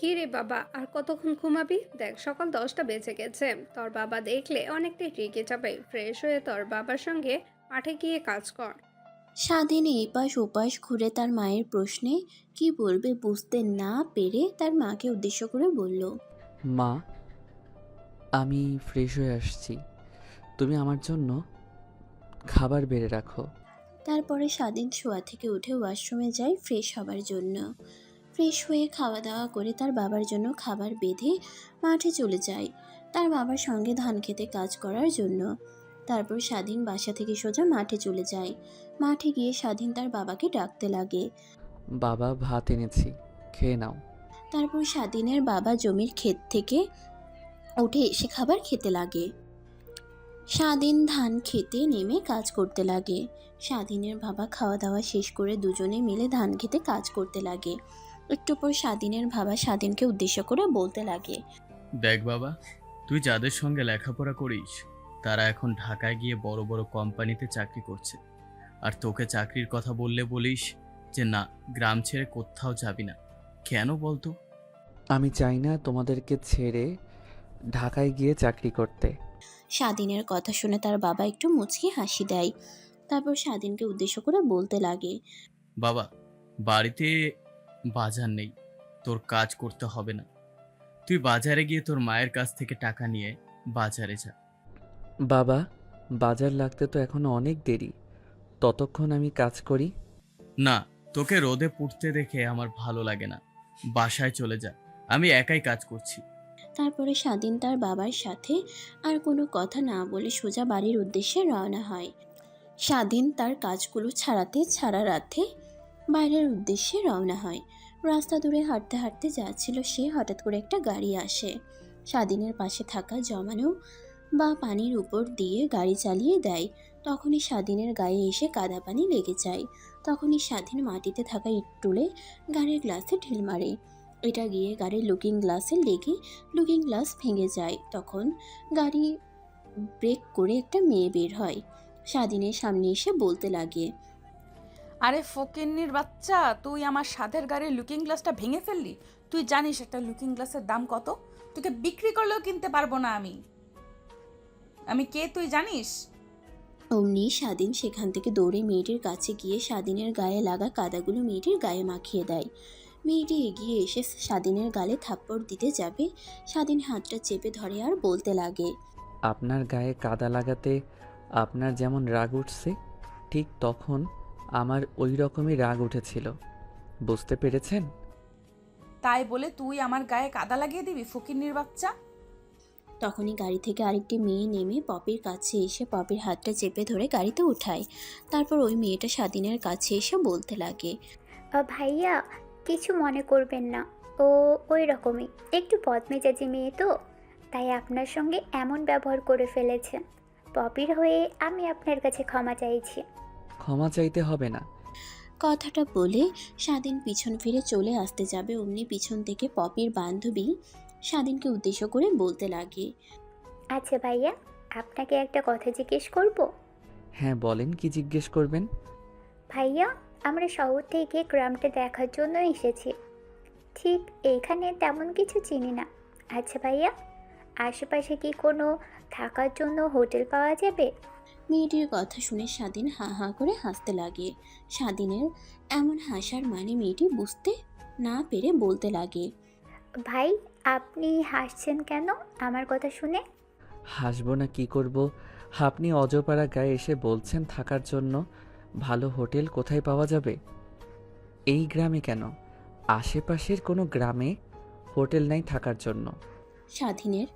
কি রে বাবা, আর কতক্ষণ ঘুমাবি? দেখ সকাল 10টা বেজে গেছে। তোর বাবা দেখলে অনেকটাই রেগে যাবে। ফ্রেশ হয়ে তোর বাবার সঙ্গে মাঠে গিয়ে কাজ কর। স্বাধীন এপাশ ওপাশ ঘুরে তার মায়ের প্রশ্নে কি বলবে বুঝতে না পেরে তার মাকে উদ্দেশ্য করে বলল। মা, আমি ফ্রেশ হয়ে আসছি। তুমি আমার জন্য খাবার বেড়ে রাখো। তারপরে স্বাধীন শোয়া থেকে উঠে ওয়াশরুমে যায় ফ্রেশ হবার জন্য। ফ্রেশ হয়ে খাওয়া দাওয়া করে তার বাবার জন্য খাবার বেঁধে মাঠে চলে যায় তার বাবার সঙ্গে ধান খেতে কাজ করার জন্য। তারপর স্বাধীন বাসা থেকে সোজা মাঠে চলে যায়। মাঠে গিয়ে স্বাধীন তার বাবাকে ডাকতে লাগে। বাবা, ভাত এনেছি, খেয়ে নাও। তারপর স্বাধীনের বাবা জমির ক্ষেত থেকে উঠে এসে খাবার খেতে লাগে। স্বাধীন ধান খেতে নেমে কাজ করতে লাগে। স্বাধীনের বাবা খাওয়া দাওয়া শেষ করে দুজনে মিলে ধান খেতে কাজ করতে লাগে। একটু পর স্বাধীনের বাবা স্বাধীনকে উদ্দেশ্য করে বলতে লাগে। দেখ বাবা, তুই যাদের সঙ্গে লেখাপড়া করিস তারা এখন ঢাকায় গিয়ে বড় বড় কোম্পানিতে চাকরি করছে। আর তোকে চাকরির কথা বললে বলিস যে না, গ্রাম ছেড়ে কোথাও যাবি না। কেন বলতো? আমি চাই না তোমাদেরকে ছেড়ে ঢাকায় গিয়ে চাকরি করতে। স্বাধীনের কথা শুনে তার বাবা একটু মুচকি হাসি দেয়। তারপর স্বাধীনকে উদ্দেশ্য করে বলতে লাগে। বাবা, বাড়িতে বাজার নেই, তোর কাজ করতে হবে না। তুই বাজারে গিয়ে তোর মায়ের কাছ থেকে টাকা নিয়ে বাজারে যা। বাবা, বাজার লাগতে তো এখনো অনেক দেরি। ততক্ষণ আমি কাজ করি। না, তোকে রোদে পুড়তে দেখে আমার ভালো লাগে না। বাসায় চলে যা, আমি একাই কাজ করছি। তারপরে স্বাধীন তার বাবার সাথে আর কোনো কথা না বলে সোজা বাড়ির উদ্দেশ্যে রওনা হয়। স্বাধীন তার কাজগুলো ছাড়া রাতে বাইরের উদ্দেশ্যে রওনা হয়। রাস্তা দূরে হাঁটতে হাঁটতে যাচ্ছিল সে, হঠাৎ করে একটা গাড়ি আসে। স্বাধীনের পাশে থাকা জমানো বা পানির উপর দিয়ে গাড়ি চালিয়ে দেয়। তখনই স্বাধীনের গায়ে এসে কাদা পানি লেগে যায়। তখনই স্বাধীন মাটিতে থাকা ইট তুলে গাড়ির গ্লাসে ঢিল মারে। এটা গিয়ে গাড়ির লুকিং গ্লাসে লেগে লুকিং গ্লাস ভেঙে যায়। তখন গাড়ি ব্রেক করে একটা মেয়ে বের হয়। স্বাধীনের সামনে এসে বলতে লাগে। আরে ফকিন্নির বাচ্চা, তুই আমার সাধের গাড়ির লুকিং গ্লাসটা ভেঙে ফেললি? তুই জানিস একটা লুকিং গ্লাসের দাম কত? তোকে বিক্রি করলেও কিনতে পারবো না আমি। আমি কে তুই জানিস? অমনি স্বাধীন সেখান থেকে দৌড়ে মেয়েটির কাছে গিয়ে স্বাধীনের গায়ে লাগা কাদাগুলো মেয়েটির গায়ে মাখিয়ে দেয়। মেয়েটি এগিয়ে এসে স্বাধীনের গালে থাপ্পড় দিতে যাবে। স্বাধীন হাতটা চেপে ধরে আর বলতে লাগে। আপনার গায়ে কাদা লাগাতে আপনার যেমন রাগ উঠছে, ঠিক তখন আমার ওই রকমই রাগ উঠেছিল। বুঝতে পেরেছেন? তাই বলে তুই আমার গায়ে কাদা লাগিয়ে দিবি, ফকিন্নির বাচ্চা? তখনই গাড়ি থেকে আরেকটি মেয়ে নেমে পপির কাছে এসে পপির হাতটা চেপে ধরে গাড়িতে উঠায়। তারপর ওই মেয়েটা স্বাধীনের কাছে এসে বলতে লাগে। ভাইয়া, কিছু মনে করবেন না। ও ওই রকমই, একটু বদমেজাজি মেয়ে তো, তাই আপনার সঙ্গে এমন ব্যবহার করে ফেলেছে। পপির হয়ে আমি আপনার কাছে ক্ষমা চাইছি। ক্ষমা চাইতে হবে না। কথাটা বলে স্বাধীন পিছন ফিরে চলে আসতে যাবে, অমনি পিছন থেকে পপির বান্ধবী স্বাধীনকে উদ্দেশ্য করে বলতে লাগে। আচ্ছা ভাইয়া, আপনাকে একটা কথা জিজ্ঞেস করব? হ্যাঁ বলেন, কি জিজ্ঞেস করবেন? ভাইয়া, আমরা শহর থেকে গ্রামটা দেখার জন্য এসেছি। ঠিক এইখানে তেমন কিছু চিনি না। আচ্ছা ভাইয়া, আশেপাশে কি কোনো থাকার জন্য হোটেল পাওয়া যাবে? মেয়েটির কথা শুনে স্বাধীন হা হা করে হাসতে লাগে। স্বাধীনের এমন হাসার মানে মেয়েটি বুঝতে না পেরে বলতে লাগে। ভাই, আপনি হাসছেন কেন আমার কথা শুনে? হাসবো না কি করব? আপনি অজপাড়া গায়ে এসে বলছেন থাকার জন্য ভালো হোটেল কোথায় পাওয়া যাবে? এই গ্রামে কেন, আশেপাশের কোনো গ্রামে হোটেল নাই থাকার জন্য। স্বাধীনের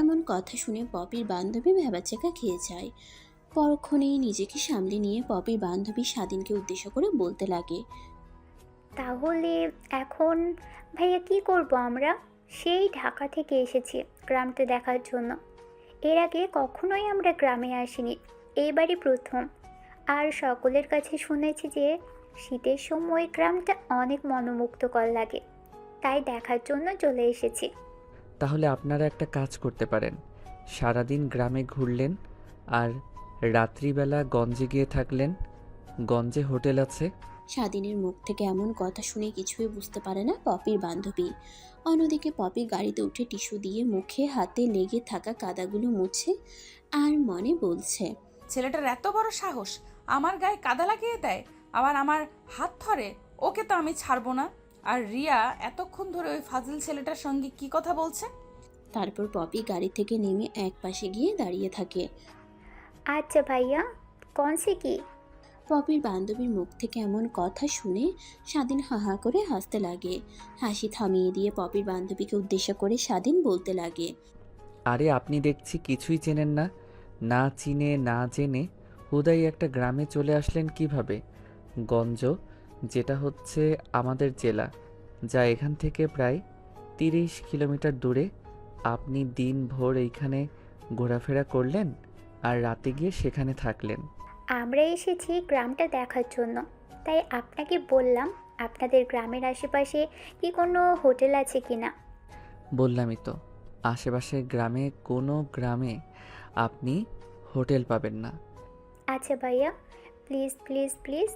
এমন কথা শুনে পপির বান্ধবী ভ্যাবাচেকা খেয়ে যায়। পরক্ষণেই নিজেকে সামলে নিয়ে পপির বান্ধবী স্বাধীনকে উদ্দেশ্য করে বলতে লাগে। তাহলে এখন ভাইয়া কি করব আমরা? সেই ঢাকা থেকে এসেছি গ্রামটা দেখার জন্য। এর আগে কখনোই আমরা গ্রামে আসিনি, এইবারই প্রথম। আর সকলের কাছে শুনেছি যে শীতের সময় গ্রামটা অনেক মনোমুগ্ধকর লাগে, তাই দেখার জন্য চলে এসেছি। তাহলে আপনারা একটা কাজ করতে পারেন, সারাদিন গ্রামে ঘুরলেন আর রাত্রিবেলা গঞ্জে গিয়ে থাকলেন। গঞ্জে হোটেল আছে। স্বাধীনের মুখ থেকে এমন কথা শুনে কিছুই বুঝতে পারে না পপির বান্ধবী। অন্যদিকে পপি গাড়িতে উঠে টিস্যু দিয়ে মুখে হাতে লেগে থাকা কাদাগুলো মুছে আর মনে বলছে, ছেলেটার এত বড় সাহস, আমার গায়ে কাদা লাগিয়ে দেয়, আবার আমার হাত ধরে। ওকে তো আমি ছাড়বো না। আর রিয়া এতক্ষণ ধরে ওই ফাজিল ছেলেটার সঙ্গে কি কথা বলছে? তারপর পপি গাড়ি থেকে নেমে এক পাশে গিয়ে দাঁড়িয়ে থাকে। আচ্ছা ভাইয়া, কौन सी की? পপির বান্ধবীর মুখ থেকে এমন কথা শুনে স্বাধীন হাহা করে হাসতে লাগে। হাসি থামিয়ে দিয়ে পপির বান্ধবীকে উদ্দেশ্য করে স্বাধীন বলতে লাগে, আরে আপনি দেখছি কিছুই চেনেন না, না চিনে না জেনে হুদাই একটা গ্রামে চলে আসলেন কিভাবে? গঞ্জ, যেটা হচ্ছে আমাদের জেলা, যা এখান থেকে প্রায় 30 কিলোমিটার দূরে। আপনি দিনভর এইখানে ঘোরাফেরা করলেন আর রাতে গিয়ে সেখানে থাকলেন। আমরা এসেছি গ্রামটা দেখার জন্য, তাই আপনাকে বললাম আপনাদের গ্রামের আশেপাশে কি কোনো হোটেল আছে কি না। বললামই তো, আশেপাশের কোনো গ্রামে আপনি হোটেল পাবেন না। আচ্ছা ভাইয়া, প্লিজ প্লিজ প্লিজ,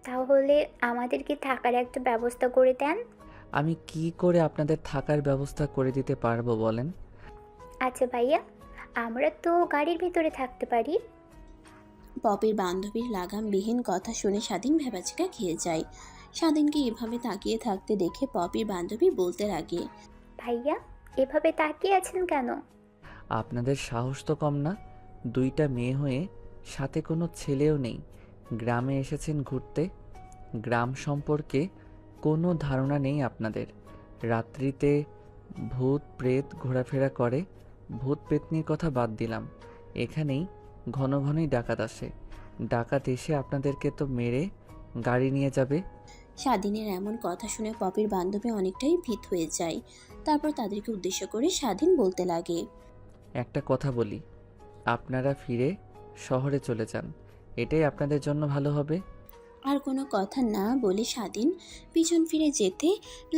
তাহলে আমাদেরকে থাকার একটা ব্যবস্থা করে দেন। আমি কি করে আপনাদের থাকার ব্যবস্থা করে দিতে পারবো বলেন? আচ্ছা ভাইয়া, আমরা তো গাড়ির ভিতরে থাকতে পারি। পপির বান্ধবীর লাগামবিহীন কথা শুনে স্বাধীন ভ্যাবাচ্যাকা খেয়ে যায়। স্বাধীনকে এভাবে তাকিয়ে থাকতে দেখে পপির বান্ধবী বলতে লাগে, ভাইয়া, এভাবে তাকিয়ে আছেন কেন? আপনাদের সাহস তো কম না, দুইটা মেয়ে হয়ে সাথে কোনো ছেলেও নেই, গ্রামে এসেছেন ঘুরতে। গ্রাম সম্পর্কে কোনো ধারণা নেই আপনাদের। রাত্রিতে ভূত প্রেত ঘোরাফেরা করে। ভূত পেতনির কথা বাদ দিলাম, এখানেই ঘন ঘনই ডাকাত আসে। ডাকাত এসে আপনাদেরকে তো মেরে গাড়ি নিয়ে যাবে। স্বাধীনের এমন কথা শুনে পপির বান্ধবী অনেকটাই ভীত হয়ে যায়। তারপর তাদেরকে উদ্দেশ্য করে স্বাধীন বলতে লাগে, একটা কথা বলি, আপনারা ফিরে শহরে চলে যান, এটাই আপনাদের জন্য ভালো হবে। আর কোনো কথা না বলে স্বাধীন পিছন ফিরে যেতে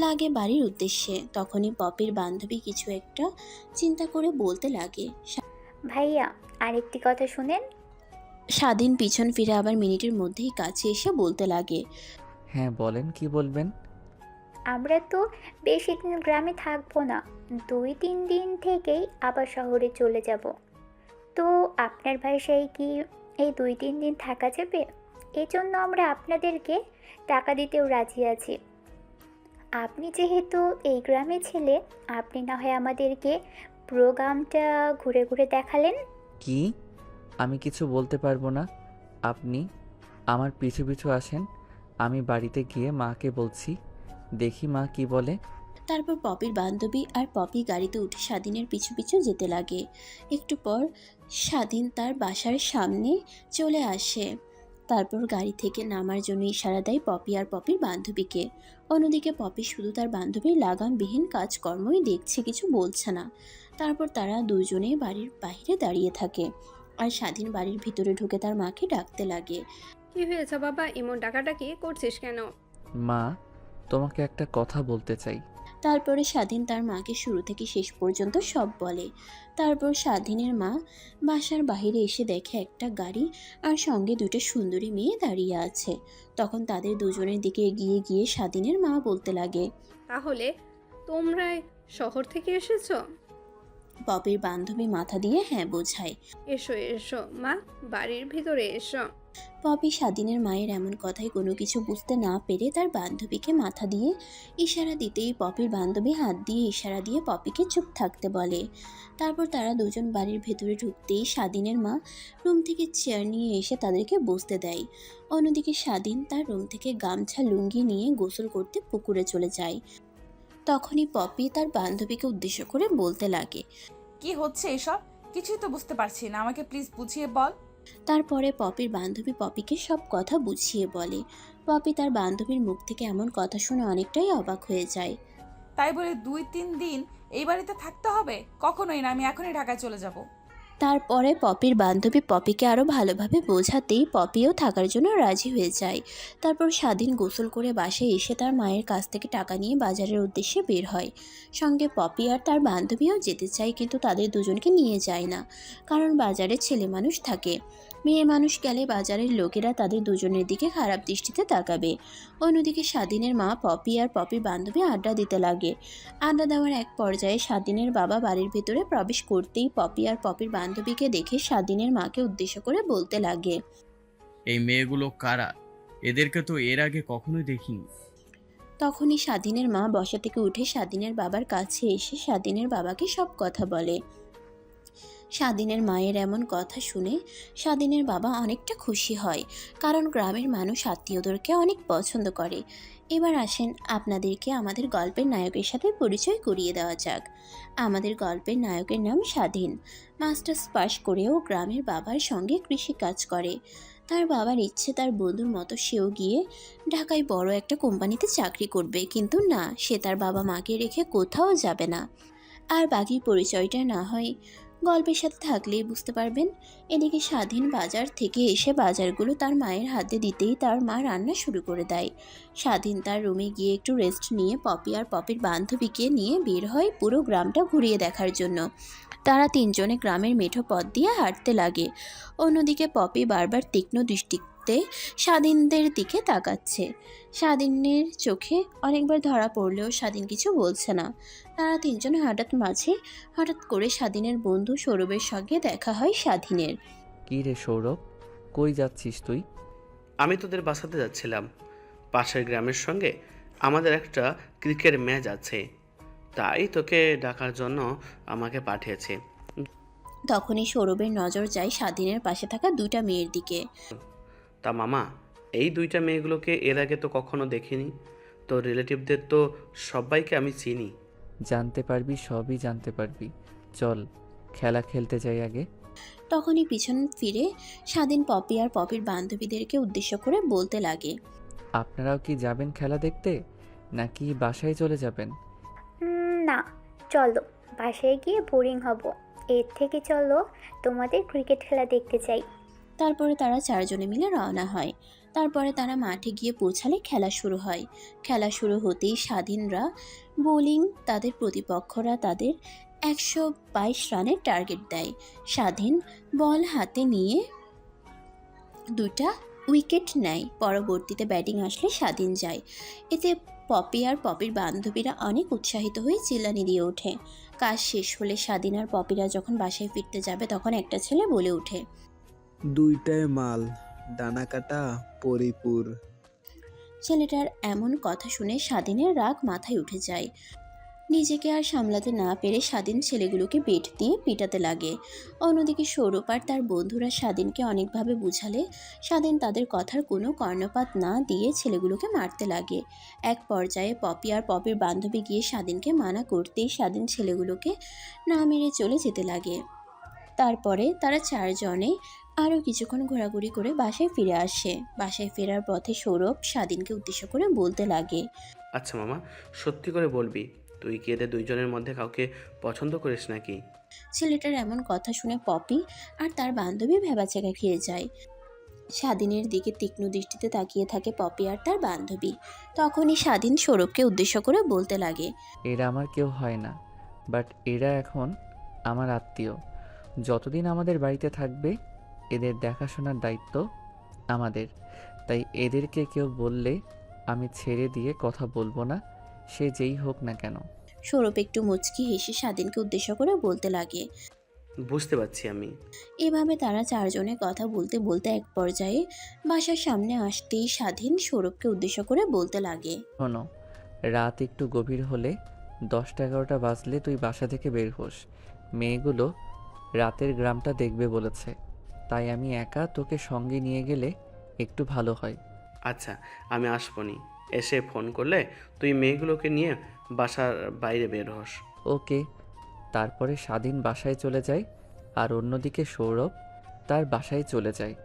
লাগে বাড়ির উদ্দেশ্যে। তখনই পপির বান্ধবী কিছু একটা চিন্তা করে বলতে লাগে। ভাইয়া, আরেকটি কথা শুনেন। স্বাধীন পিছন ফিরে আবার মিনিটের মধ্যেই কাছে এসে বলতে লাগে, হ্যাঁ বলেন, কি বলবেন? আমরা তো বেশি দিন গ্রামে থাকবো না, 2-3 দিন থেকেই আবার শহরে চলে যাব। তো আপনার বাসায় কি এই 2-3 দিন থাকা যাবে? এই জন্য আমরা আপনাদেরকে টাকা দিতেও রাজি আছি। আপনি যেহেতু এই গ্রামের ছেলে, আপনি না হয় আমাদেরকে পুরো গ্রামটা ঘুরে ঘুরে দেখালেন। কি? আমি কিছু বলতে পারবো না। আপনি আমার পিছু পিছু আসেন, আমি বাড়িতে গিয়ে মাকে বলছি, দেখি মা কি বলে। তারপর পপির বান্ধবী আর পপি গাড়িতে উঠে স্বাধীনের পিছু পিছু যেতে লাগে। একটু পর স্বাধীন তার বাসার সামনে চলে আসে। তারপর গাড়ি থেকে নামার জন্য ইশারা দেয় পপি আর পপির বান্ধবীকে। অন্যদিকে পপি শুধু তার বান্ধবীর লাগামবিহীন কাজকর্মই দেখছে, কিছু বলছে না। তারপর তারা দুজনে বাড়ির বাইরে দাঁড়িয়ে থাকে আর স্বাধীন বাড়ির ভিতরে ঢুকে তার মাকে ডাকতে লাগে। কি হয়েছে বাবা, এমন ডাকাডাকি করছিস কেন? মা, তোমাকে একটা কথা বলতে চাই। তারপরে স্বাধীন তার মাকে শুরু থেকে শেষ পর্যন্ত সব বলে। তারপর স্বাধীনের মা বাসার বাইরে এসে দেখে একটা গাড়ি আর সঙ্গে দুটো সুন্দরী মেয়ে দাঁড়িয়ে আছে। তখন তাদের দুজনের দিকে এগিয়ে গিয়ে স্বাধীনের মা বলতে লাগে, তাহলে তোমরাই শহর থেকে এসেছো? পপির বান্ধবী মাথা দিয়ে হ্যাঁ বোঝায়। এসো এসো মা, বাড়ির ভিতরে এসো। পপি স্বাধীনের মায়ের এমন কথায় কোনো কিছু বুঝতে না পেরে তার বান্ধবীকে মাথা দিয়ে ইশারা দিতেই পপির বান্ধবী হাত দিয়ে ইশারা দিয়ে পপিকে চুপ থাকতে বলে। তারপর তারা দুজন বাড়ির ভেতরে ঢুকতেই স্বাধীনের মা রুম থেকে চেয়ার নিয়ে এসে তাদেরকে বসতে দেয়। অন্যদিকে স্বাধীন তার রুম থেকে গামছা লুঙ্গি নিয়ে গোসল করতে পুকুরে চলে যায়। তখনই পপি তার বান্ধবীকে উদ্দেশ্য করে বলতে লাগে, কি হচ্ছে এসব? কিছুই তো বুঝতে পারছি না, আমাকে প্লিজ বুঝিয়ে বল। তারপরে পপির বান্ধবী পপিকে সব কথা বুঝিয়ে বলে। পপি তার বান্ধবীর মুখ থেকে এমন কথা শুনে অনেকটাই অবাক হয়ে যায়। তাই বলে 2-3 দিন এই বাড়িতে থাকতে হবে? কখনোই না, আমি এখনই ঢাকায় চলে যাব। তারপরে পপির বান্ধবী পপিকে আরও ভালোভাবে বোঝাতেই পপিও থাকার জন্য রাজি হয়ে যায়। তারপর স্বাধীন গোসল করে বাসায় এসে তার মায়ের কাছ থেকে টাকা নিয়ে বাজারের উদ্দেশ্যে বের হয়। সঙ্গে পপি আর তার বান্ধবীও যেতে চায়, কিন্তু তাদের দুজনকে নিয়ে যায় না, কারণ বাজারে ছেলে মানুষ থাকে। মেয়ে মানুষ গেলে বাজারের লোকেরা তাদের দুজনের দিকে খারাপ দৃষ্টিতে তাকাবে। অন্যদিকে স্বাধীনের মা পপি আর পপির বান্ধবী আড্ডা দিতে লাগে। আড্ডা দেওয়ার এক পর্যায়ে স্বাধীনের বাবা বাড়ির ভেতরে প্রবেশ করতেই পপি আর পপির বান্ধবীকে দেখে স্বাধীনের মাকে উদ্দেশ্য করে বলতে লাগে। এই মেয়েগুলো কারা? এদেরকে তো এর আগে কখনোই দেখিনি। তখনই স্বাধীনের মা বসা থেকে উঠে স্বাধীনের বাবার কাছে এসে স্বাধীনের বাবাকে সব কথা বলে। স্বাধীনের মায়ের এমন কথা শুনে স্বাধীনের বাবা অনেকটা খুশি হয়, কারণ গ্রামের মানুষ আত্মীয়দেরকে অনেক পছন্দ করে। এবার আসেন আপনাদেরকে আমাদের গল্পের নায়কের সাথে পরিচয় করিয়ে দেওয়া যাক। আমাদের গল্পের নায়কের নাম স্বাধীন। মাস্টার্স পাশ করেও গ্রামের বাবার সঙ্গে কৃষিকাজ করে। তার বাবার ইচ্ছে তার বন্ধুর মতো সেও গিয়ে ঢাকায় বড় একটা কোম্পানিতে চাকরি করবে, কিন্তু না, সে তার বাবা মাকে রেখে কোথাও যাবে না। আর বাকি পরিচয়টা না হয় গল্পের সাথে থাকলেই বুঝতে পারবেন। এদিকে স্বাধীন বাজার থেকে এসে বাজারগুলো তার মায়ের হাতে দিতেই তার মা রান্না শুরু করে দেয়। স্বাধীন তার রুমে গিয়ে একটু রেস্ট নিয়ে পপি আর পপির বান্ধবীকে নিয়ে বের হয় পুরো গ্রামটা ঘুরিয়ে দেখার জন্য। তারা তিনজনে গ্রামের মেঠো পথ দিয়ে হাঁটতে লাগে। অন্যদিকে পপি বারবার তীক্ষ্ণ দৃষ্টিতে স্বাধীনদের দিকে তাকাচ্ছে। স্বাধীনের চোখে অনেকবার ধরা পড়লেও স্বাধীন কিছু বলছে না। তারা তিনজন হঠাৎ করে স্বাধীনের বন্ধু সৌরভের সঙ্গে দেখা হয় স্বাধীনের। কী রে সৌরভ, কই যাচ্ছিস তুই? আমি তোদের বাসাতে যাচ্ছিলাম। পাশের গ্রামের সঙ্গে আমাদের একটা ক্রিকেট ম্যাচ আছে, তাই তোকে ডাকার জন্য আমাকে পাঠিয়েছে। তখনই সৌরভের নজর যায় স্বাধীনের পাশে থাকা দুইটা মেয়ের দিকে। তা মামা, এই দুইটা মেয়েগুলোকে এর আগে তো কখনো দেখিনি। তোর রিলেটিভদের তো সবাইকে আমি চিনি। জানতে পারবি, সবই জানতে পারবি। চল খেলা খেলতে যাই আগে। তখনই পিছন ফিরে স্বাধীন পপি আর পপির বান্ধবীদেরকে উদ্দেশ্য করে বলতে লাগে। আপনারাও কি যাবেন খেলা দেখতে, নাকি বাসায় চলে যাবেন? না, চলো, বাসায় গিয়ে বোরিং হব। এর থেকে চলো তোমাদের ক্রিকেট খেলা দেখতে চাই। তারপরে তারা চারজনে মিলে রওনা হয়। তারপরে তারা মাঠে গিয়ে পৌঁছালে খেলা শুরু হয়। খেলা শুরু হতেই স্বাধীনরা বোলিং, তাদের প্রতিপক্ষরা তাদের 122 রানের টার্গেট দেয়। স্বাধীন বল হাতে নিয়ে দুটা উইকেট নেয়। পরবর্তীতে ব্যাটিং আসলে স্বাধীন যায়। এতে পপি আর পপির বান্ধবীরা অনেক উৎসাহিত হয়ে চিল্লানি দিয়ে ওঠে। কাজ শেষ হলে স্বাধীন আর পপিরা যখন বাসায় ফিরতে যাবে তখন একটা ছেলে বলে ওঠে, দুইটায় মাল, ডানা কাটা পরিপুর। ছেলেটার এমন কথা শুনে স্বাধীনের রাগ মাথায় উঠে যায়। নিজেকে আর সামলাতে না পেরে স্বাধীন ছেলেগুলোকে বেট দিয়ে পিটাতে লাগে। অন্যদিকে সৌরভ আর তার বন্ধুরা স্বাধীনকে অনেকভাবে বুঝালে স্বাধীন তাদের কথার কোনো কর্ণপাত না দিয়ে ছেলেগুলোকে মারতে লাগে। এক পর্যায়ে পপি আর পপির বান্ধবী গিয়ে স্বাধীনকে মানা করতেই স্বাধীন ছেলেগুলোকে না মেরে চলে যেতে লাগে। তারপরে তারা চারজনে আরও কিছুক্ষণ ঘোরাঘুরি করে বাসায় ফিরে আসে। বাসায় ফেরার পথে সৌরভ স্বাধীনকে উদ্দেশ্য করে বলতে লাগে, আচ্ছা মামা, সত্যি করে বলবি, তুই কি এদের দুইজনের মধ্যে কাউকে পছন্দ করিস নাকি? ছেলেটার এমন কথা শুনে পপি আর তার বান্ধবী ভ্যাবাচ্যাকা খেয়ে যায়। স্বাধীনের দিকে তীক্ষ্ণ দৃষ্টিতে তাকিয়ে থাকে পপি আর তার বান্ধবী। তখনই স্বাধীন সৌরভকে উদ্দেশ্য করে বলতে লাগে, এরা আমার কেউ হয় না, বাট এরা এখন আমার আত্মীয়। যতদিন আমাদের বাড়িতে থাকবে এদের দেখাশোনার দায়িত্ব আমাদের। তাই এদেরকে কেউ বললে আমি ছেড়ে দিয়ে কথা বলবো না, সে যেই হোক না কেন। সৌরভ একটু মুচকি হেসে স্বাধীনকে উদ্দেশ্য করে বলতে লাগে। বুঝতে পারছি আমি। এভাবে তারা চারজনে কথা বলতে বলতে এক পর্যায়ে বাসার সামনে আসতেই স্বাধীন সৌরভকে উদ্দেশ্য করে বলতে লাগে, শোনো, রাত একটু গভীর হলে 10টা-11টা বাজলে তুই বাসা থেকে বের হোস। মেয়েগুলো রাতের গ্রামটা দেখবে বলেছে, তাই আমি একা তোকে সঙ্গে নিয়ে গেলে একটু ভালো হয়। আচ্ছা, আমি আসবনি। এসে ফোন করলে তুই মেয়েগুলোকে নিয়ে বাসার বাইরে বের হোস। ওকে। তারপরে স্বাধীন বাসায় চলে যায়, আর অন্যদিকে সৌরভ তার বাসায় চলে যায়।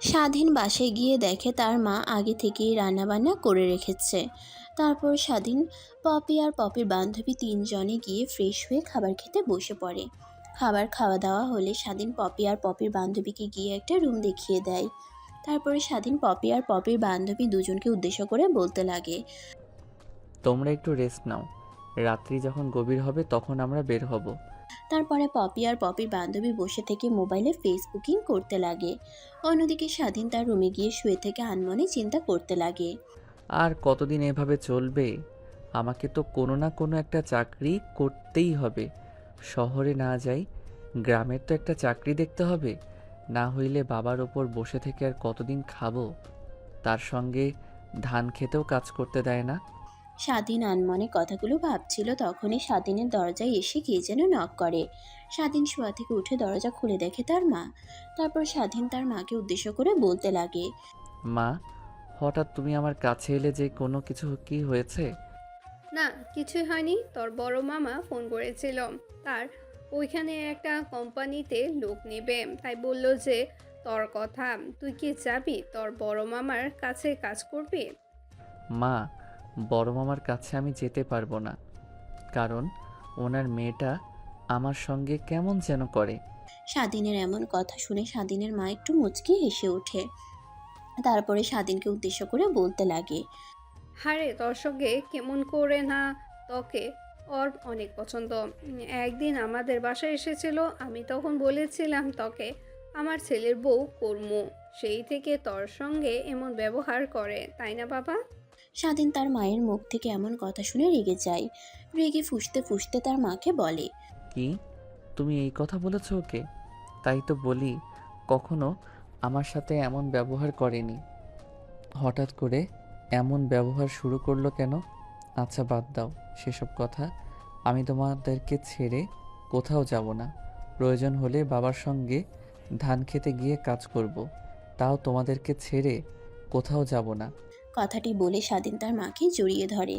স্বাধীন বাসায় গিয়ে দেখে তার মা আগে থেকেই রান্নাবান্না করে রেখেছে। তারপর স্বাধীন, পপি আর পপির বান্ধবী তিনজনে গিয়ে ফ্রেশ হয়ে খাবার খেতে বসে পড়ে। খাবার খাওয়া দাওয়া হলে স্বাধীন পপি আর পপির বান্ধবীকে গিয়ে একটা রুম দেখিয়ে দেয়। তারপরে স্বাধীন পপি আর পপির বান্ধবী দুজনকে উদ্দেশ্য করে বলতে লাগে। তোমরা একটু রেস্ট নাও, রাত্রি যখন গভীর হবে তখন আমরা বের হব। তারপরে পপি আর পপির বান্ধবী বসে থেকে মোবাইলে ফেসবুকিং করতে লাগে। অন্যদিকে স্বাধীন তার রুমে গিয়ে শুয়ে থেকে আনমনে চিন্তা করতে লাগে। আর কতদিন এভাবে চলবে? আমাকে তো কোনো না কোনো একটা চাকরি করতেই হবে। শহরে না যাই, গ্রামের তো একটা চাকরি দেখতে হবে। না হইলে বাবার ওপর বসে থেকে আর কতদিন খাবো? তার সঙ্গে ধান খেতেও কাজ করতে দেয় না। স্বাধীন আনমনে কথাগুলো ভাবছিল, তখনই স্বাধীনের দরজায় এসে কে যেন নক করে। স্বাধীন শোয়া থেকে উঠে দরজা খুলে দেখে তার মা। তারপর স্বাধীন তার মাকে উদ্দেশ্য করে বলতে লাগে। মা, হঠাৎ তুমি আমার কাছে এলে যে, কোনো কিছু কি হয়েছে? না, কিছুই হয়নি। তোর বড় মামা ফোন করেছিল, তার ওইখানে একটা কোম্পানিতে লোক নেবে, তাই বললো যে তোর কথা। তুই কি যাবি তোর বড় মামার কাছে কাজ করবি? মা, বড় মামার কাছে আমি যেতে পারবো না, কারণ ওনার মেয়েটা আমার সঙ্গে কেমন যেন করে। স্বাধীনের এমন কথা শুনে স্বাধীনের মা একটু মুচকি হেসে ওঠে। তারপরে স্বাধীনকে উদ্দেশ্য করে বলতে লাগে। হারে, তোর সঙ্গে কেমন করে না, তোকে ওর অনেক পছন্দ। একদিন আমাদের বাসায় এসেছিল, আমি তখন বলেছিলাম তোকে আমার ছেলের বউ করমু। সেই থেকে তোর সঙ্গে এমন ব্যবহার করে, তাই না বাবা? স্বাধীন তার মায়ের মুখ থেকে এমন কথা শুনে রেগে যায়। রেগে ফুঁসতে ফুঁসতে তার মাকে বলে। কি, তুমি এই কথা বলেছো ওকে? তাই তো বলি, কখনো আমার সাথে এমন ব্যবহার করেনি। হঠাৎ করে এমন ব্যবহার শুরু করলো কেন? আচ্ছা, বাদ দাও সেসব কথা। আমি তোমাদেরকে ছেড়ে কোথাও যাব না। প্রয়োজন হলে বাবার সঙ্গে ধান খেতে গিয়ে কাজ করব, তাও তোমাদেরকে ছেড়ে কোথাও যাব না। কথাটি বলে স্বাধীন তার মাকে জড়িয়ে ধরে।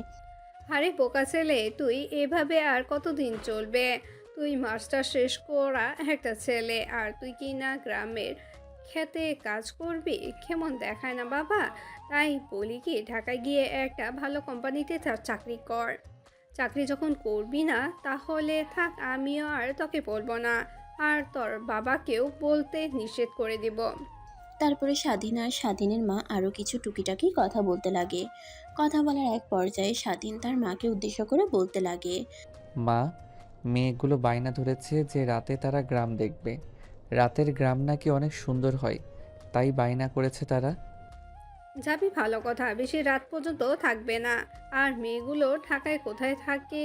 আরে বোকা ছেলে, তুই এভাবে আর কতদিন চলবে? তুই মাস্টার শেষ করা একটা ছেলে, আর তুই কি না গ্রামের খেতে কাজ করবি? কেমন দেখায় না বাবা? তাই বলি কি, ঢাকায় গিয়ে একটা ভালো কোম্পানিতে চাকরি কর। চাকরি যখন করবি না, তাহলে থাক, আমিও আর তোকে বলবো না, আর তোর বাবাকেও বলতে নিষেধ করে দিব। তারপরে স্বাধীন আর স্বাধীনের মা আরও কিছু টুকিটাকি কথা বলতে লাগে। কথা বলার এক পর্যায়ে স্বাধীন তার মাকে উদ্দেশ্য করে বলতে লাগে। মা, মেয়েগুলো বায়না ধরেছে যে রাতে তারা গ্রাম দেখবে। রাতের গ্রাম নাকি অনেক সুন্দর হয়, তাই বায়না করেছে তারা। যাবি, ভালো কথা, বেশি রাত পর্যন্ত থাকবে না। আর মেয়েগুলো ঢাকায় কোথায় থাকে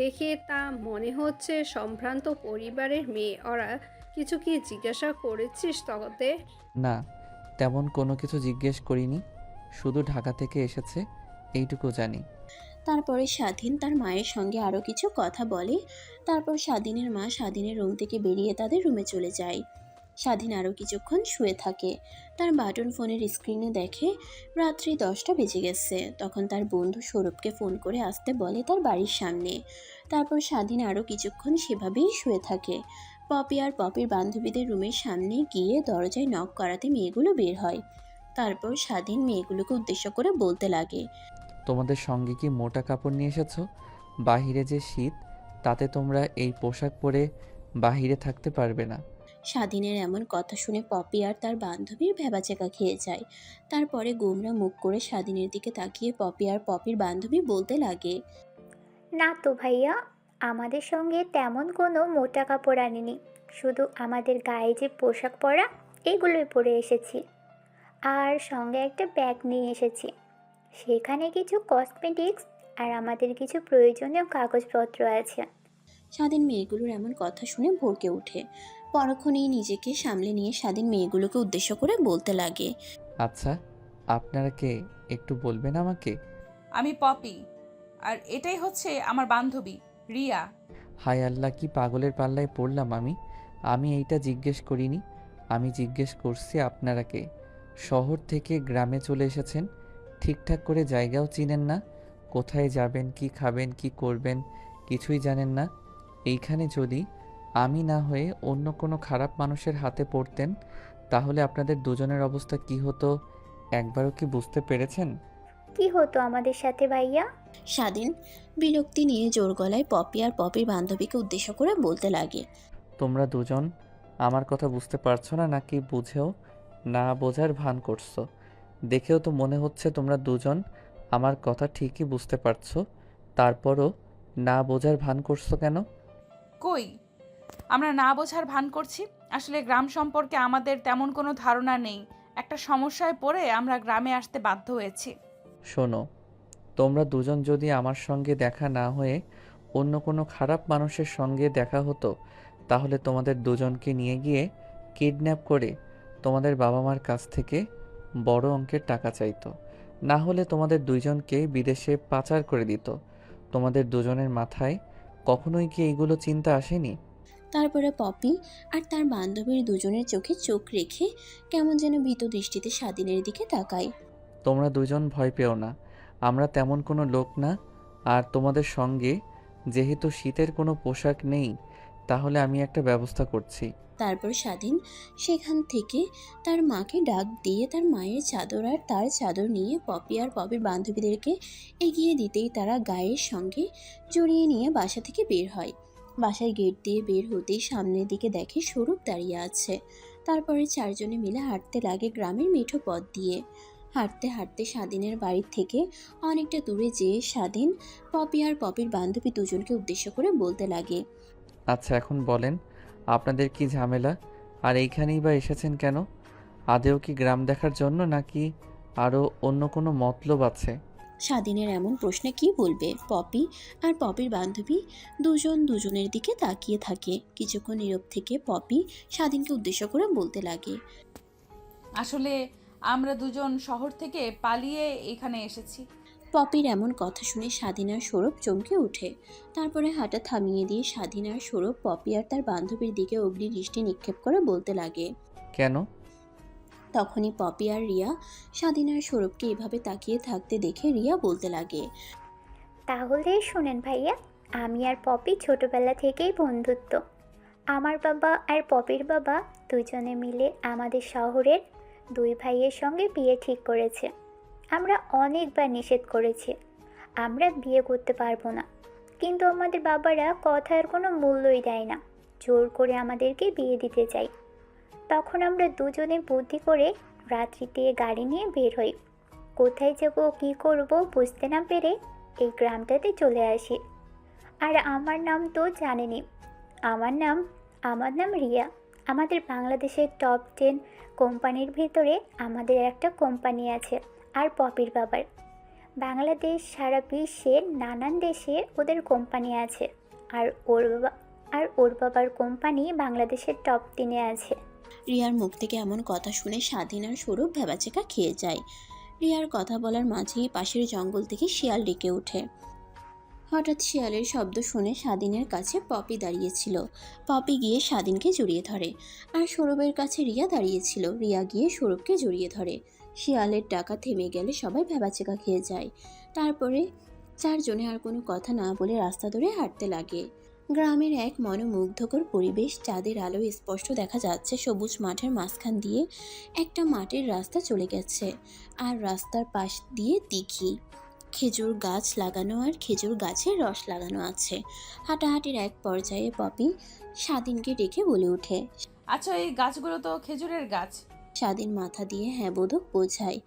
দেখে তা মনে হচ্ছে সম্ভ্রান্ত পরিবারের মেয়ে। ওরা কিছু কি জিজ্ঞাসা করেছিস ততে? না, তেমন কোনো কিছু জিজ্ঞেস করিনি, শুধু ঢাকা থেকে এসেছে এইটুকু জানি। তারপরে স্বাধীন তার মায়ের সঙ্গে আরও কিছু কথা বলে। তারপর স্বাধীনের মা স্বাধীনের রুম থেকে বেরিয়ে তাদের রুমে চলে যায়। স্বাধীন আরও কিছুক্ষণ শুয়ে থাকে। তার বাটন ফোনের স্ক্রিনে দেখে রাত্রি 10টা বেজে গেছে। তখন তার বন্ধু সৌরভকে ফোন করে আসতে বলে তার বাড়ির সামনে। তারপর স্বাধীন আরও কিছুক্ষণ সেভাবেই শুয়ে থাকে। পপি আর পপির বান্ধবীদের রুমের সামনে গিয়ে দরজায় নক করাতে মেয়েগুলো বের হয়। তারপর স্বাধীন মেয়েগুলোকে উদ্দেশ্য করে বলতে লাগে। তোমাদের সঙ্গে কি মোটা কাপড় নিয়ে এসেছো? বাহিরে যে শীত, তাতে তোমরা এই পোশাক পরে বাহিরে থাকতে পারবে না। স্বাধীনের এমন কথা শুনে পপি আর তার বান্ধবীর ভ্যাবাচেকা খেয়ে যায়। তারপরে গোমরা মুখ করে স্বাধীনের দিকে তাকিয়ে পপি আর পপির বান্ধবী বলতে লাগে। না তো ভাইয়া, আমাদের সঙ্গে তেমন কোনো মোটা কাপড় আনিনি, শুধু আমাদের গায়ে যে পোশাক পরা এগুলোই পরে এসেছি। আর সঙ্গে একটা ব্যাগ নিয়ে এসেছি, সেখানে কিছু কসমেটিক্স আর আমাদের কিছু প্রয়োজনীয় কাগজপত্র আছে। স্বাধীন মেয়েগুলোর এমন কথা শুনে ভড়কে ওঠে। পরক্ষণেই নিজেকে সামলে নিয়ে স্বাধীন মেয়েগুলোকে উদ্দেশ্য করে বলতে লাগে। আচ্ছা, আপনারা কে একটু বলবেন আমাকে? আমি পপি, আর এটাই হচ্ছে আমার বান্ধবী রিয়া। হায় আল্লাহ, কি পাগলের পাল্লায় পড়লাম আমি। আমি এইটা জিজ্ঞেস করিনি, আমি জিজ্ঞেস করছি আপনারা কে। শহর থেকে গ্রামে চলে এসেছেন, ঠিকঠাক করে জায়গাও চিনেন না। কোথায় যাবেন, কি খাবেন, কি করবেন কিছুই জানেন না। এইখানে যদি আমি না হয়ে অন্য কোনো খারাপ মানুষের হাতে পড়তেন, তাহলে আপনাদের দুজনের অবস্থা কি হতো একবারও কি বুঝতে পেরেছেন? কি হতো আমাদের সাথে ভাইয়া? স্বাধীন বিরক্তি নিয়ে জোর গলায় পপি আর পপির বান্ধবীকে উদ্দেশ্য করে বলতে লাগে। তোমরা দুজন আমার কথা বুঝতে পারছো না নাকি বুঝেও না বোঝার ভান করছো? দেখেও তো মনে হচ্ছে তোমরা দুজন আমার কথা ঠিকই বুঝতে পারছো, তারপরও না বোঝার ভান করছো কেন? কই, আমরা না বোঝার ভান করছি? আসলে গ্রাম সম্পর্কে আমাদের তেমন কোনো ধারণা নেই। একটা সমস্যায় পড়ে আমরা গ্রামে আসতে বাধ্য হয়েছি। শোনো, তোমরা দুজন যদি আমার সঙ্গে দেখা না হয়ে অন্য কোনো খারাপ মানুষের সঙ্গে দেখা হতো, তাহলে তোমাদের দুজনকে নিয়ে গিয়ে কিডন্যাপ করে তোমাদের বাবা মার কাছ থেকে বড় অঙ্কের টাকা চাইতো। না হলে তোমাদের দুইজনকে বিদেশে পাচার করে দিত। তোমাদের দুজনের মাথায় কখনোই কি এইগুলো চিন্তা আসেনি? তারপরে পপি আর তার বান্ধবীর দুজনের চোখে চোখ রেখে কেমন যেন ভীত দৃষ্টিতে স্বাধীনের দিকে তাকায়। তোমরা দুজন ভয় পেও না, আমরা তেমন কোনো লোক না। আর তোমাদের সঙ্গে যেহেতু শীতের কোনো পোশাক নেই, তাহলে আমি একটা ব্যবস্থা করছি। তারপর স্বাধীন সেখান থেকে তার মাকে ডাক দিয়ে তার মায়ের চাদর আর তার চাদর নিয়ে পপি আর পপির বান্ধবীদেরকে এগিয়ে দিতেই তারা গায়ের সঙ্গে জড়িয়ে নিয়ে বাসা থেকে বের হয়। বাসার গেট দিয়ে বের হতেই সামনের দিকে দেখে স্বরূপ দাঁড়িয়ে আছে। তারপরে চারজনে মিলে হাঁটতে লাগে গ্রামের মেঠো পথ দিয়ে। হাঁটতে হাঁটতে স্বাধীনের বাড়ির থেকে অনেকটা দূরে যেয়ে স্বাধীন পপি আর পপির বান্ধবী দুজনকে উদ্দেশ্য করে বলতে লাগে। আচ্ছা, এখন বলেন আপনাদের কি ঝামেলা, আর এইখানেই বা এসেছেন কেন? আদেও কি গ্রাম দেখার জন্য নাকি আরও অন্য কোনো মতলব আছে? স্বাধীনের এমন প্রশ্নে কি বলবে? পপি আর পপির বান্ধবী দুজন দুজনের দিকে তাকিয়ে থাকে। কিছুক্ষণ নীরব থেকে পপি স্বাধীনকে উদ্দেশ্য করে বলতে লাগে। আসলে আমরা দুজন শহর থেকে পালিয়ে এখানে এসেছি। পপির এমন কথা শুনে স্বাধীন আর সৌরভ চমকে ওঠে। তারপরে হাঁটা থামিয়ে দিয়ে স্বাধীন আর সৌরভ পপি আর তার বান্ধবীর দিকে অগ্নি দৃষ্টি নিক্ষেপ করে বলতে লাগে। কেন? তখনই পপি আর রিয়া স্বাধীন আর সৌরভকে এভাবে তাকিয়ে থাকতে দেখে রিয়া বলতে লাগে। তাহলে শোনেন ভাইয়া, আমি আর পপি ছোটবেলা থেকেই বন্ধুত্ব। আমার বাবা আর পপির বাবা দুজনে মিলে আমাদের শহরের দুই ভাইয়ের সঙ্গে বিয়ে ঠিক করেছে। আমরা অনেকবার নিষেধ করেছি আমরা বিয়ে করতে পারবো না, কিন্তু আমাদের বাবারা কথার কোনো মূল্যই দেয় না, জোর করে আমাদেরকে বিয়ে দিতে চাই। তখন আমরা দুজনে বুদ্ধি করে রাত্রিতে গাড়ি নিয়ে বের হই। কোথায় যাব কী করব বুঝতে না পেরে এই গ্রামটাতে চলে আসি। আর আমার নাম তো জানেনই, আমার নাম রিয়া। আমাদের বাংলাদেশের টপ 10 কোম্পানির ভিতরে আমাদের একটা কোম্পানি আছে। আর পপির বাবার বাংলাদেশ সারা বিশ্বের নানান দেশে ওদের কোম্পানি আছে। আর ওর বাবার কোম্পানি বাংলাদেশের টপ 10-এ আছে। রিয়ার মুখ থেকে এমন কথা শুনে স্বাধীন আর সৌরভ ভেবাচেকা খেয়ে যায়। রিয়ার কথা বলার মাঝেই পাশের জঙ্গল থেকে শিয়াল ডেকে ওঠে। হঠাৎ শিয়ালের শব্দ শুনে স্বাধীনের কাছে পপি দাঁড়িয়েছিল। পপি গিয়ে স্বাধীনকে জড়িয়ে ধরে, আর সৌরভের কাছে রিয়া দাঁড়িয়েছিল। রিয়া গিয়ে সৌরভকে জড়িয়ে ধরে। শিয়ালের ডাকা থেমে গেলে সবাই ভেবাচেকা খেয়ে যায়। তারপরে চারজনে আর কোনো কথা না বলে রাস্তা ধরে হাঁটতে লাগে। গ্রামের এক মনোমুগ্ধকর পরিবেশ, চাঁদের আলো স্পষ্ট দেখা যাচ্ছে। সবুজ মাঠের মাঝখান দিয়ে একটা মাটির রাস্তা চলে গেছে, আর রাস্তার পাশ দিয়ে দিঘি, খেজুর গাছ লাগানো আর খেজুর গাছের রস লাগানো আছে। হাঁটাহাঁটির এক পর্যায়ে পপি স্বাধীনকে ডেকে বলে ওঠে। আচ্ছা, এই গাছগুলো তো খেজুরের গাছ। স্বাধীন মাথা দিয়ে হ্যাঁ বোধক বোঝায়।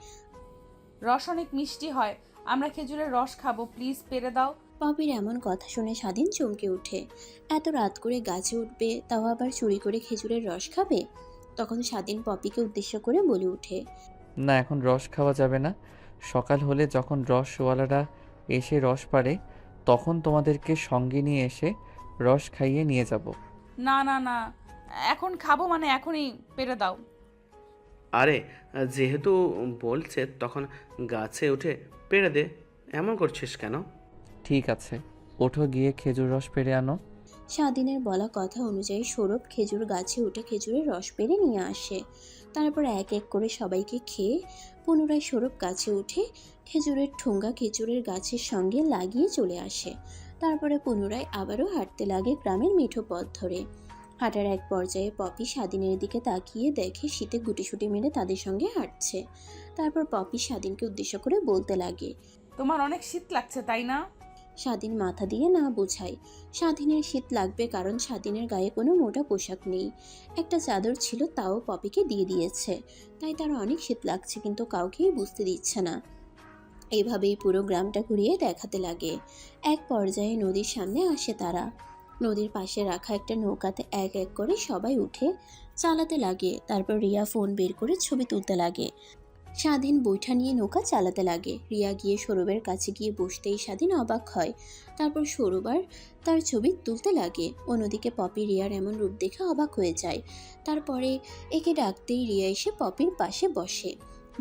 রস অনেক মিষ্টি হয়, আমরা খেজুরের রস খাবো, প্লিজ পেরে দাও। পপির এমন কথা শুনে স্বাধীন চমকে ওঠে। এত রাত করে গাছে উঠবে, তাও আবার চুরি করে খেজুরের রস খাবে? তখন স্বাধীন পপিকে উদ্দেশ্য করে বলে ওঠে। না, এখন রস খাওয়া যাবে না। সকাল হলে যখন রসওয়ালারা এসে রস পাড়ে, তখন তোমাদেরকে সঙ্গে নিয়ে এসে রস খাইয়ে নিয়ে যাব। না না না, এখন খাবো মানে এখনই পেরে দাও। আরে, যেহেতু বলছে তখন গাছে উঠে পেড়ে দে, এমন করছিস কেন? ঠিক আছে, ওঠো, গিয়ে খেজুর রস পেড়ে আনো। স্বাধীনের বলা কথা অনুযায়ী সৌরভ খেজুর গাছে উঠে খেজুরের রস পেরে নিয়ে আসে। তারপর এক এক করে সবাইকে খেয়ে পুনরায় সৌরভ গাছে উঠে খেজুরের ঠোঙ্গা খেজুরের গাছের সঙ্গে লাগিয়ে চলে আসে। তারপরে পুনরায় আবারও হাঁটতে লাগে গ্রামের মিঠো পথ ধরে। হাঁটার এক পর্যায়ে পপি স্বাধীনের দিকে তাকিয়ে দেখে শীতে গুটিসুটি মেরে তাদের সঙ্গে হাঁটছে। তারপর পপি স্বাধীনকে উদ্দেশ্য করে বলতে লাগে। তোমার অনেক শীত লাগছে তাই না? স্বাধীন মাথা দিয়ে না বোঝায়। স্বাধীনের শীত লাগবে কারণ স্বাধীনের গায়ে কোনো মোটা পোশাক নেই। একটা চাদর ছিল, তাও পপিকে দিয়ে দিয়েছে, তাই তার অনেক শীত লাগছে, কিন্তু কাউকেই বুঝতে দিচ্ছে না। এভাবেই পুরো গ্রামটা ঘুরিয়ে দেখাতে লাগে। এক পর্যায়ে নদীর সামনে আসে তারা। নদীর পাশে রাখা একটা নৌকাতে এক এক করে সবাই উঠে চালাতে লাগে। তারপর রিয়া ফোন বের করে ছবি তুলতে লাগে। স্বাধীন বৈঠা নিয়ে নৌকা চালাতে লাগে। রিয়া গিয়ে সৌরভের কাছে গিয়ে বসতেই স্বাধীন অবাক হয়। তারপর সৌরভ আর তার ছবি তুলতে লাগে। অন্যদিকে পপি রিয়ার এমন রূপ দেখে অবাক হয়ে যায়। তারপরে একে ডাকতেই রিয়া এসে পপির পাশে বসে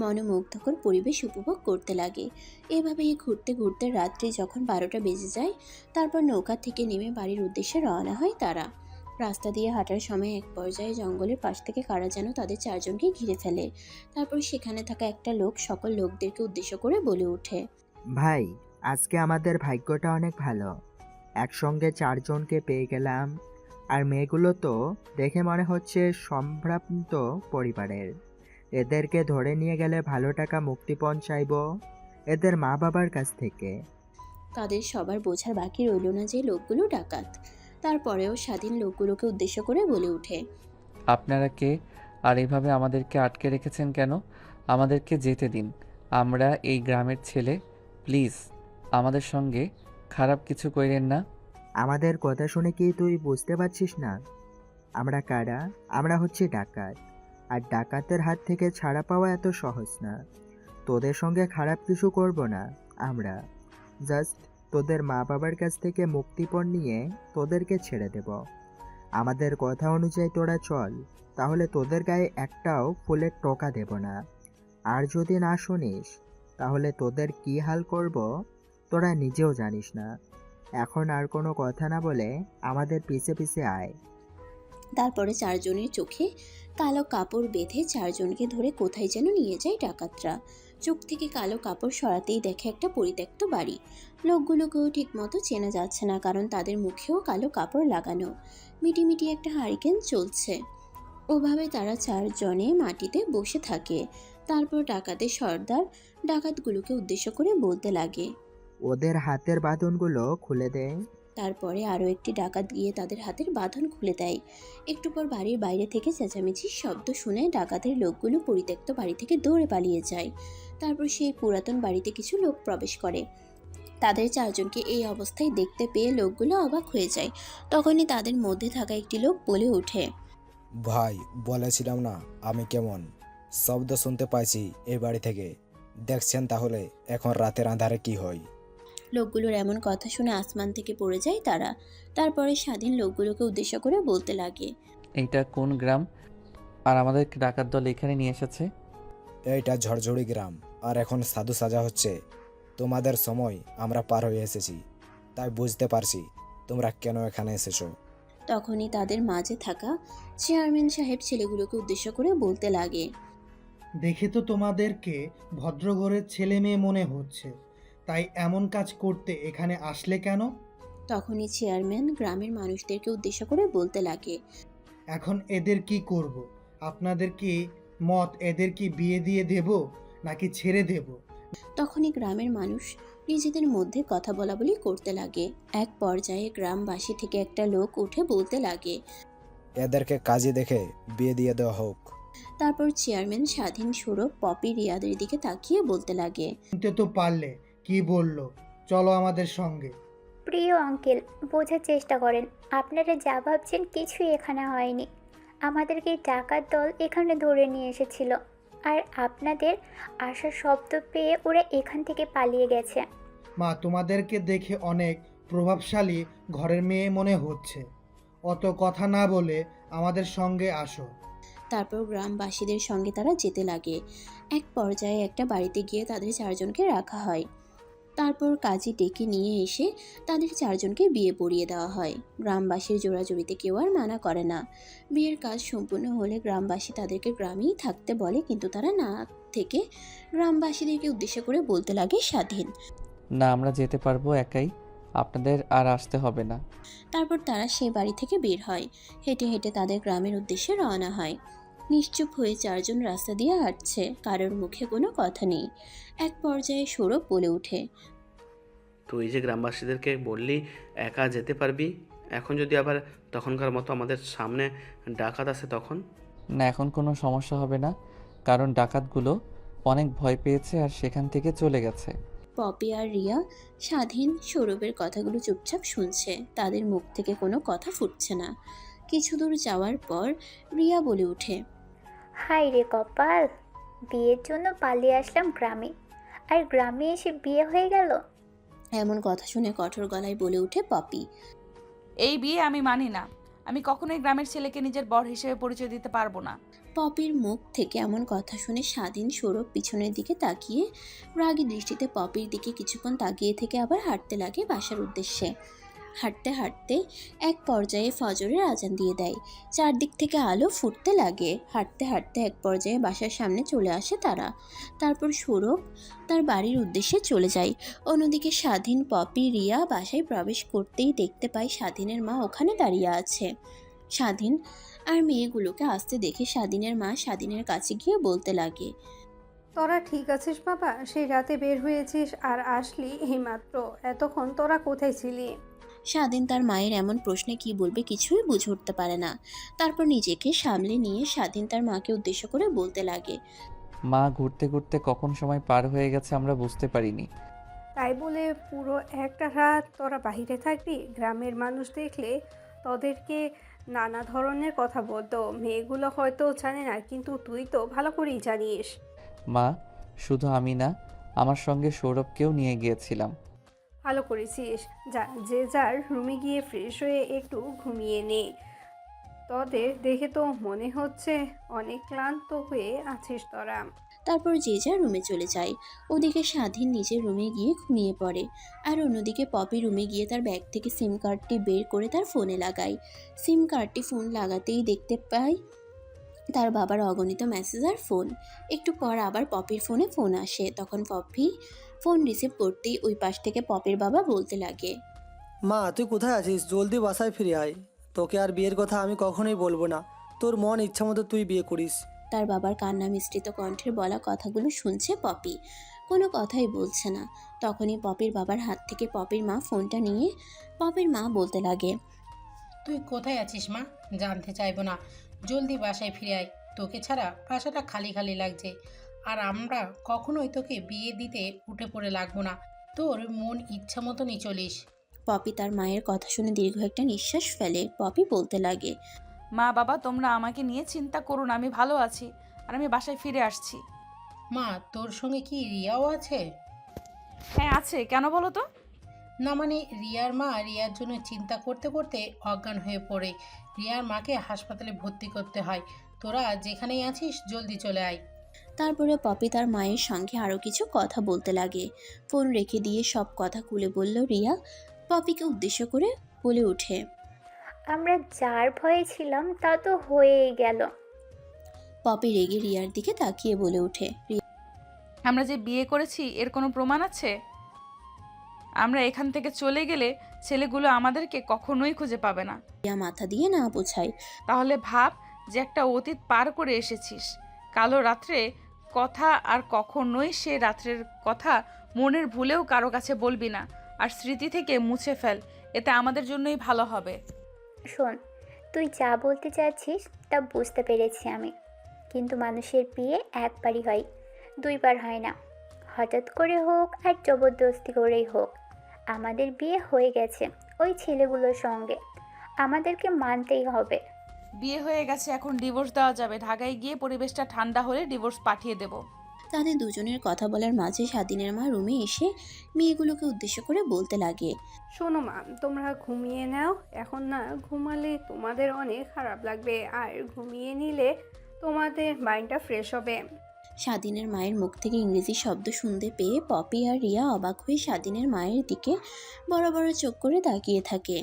মনোমুগ্ধকর পরিবেশ উপভোগ করতে লাগে। এভাবেই ঘুরতে ঘুরতে রাত্রি যখন 12টা বেজে যায়, তারপর নৌকা থেকে নেমে বাড়ির উদ্দেশ্যে রওনা হয় তারা। রাস্তা দিয়ে হাঁটার সময় এক পর্যায়ে জঙ্গলের পাশ থেকে কারা যেন তাদের চারজনকে ঘিরে ফেলে। তারপর সেখানে থাকা একটা লোক সকল লোকদেরকে উদ্দেশ্য করে বলে ওঠে, ভাই, আজকে আমাদের ভাগ্যটা অনেক ভালো। একসঙ্গে 4জনকে পেয়ে গেলাম। আর মেয়েগুলো তো দেখে মনে হচ্ছে সম্ভ্রান্ত পরিবারের। এদেরকে ধরে নিয়ে গেলে ভালো টাকা মুক্তিপণ চাইব এদের মা বাবার কাছ থেকে। তাদের সবার বোঝার বাকি রইল না যে লোকগুলো ডাকাত। তারপরেও স্বাধীন লোকগুলোকে উদ্দেশ্য করে বলে ওঠে, আপনারা কে? আর এভাবে আমাদেরকে আটকে রেখেছেন কেন? আমাদেরকে যেতে দিন। আমরা এই গ্রামের ছেলে। প্লিজ আমাদের সঙ্গে খারাপ কিছু কইরেন না। আমাদের কথা শুনে কি তুই বুঝতে পারছিস না আমরা কারা? আমরা হচ্ছে ডাকাত। আর ডাকাতের হাত থেকে ছাড়া পাওয়া এত সহজ না। তোদের সঙ্গে খারাপ কিছু করব না আমরা। জাস্ট তোদের মা বাবার কাছ থেকে মুক্তিপণ নিয়ে তোদেরকে ছেড়ে দেব। আমাদের কথা অনুযায়ী তোরা চল, তাহলে তোদের গায়ে একটাও ফুলের টোকা দেব না। আর যদি না শুনিস তাহলে তোদের কি হাল করব তোরা নিজেও জানিস না। এখন আর কোনো কথা না বলে আমাদের পিছে পিছে আয়। তারপরে চারজনের চোখে কালো কাপড় বেঁধে চারজনকে ধরে কোথায় যেন নিয়ে যায় ডাকাতরা। চোখ থেকে কালো কাপড় সরাতেই দেখে একটা পরিত্যক্ত বাড়ি। লোকগুলোকেও ঠিক মতো চেনা যাচ্ছে না, কারণ তাদের মুখেও কালো কাপড় লাগানো। মিটিমিটি একটা হারিকেন চলছে। ওভাবে তারা চারজনে মাটিতে বসে থাকে। তারপর ডাকাতের সর্দার ডাকাতগুলোকে উদ্দেশ্য করে বলতে লাগে, ওদের হাতের বাঁধনগুলো খুলে দে। তারপরে আরও একটি ডাকাত গিয়ে তাদের হাতের বাঁধন খুলে দেয়। একটু পর বাড়ির বাইরে থেকে চেঁচামেচির শব্দ শুনে ডাকাতের লোকগুলো পরিত্যক্ত বাড়ি থেকে দৌড়ে পালিয়ে যায়। তারপর সেই পুরাতন বাড়িতে কিছু লোক প্রবেশ করে। তাদের চারজনকে এই অবস্থায় দেখতে পেয়ে লোকগুলো অবাক হয়ে যায়। তখনই তাদের মধ্যে থাকা একটি লোক বলে ওঠে, ভাই, বলেছিলাম না আমি কেমন? শব্দ শুনতে পাইছি এই বাড়ি থেকে। দেখছেন তাহলে এখন রাতের আঁধারে কি হয়। লোকগুলোর এমন কথা শুনে আসমান থেকে পড়ে যায় তারা। তারপরে স্বাধীন লোকগুলোকে উদ্দেশ্য করে বলতে লাগে, এইটা কোন গ্রাম? আর আমাদের ডাকাত দল এখানে নিয়ে এসেছে? এইটা ঝড়ঝড়ি গ্রাম, আর এখন সাধু সাজা হচ্ছে। তোমাদের সময় আমরা পার হয়ে এসেছি, তাই বুঝতে পারছি তোমরা কেন এখানে এসেছো। তখনই তাদের মাঝে থাকা চেয়ারম্যান সাহেব ছেলেগুলোকে উদ্দেশ্য করে বলতে লাগে, দেখে তো তোমাদেরকে ভদ্রঘরের ছেলে মেয়ে মনে হচ্ছে, তাই এমন কাজ করতে এখানে আসলে কেন? তখনই চেয়ারম্যান গ্রামের মানুষদেরকে উদ্দেশ্য করে বলতে লাগে, এখন এদের কি করব? আপনাদের কি মত এদের কি বিয়ে দিয়ে দেব নাকি ছেড়ে দেব? তখনই গ্রামের মানুষ নিজেদের মধ্যে কথা বলাবলি করতে লাগে। এক পর্যায়ে গ্রামবাসী থেকে একটা লোক উঠে বলতে লাগে, এদেরকে কাজে দেখে বিয়ে দিয়ে দেওয়া হোক। তারপর চেয়ারম্যান স্বাধীন সৌরভ পপি রিয়াদের দিকে তাকিয়ে বলতে লাগে, শুনতে তো পারলে কি বললো, চলো আমাদের সঙ্গে। প্রিয় আঙ্কেল, বোঝার চেষ্টা করেন। আপনারা যা ভাবছেন কিছুই এখানে হয়নি। আমাদেরকে এই ডাকাত দল এখানে ধরে নিয়ে এসেছিল, আর আপনাদের আসার শব্দ পেয়ে ওরা এখান থেকে পালিয়ে গেছে। মা, তোমাদেরকে দেখে অনেক প্রভাবশালী ঘরের মেয়ে মনে হচ্ছে। অত কথা না বলে আমাদের সঙ্গে আসো। তারপর গ্রামবাসীদের সঙ্গে তারা যেতে লাগে। এক পর্যায়ে একটা বাড়িতে গিয়ে তাদের চারজনকে রাখা হয়। তারপর কাজী ডেকে নিয়ে এসে তাদের চারজনকে বিয়ে পড়িয়ে দেওয়া হয়। গ্রামবাসীর জোড়াজুড়িতে কেউ আর মানা করে না। বিয়ের কাজ সম্পূর্ণ হলে গ্রামবাসী তাদেরকে গ্রামেই থাকতে বলে, কিন্তু তারা না থেকে গ্রামবাসীদেরকে উদ্দেশ্য করে বলতে লাগে স্বাধীন, না, আমরা যেতে পারবো একাই, আপনাদের আর আসতে হবে না। তারপর তারা সেই বাড়ি থেকে বের হয়। হেঁটে হেঁটে তাদের গ্রামের উদ্দেশ্যে রওনা হয়। নিশ্চুপ হয়ে চারজন রাস্তা দিয়ে হাঁটছে, কারোর মুখে কোনো কথা নেই। এক পর্যায়ে সৌরভ বলে ওঠে, তুই যে গ্রামবাসীদেরকে বললি একা যেতে পারবি, এখন যদি আবার তখনকার মতো আমাদের সামনে ডাকাত আসে তখন? না, এখন কোনো সমস্যা হবে না, কারণ ডাকাতগুলো অনেক ভয় পেয়েছে আর সেখান থেকে চলে গেছে। পপি আর রিয়া স্বাধীন সৌরভের কথাগুলো চুপচাপ শুনছে, তাদের মুখ থেকে কোনো কথা ফুটছে না। কিছু দূর যাওয়ার পর রিয়া বলে ওঠে, হাই রে কপাল, বিয়ের জন্য পালিয়ে আসলাম গ্রামে, আর গ্রামে এসে বিয়ে হয়ে গেল। এমন কথা শুনে কঠোর গলায় বলে ওঠে পপি। এই বিয়ে আমি মানি না। আমি কখনোই গ্রামের ছেলেকে নিজের বর হিসেবে পরিচয় দিতে পারবো না। পপির মুখ থেকে এমন কথা শুনে স্বাধীন সৌরভ পিছনের দিকে তাকিয়ে রাগী দৃষ্টিতে পপির দিকে কিছুক্ষণ তাকিয়ে থেকে আবার হাঁটতে লাগে বাসার উদ্দেশ্যে। হাঁটতে হাঁটতে এক পর্যায়ে ফজরের আজান দিয়ে দেয়। চারদিক থেকে আলো ফুটতে লাগে। হাঁটতে হাঁটতে এক পর্যায়ে বাসার সামনে চলে আসে তারা। তারপর সৌরভ তার বাড়ির উদ্দেশ্যে চলে যায়। অন্যদিকে স্বাধীন, পপি, রিয়া বাসায় প্রবেশ করতেই দেখতে পায় স্বাধীনের মা ওখানে দাঁড়িয়ে আছে। স্বাধীন আর মেয়েগুলোকে আসতে দেখে স্বাধীনের মা স্বাধীনের কাছে গিয়ে বলতে লাগে, তোরা ঠিক আছিস বাবা? সেই রাতে বের হয়েছিস আর আসলি এইমাত্র। এতক্ষণ তোরা কোথায় ছিলি? স্বাধীন তার মায়ের এমন প্রশ্নে কি বলবে কিছুই বুঝে উঠতে পারে না। তারপর নিজেকে সামলে নিয়ে স্বাধীন তার মাকে উদ্দেশ্য করে বলতে লাগে, মা, ঘুরতে ঘুরতে কখন সময় পার হয়ে গেছে আমরা বুঝতে পারিনি। তাই বলে পুরো একটা রাত তোরা বাহিরে থাকবি? গ্রামের মানুষ দেখলে তোদেরকে নানা ধরনের কথা বলতো। মেয়েগুলো হয়তো জানে না, কিন্তু তুই তো ভালো করেই জানিস। মা, শুধু আমি না, আমার সঙ্গে সৌরভকেও নিয়ে গিয়েছিলাম। ভালো করেছিস। যা, যে যার রুমে গিয়ে ফ্রেশ হয়ে একটু ঘুমিয়ে নে। তোদের দেখে তো মনে হচ্ছে অনেক ক্লান্ত হয়ে আছিস তোরা। তারপর যে যার রুমে চলে যায়। ওদিকে স্বাধীন নিজের রুমে গিয়ে ঘুমিয়ে পড়ে, আর অন্যদিকে পপি রুমে গিয়ে তার ব্যাগ থেকে সিম কার্ডটি বের করে তার ফোনে লাগায়। সিম কার্ডটি ফোন লাগাতেই দেখতে পায় তার বাবার অগণিত মেসেজ আর ফোন। একটু পর আবার পপির ফোনে ফোন আসে। তখন পপি ফোন রিসিভ করতেই ওই পাশ থেকে পপির বাবা বলতে লাগে, মা, তুই কোথায় আছিস? জলদি বাসায় ফিরে আয়। তোকে আর বিয়ের কথা আমি কখনোই বলবো না। তোর মন ইচ্ছা মতো তুই বিয়ে করিস। তার বাবার কান্না মিশ্রিত কণ্ঠের বলা কথাগুলো শুনছে পপি, কোনো কথাই বলছে না। তখনই পপির বাবার হাত থেকে পপির মা ফোনটা নিয়ে পপির মা বলতে লাগে, তুই কোথায় আছিস মা? জানতে চাইবো না, জলদি বাসায় ফিরে আয়। তোকে ছাড়া বাসাটা খালি খালি লাগছে, আর আমরা কখনোই তোকে বিয়ে দিতে উঠে পড়ে লাগবো না। তোর মন ইচ্ছা মতনই চলিস। পপি তার মায়ের কথা শুনে দীর্ঘ একটা নিঃশ্বাস ফেলে। পপি বলতে লাগে, মা বাবা, তোমরা আমাকে নিয়ে চিন্তা করো না, আমি ভালো আছি আর আমি বাসায় ফিরে আসছি। মা, তোর সঙ্গে কি রিয়াও আছে? হ্যাঁ আছে, কেন বলো তো? না মানে, রিয়ার মা রিয়ার জন্য চিন্তা করতে করতে অজ্ঞান হয়ে পড়ে। রিয়ার মাকে হাসপাতালে ভর্তি করতে হয়। তোরা যেখানেই আছিস জলদি চলে আয়। তারপরে পপি তার মায়ের সঙ্গে আরও কিছু কথা বলতে লাগে। ফোন রেখে দিয়ে সব কথা খুলে বলল রিয়া। পপিকে উদ্দেশ্য করে বলে ওঠে, আমরা যার ভয়ে ছিলাম তা তো হয়েই গেল। পপি রেগে রিয়ার দিকে তাকিয়ে বলে ওঠে, আমরা যে বিয়ে করেছি এর কোনো প্রমাণ আছে? আমরা এখান থেকে চলে গেলে ছেলেগুলো আমাদেরকে কখনোই খুঁজে পাবে না। রিয়া মাথা দিয়ে না বোঝায়, তাহলে ভাব যে একটা অতীত পার করে এসেছিস। কালো রাত্রে কথা, আর কখনোই সে রাত্রের কথা মনের ভুলেও কারো কাছে বলবি না, আর স্মৃতি থেকে মুছে ফেল। এতে আমাদের জন্যই ভালো হবে। শোন, তুই যা বলতে চাচ্ছিস তা বুঝতে পেরেছি আমি, কিন্তু মানুষের বিয়ে একবারই হয়, দুইবার হয় না। হঠাৎ করে হোক আর জবরদস্তি করেই হোক, আমাদের বিয়ে হয়ে গেছে ওই ছেলেগুলোর সঙ্গে, আমাদেরকে মানতেই হবে। বিয়ে হয়ে গেছে, এখন ডিভোর্স দেওয়া যাবে। ঢাকায় গিয়ে পরিবেশটা ঠান্ডা হলে ডিভোর্স পাঠিয়ে দেব। তাদের দুজনের কথা বলার মাঝে স্বাধীনের মা রুমে এসে মেয়েগুলোকে উদ্দেশ্য করে বলতে লাগে, শোনো মা, তোমরা ঘুমিয়ে নাও। এখন না ঘুমালে তোমাদের অনেক খারাপ লাগবে, আর ঘুমিয়ে নিলে তোমাদের মাইন্ডটা ফ্রেশ হবে। স্বাধীনের মায়ের মুখ থেকে ইংরেজি শব্দ শুনতে পেয়ে পপি আর রিয়া অবাক হয়ে স্বাধীনের মায়ের দিকে বড় বড় চোখ করে তাকিয়ে থাকে।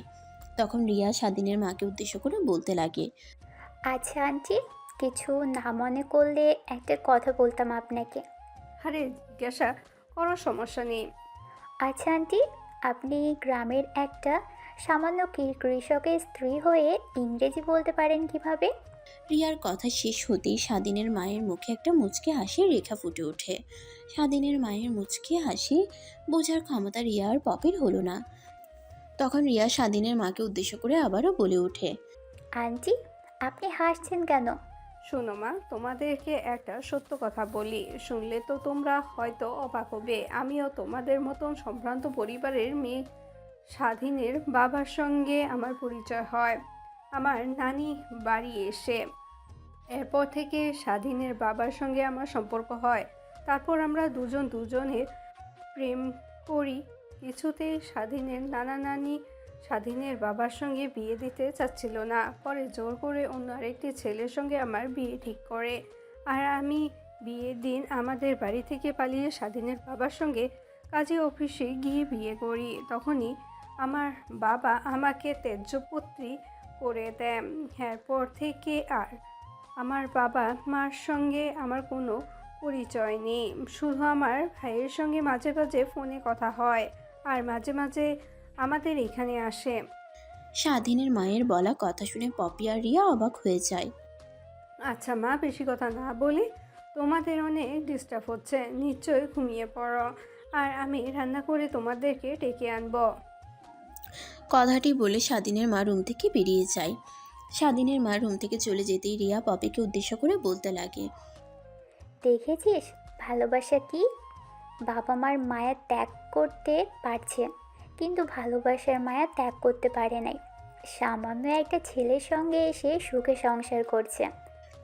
তখন রিয়া স্বাধীনের মাকে উদ্দেশ্য করে বলতে লাগে, আচ্ছা আন্টি, কিছু না মনে করলে একটা কথা বলতাম আপনাকে। আরে জিজ্ঞাসা করো, সমস্যা নেই। আচ্ছা আন্টি, আপনি গ্রামের একটা সামান্য কৃষকের স্ত্রী হয়ে ইংরেজি বলতে পারেন কিভাবে? রিয়ার কথা শেষ হতেই স্বাধীনের মায়ের মুখে একটা মুচকি হাসির রেখা ফুটে ওঠে। স্বাধীনের মায়ের মুচকি হাসি বোঝার ক্ষমতা রিয়া আর পপির হলো না। তখন রিয়া স্বাধীনের মাকে উদ্দেশ্য করে আবারও বলে ওঠে, আন্টি, আপনি হাসছেন কেন? শোনো মা, তোমাদেরকে একটা সত্য কথা বলি, শুনলে তো তোমরা হয়তো অবাক হবে। আমিও তোমাদের মতন সম্ভ্রান্ত পরিবারের মেয়ে। স্বাধীনের বাবার সঙ্গে আমার পরিচয় হয় আমার নানি বাড়ি এসে। এরপর থেকে স্বাধীনের বাবার সঙ্গে আমার সম্পর্ক হয়। তারপর আমরা দুজনের প্রেম করি। কিছুতেই স্বাধীনের নানা নানি স্বাধীনের বাবার সঙ্গে বিয়ে দিতে চাচ্ছিল না। পরে জোর করে অন্য আরেকটি ছেলের সঙ্গে আমার বিয়ে ঠিক করে। আর আমি বিয়ের দিন আমাদের বাড়ি থেকে পালিয়ে স্বাধীনের বাবার সঙ্গে কাজী অফিসে গিয়ে বিয়ে করি। তখনই আমার বাবা আমাকে ত্যায্যপুত্রী করে দেন। এরপর থেকে আর আমার বাবা মার সঙ্গে আমার কোনো পরিচয় নেই। শুধু আমার ভাইয়ের সঙ্গে মাঝে মাঝে ফোনে কথা হয় আর মাঝে মাঝে আমাদের এখানে আসে। স্বাধীনের মায়ের বলা কথা শুনে পপি আর রিয়া অবাক হয়ে যায়। আচ্ছা মা, বেশি কথা না বলে, তোমাদের অনেক ডিস্টার্ব হচ্ছে, নিশ্চয়ই ঘুমিয়ে পড়ো, আর আমি রান্না করে তোমাদেরকে ডেকে আনবো। কথাটি বলে স্বাধীনের মা রুম থেকে বেরিয়ে যায়। স্বাধীনের মা রুম থেকে চলে যেতেই রিয়া পপিকে উদ্দেশ্য করে বলতে লাগে, দেখেছিস ভালোবাসা কি? বাবা মার মায়া ত্যাগ করতে পারছে, কিন্তু ভালোবাসার মায়া ত্যাগ করতে পারে নাই। সামান্য একটা ছেলের সঙ্গে এসে সুখে সংসার করছে।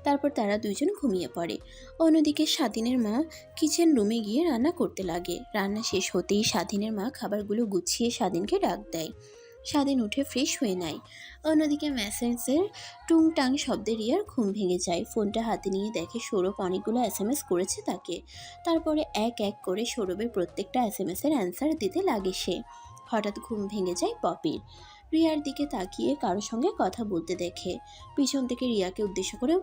তারপর তারা দুইজন ঘুমিয়ে পড়ে। অন্যদিকে স্বাধীনের মা কিচেন রুমে গিয়ে রান্না করতে লাগে। রান্না শেষ হতেই স্বাধীনের মা খাবারগুলো গুছিয়ে স্বাধীনকে ডাক দেয়। স্বাধীন উঠে ফ্রেশ হয়ে নেয়। অন্যদিকে মেসেজের টুংটাং শব্দে রিয়ার ঘুম ভেঙে যায়। ফোনটা হাতে নিয়ে দেখে সৌরভ অনেকগুলো SMS করেছে তাকে। তারপরে এক এক করে সৌরভের প্রত্যেকটা SMSের অ্যান্সার দিতে লাগে সে। হঠাৎ ঘুম ভেঙে যায় পপির। রিয়ার দিকে তাকিয়ে কারোর সঙ্গে কথা বলতে দেখে। পিছন থেকে রিয়াকে উদ্দেশ্য করে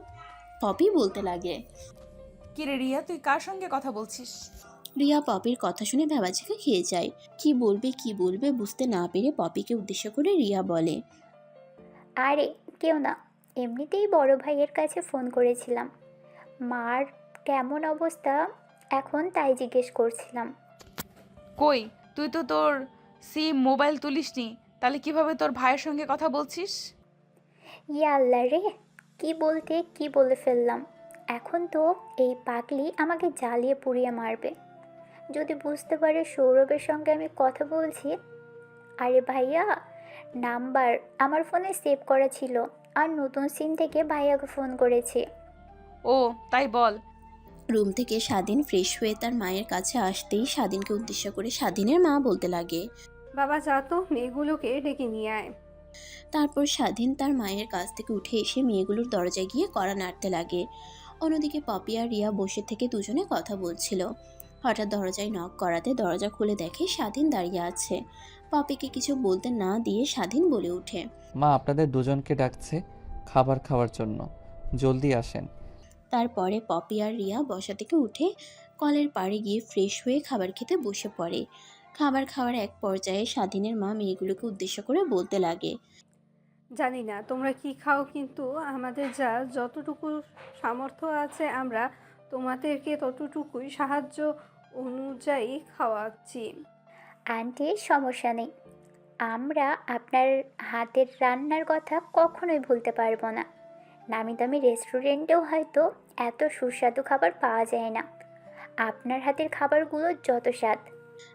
পপি বলতে লাগে, কিরে রিয়া, তুই কার সঙ্গে কথা বলছিস? রিয়া পপির কথা শুনে ভ্যাবাচেকা খেয়ে যায়। কি বলবে বুঝতে না পেরে পপিকে উদ্দেশ্য করে রিয়া বলে, আরে কেউ না, এমনিতেই বড় ভাইয়ের কাছে ফোন করেছিলাম। মার কেমন অবস্থা এখন তাই জিজ্ঞেস করছিলাম। কই, তুই তো তোর সিম মোবাইল তুলিসনি, তাহলে কিভাবে তোর ভাইয়ের সঙ্গে কথা বলছিস? ইয়া আল্লাহ রে, কি বলে ফেললাম। এখন তো এই পাগলি আমাকে জ্বালিয়ে পুড়িয়ে মারবে যদি বুঝতে পারে সৌরভের সঙ্গে আমি কথা বলছি। আরে ভাইয়া, নাম্বার আমার ফোনে সেভ করা ছিল, আর নতুন সিম থেকে ভাইয়াকে ফোন করেছি। ও তাই বল। রুম থেকে স্বাধীন ফ্রেশ হয়ে তার মায়ের কাছে আসতেই স্বাধীনকে উদ্দেশ্য করে স্বাধীনের মা বলতে লাগে, বাবা যা তো, মেয়েগুলোকে ডেকে নিয়ে আয়। তারপর স্বাধীন তার মায়ের কাছ থেকে উঠে এসে মেয়েগুলোর দরজায় গিয়ে কড়া নাড়তে লাগে। অন্যদিকে পপি আর রিয়া বসে থেকে দুজনে কথা বলছিল। হঠাৎ দরজায় নক করাতে দরজা খুলে দেখে স্বাধীন দাঁড়িয়ে আছে। পপিকে কিছু বলতে না দিয়ে স্বাধীন বলে ওঠে, মা আপনাদের দুজনকে ডাকছে খাবার খাওয়ার জন্য, জলদি আসেন। তারপরে পপি আর রিয়া বসা থেকে উঠে কলের পাড়ে গিয়ে ফ্রেশ হয়ে খাবার খেতে বসে পড়ে। খাবার খাওয়ার এক পর্যায়ে স্বাধীনের মা মেয়েগুলোকে উদ্দেশ্য করে বলতে লাগে, জানি না তোমরা কি খাও, কিন্তু আমাদের যা যতটুকু সামর্থ্য আছে আমরা তোমাদেরকে ততটুকুই সাহায্য অনুযায়ী খাওয়াচ্ছি। আন্টি সমস্যা নেই, আমরা আপনার হাতের রান্নার কথা কখনোই ভুলতে পারবো না। নামি দামি রেস্টুরেন্টেও হয়তো এত সুস্বাদু খাবার পাওয়া যায় না। আপনার হাতের খাবারগুলো যত স্বাদ।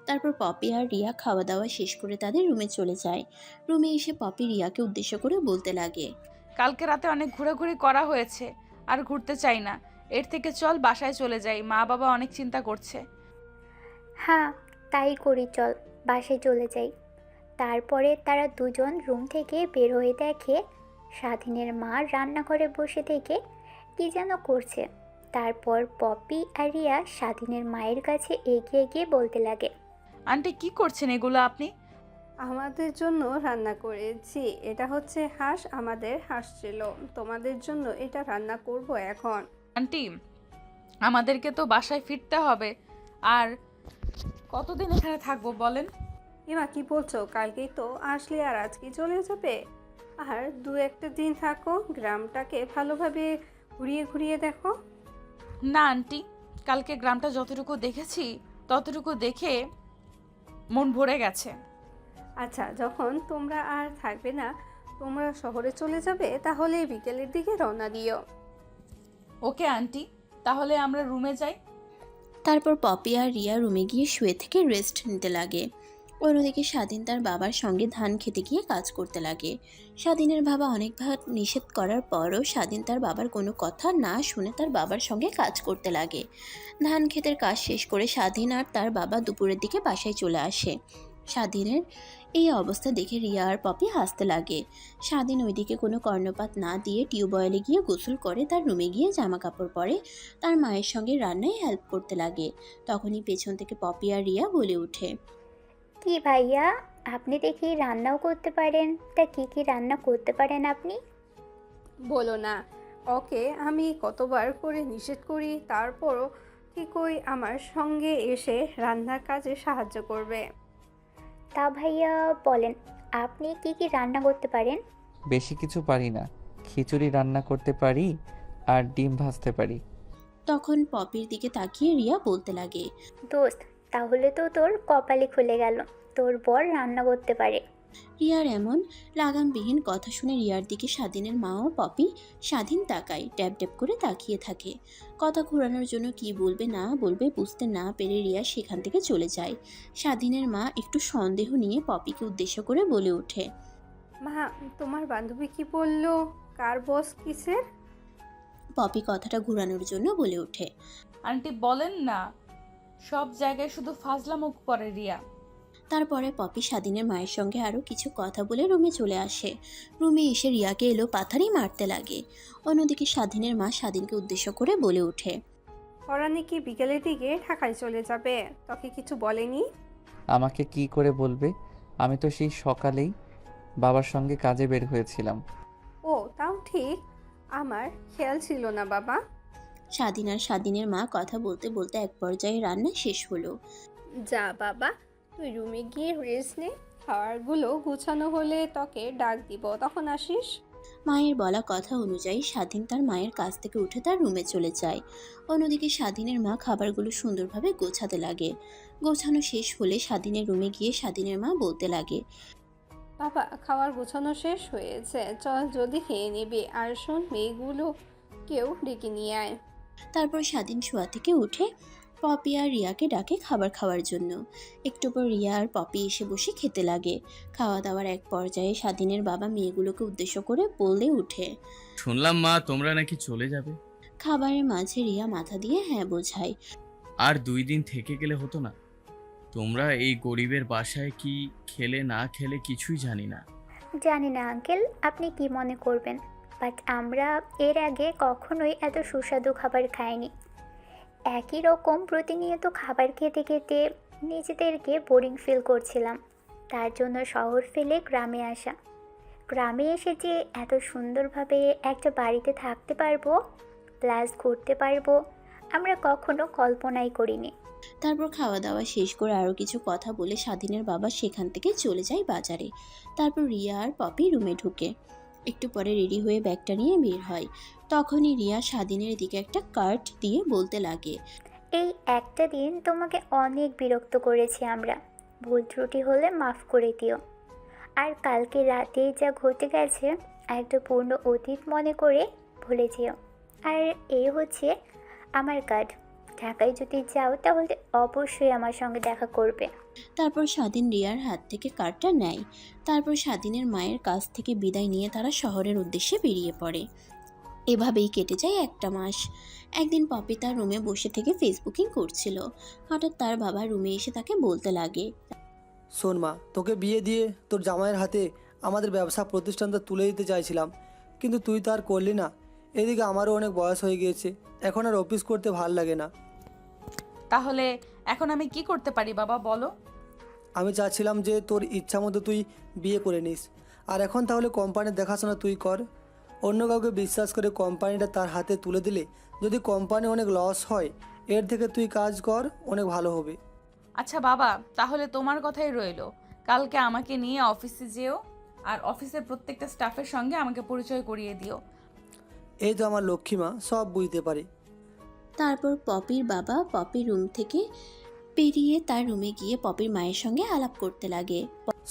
তারপর পপি আর রিয়া খাওয়া দাওয়া শেষ করে তাদের রুমে চলে যায়। রুমে এসে পপি রিয়াকে উদ্দেশ্য করে বলতে লাগে, কালকে রাতে অনেক ঘোরাঘুরি করা হয়েছে, আর ঘুরতে চাই না। এর থেকে চল বাসায় চলে যাই, মা বাবা অনেক চিন্তা করছে। হ্যাঁ তাই করি, চল বাসায় চলে যাই। তারপরে তারা দুজন রুম থেকে বের হয়ে দেখে স্বাধীনের মা রান্নাঘরে বসে থেকে কি যেন করছে। তারপর পপি আর রিয়া স্বাধীনের মায়ের কাছে এগিয়ে গিয়ে বলতে লাগে, আন্টি কি করছেন এগুলো আপনি? আমাদের জন্য রান্না করেছি, এটা হচ্ছে হাঁস, আমাদের হাঁস ছিল, তোমাদের জন্য এটা রান্না করব এখন। আন্টি, আমাদেরকে তো বাসায় ফিরতে হবে, আর কতদিন এখানে থাকবো বলেন? এমা কি বলছো? কালকেই তো আসলে আর আজকে চলে যাবে? আর দু একটা দিন থাকো, গ্রামটাকে ভালোভাবে ঘুরিয়ে ঘুরিয়ে দেখো। না আন্টি, কালকে গ্রামটা যতটুকু দেখেছি ততটুকু দেখে মন ভরে গেছে। আচ্ছা, যখন তোমরা আর থাকবে না, তোমরা শহরে চলে যাবে, তাহলে বিকেলের দিকে রওনা দিও। ওকে আন্টি, তাহলে আমরা রুমে যাই। তারপর পপি আর রিয়া রুমে গিয়ে শুয়ে থেকে রেস্ট নিতে লাগে। অন্যদিকে স্বাধীন তার বাবার সঙ্গে ধান খেতে গিয়ে কাজ করতে লাগে। স্বাধীনের বাবা অনেকবার নিষেধ করার পরও স্বাধীন তার বাবার কোনো কথা না শুনে তার বাবার সঙ্গে কাজ করতে লাগে। ধান ক্ষেতের কাজ শেষ করে স্বাধীন আর তার বাবা দুপুরের দিকে বাসায় চলে আসে। স্বাধীনের এই অবস্থা দেখে রিয়া আর পপি হাসতে লাগে। স্বাধীন ওইদিকে কোনো কর্ণপাত না দিয়ে টিউবওয়েলে গিয়ে গোসল করে তার রুমে গিয়ে জামা কাপড় পরে তার মায়ের সঙ্গে রান্নায় হেল্প করতে লাগে। তখনই পেছন থেকে পপি আর রিয়া বলে ওঠে, কি ভাইয়া, আপনি দেখি রান্নাও করতে পারেন। তা কি কি রান্না করতে পারেন আপনি? বলো না, ওকে আমি কতবার করে নিষেধ করি, তারপরও কি কই আমার সঙ্গে এসে রান্নার কাজে সাহায্য করবে। তা ভাইয়া বলেন, আপনি কি কি রান্না করতে পারেন? বেশি কিছু পারি না, খিচুড়ি রান্না করতে পারি আর ডিম ভাজতে পারি। তখন পপির দিকে তাকিয়ে রিয়া বলতে লাগে, দোস্ত, তাহলে তো তোর কপালে খুলে গেল, তোর বর রান্না করতে পারে। রিয়ার এমন লাগামবিহীন কথা শুনে রিয়ার দিকে স্বাধীনের মা ও পপি স্বাধীন তাকায়, ট্যাপ ট্যাপ করে তাকিয়ে থাকে। কথা ঘোরানোর জন্য কি বলবে না বলবে বুঝতে না পেরে রিয়া সেখান থেকে চলে যায়। স্বাধীনের মা একটু সন্দেহ নিয়ে পপিকে উদ্দেশ্য করে বলে ওঠে, মা, তোমার বান্ধবী কি বললো? কার বস কিসের? পপি কথাটা ঘোরানোর জন্য বলে ওঠে, আন্টি বলেন না, সব জায়গায় শুধু ফাজলামো করে রিয়া। তারপরে পপি স্বাধীনের মায়ের সঙ্গে আরও কিছু কথা বলে রুমে চলে আসে। রুমে এসে রিয়াকে এলো পাথারি মারতে লাগে। অন্যদিকে স্বাধীনের মা স্বাধীনকে উদ্দেশ্য করে বলে ওঠে, ওরা নাকি বিকেলের দিকে ঢাকায় চলে যাবে, তোকে কিছু বলেনি? আমাকে কি করে বলবে? আমি তো সেই সকালেই বাবার সঙ্গে কাজে বের হয়েছিলাম। ও, তাও ঠিক, আমার খেয়াল ছিল না বাবা। স্বাধীন আর স্বাধীনের মা কথা বলতে বলতে এক পর্যায়ে রান্না শেষ হলো। যা বাবা, তুই রুমে গিয়ে রেস্ট নে, খাবারগুলো গুছানো হলে তোকে ডাক দিব, তখন আসিস। মায়ের বলা কথা অনুযায়ী স্বাধীন তার মায়ের কাছ থেকে উঠে তার রুমে চলে যায়। অন্যদিকে স্বাধীনের মা খাবারগুলো সুন্দরভাবে গোছাতে লাগে। গোছানো শেষ হলে স্বাধীনের রুমে গিয়ে স্বাধীনের মা বলতে লাগে, বাবা, খাবার গোছানো শেষ হয়েছে, চল যদি খেয়ে নিবি, আর শোন, মেয়েগুলো কেউ ডেকে নিয়ে আয়। তারপর স্বাধীন শোয়া থেকে উঠে পপি আর রিয়াকে ডাকে খাবার খাওয়ার জন্য। একটু পর রিয়া আর পপি এসে বসে খেতে লাগে। খাওয়া দাওয়ার এক পর্যায়ে স্বাধীনের বাবা মেয়েগুলোকে উদ্দেশ্য করে বলে ওঠে, শুনলাম মা তোমরা নাকি চলে যাবে। খাবারের মাঝে রিয়া মাথা দিয়ে হ্যাঁ বোঝায়। আর 2 দিন থেকে গেলে হতো না? তোমরা এই গরিবের বাসায় কি খেলে না খেলে কিছুই জানি না। জানি না আঙ্কেল, আপনি কি মনে করবেন, বাট আমরা এর আগে কখনোই এত সুস্বাদু খাবার খাইনি। একই রকম প্রতিনিয়ত খাবার খেতে খেতে নিজেদেরকে বোরিং ফিল করছিলাম। তার জন্য শহর ফেলে গ্রামে আসা। গ্রামে এসে যে এত সুন্দরভাবে একটা বাড়িতে থাকতে পারবো, প্লাস ঘুরতে পারবো, আমরা কখনো কল্পনাই করিনি। তারপর খাওয়া দাওয়া শেষ করে আরও কিছু কথা বলে স্বাধীনের বাবা সেখান থেকে চলে যায় বাজারে। তারপর রিয়া আর পপি রুমে ঢুকে একটু পরে রেডি হয়ে ব্যাগটা নিয়ে বের হয়। তখনই রিয়া স্বাধীনের দিকে একটা কার্ড দিয়ে বলতে লাগে, এই একটা দিন তোমাকে অনেক বিরক্ত করেছি আমরা, ভুল ত্রুটি হলে মাফ করে দিও। আর কালকে রাতেই যা ঘটে গেছে একটা পূর্ণ অতীত মনে করে ভুলে যেও। আর এই হচ্ছে আমার কার্ড, ঢাকায় যদি যাও তাহলে অবশ্যই আমার সঙ্গে দেখা করবে। তারপর স্বাধীন রিয়ার হাত থেকে কার্ডটা নেয়। তারপর স্বাধীনের মায়ের কাছ থেকে বিদায় নিয়ে তারা শহরের উদ্দেশ্যে বেরিয়ে পড়ে। এভাবেই কেটে যায় একটা মাস। একদিন পপি তার রুমে বসে থেকে ফেসবুকিং করছিল। হঠাৎ তার বাবা রুমে এসে তাকে বলতে লাগে, শোন মা, তোকে বিয়ে দিয়ে তোর জামাইয়ের হাতে আমাদের ব্যবসা প্রতিষ্ঠানটা তুলে দিতে চাইছিলাম, কিন্তু তুই তো আর করলি না। এদিকে আমারও অনেক বয়স হয়ে গিয়েছে, এখন আর অফিস করতে ভাল লাগে না। তাহলে এখন আমি কি করতে পারি বাবা, বলো। আমি চাচ্ছিলাম যে তোর ইচ্ছা মতো তুই বিয়ে করে নিস, আর এখন তাহলে কোম্পানির দেখাশোনা তুই কর। অন্য কাউকে বিশ্বাস করে কোম্পানিটা তার হাতে তুলে দিলে যদি কোম্পানি অনেক লস হয়, এর থেকে তুই কাজ কর, অনেক ভালো হবে। আচ্ছা বাবা, তাহলে তোমার কথাই রইলো, কালকে আমাকে নিয়ে অফিসে যেও, আর অফিসের প্রত্যেকটা স্টাফের সঙ্গে আমাকে পরিচয় করিয়ে দিও। এই তো আমার লক্ষ্মীমা, সব বুঝতে পারি। তারপর পপির বাবা পপির রুম থেকে পেরিয়ে তার রুমে গিয়ে পপির মায়ের সঙ্গে আলাপ করতে লাগে।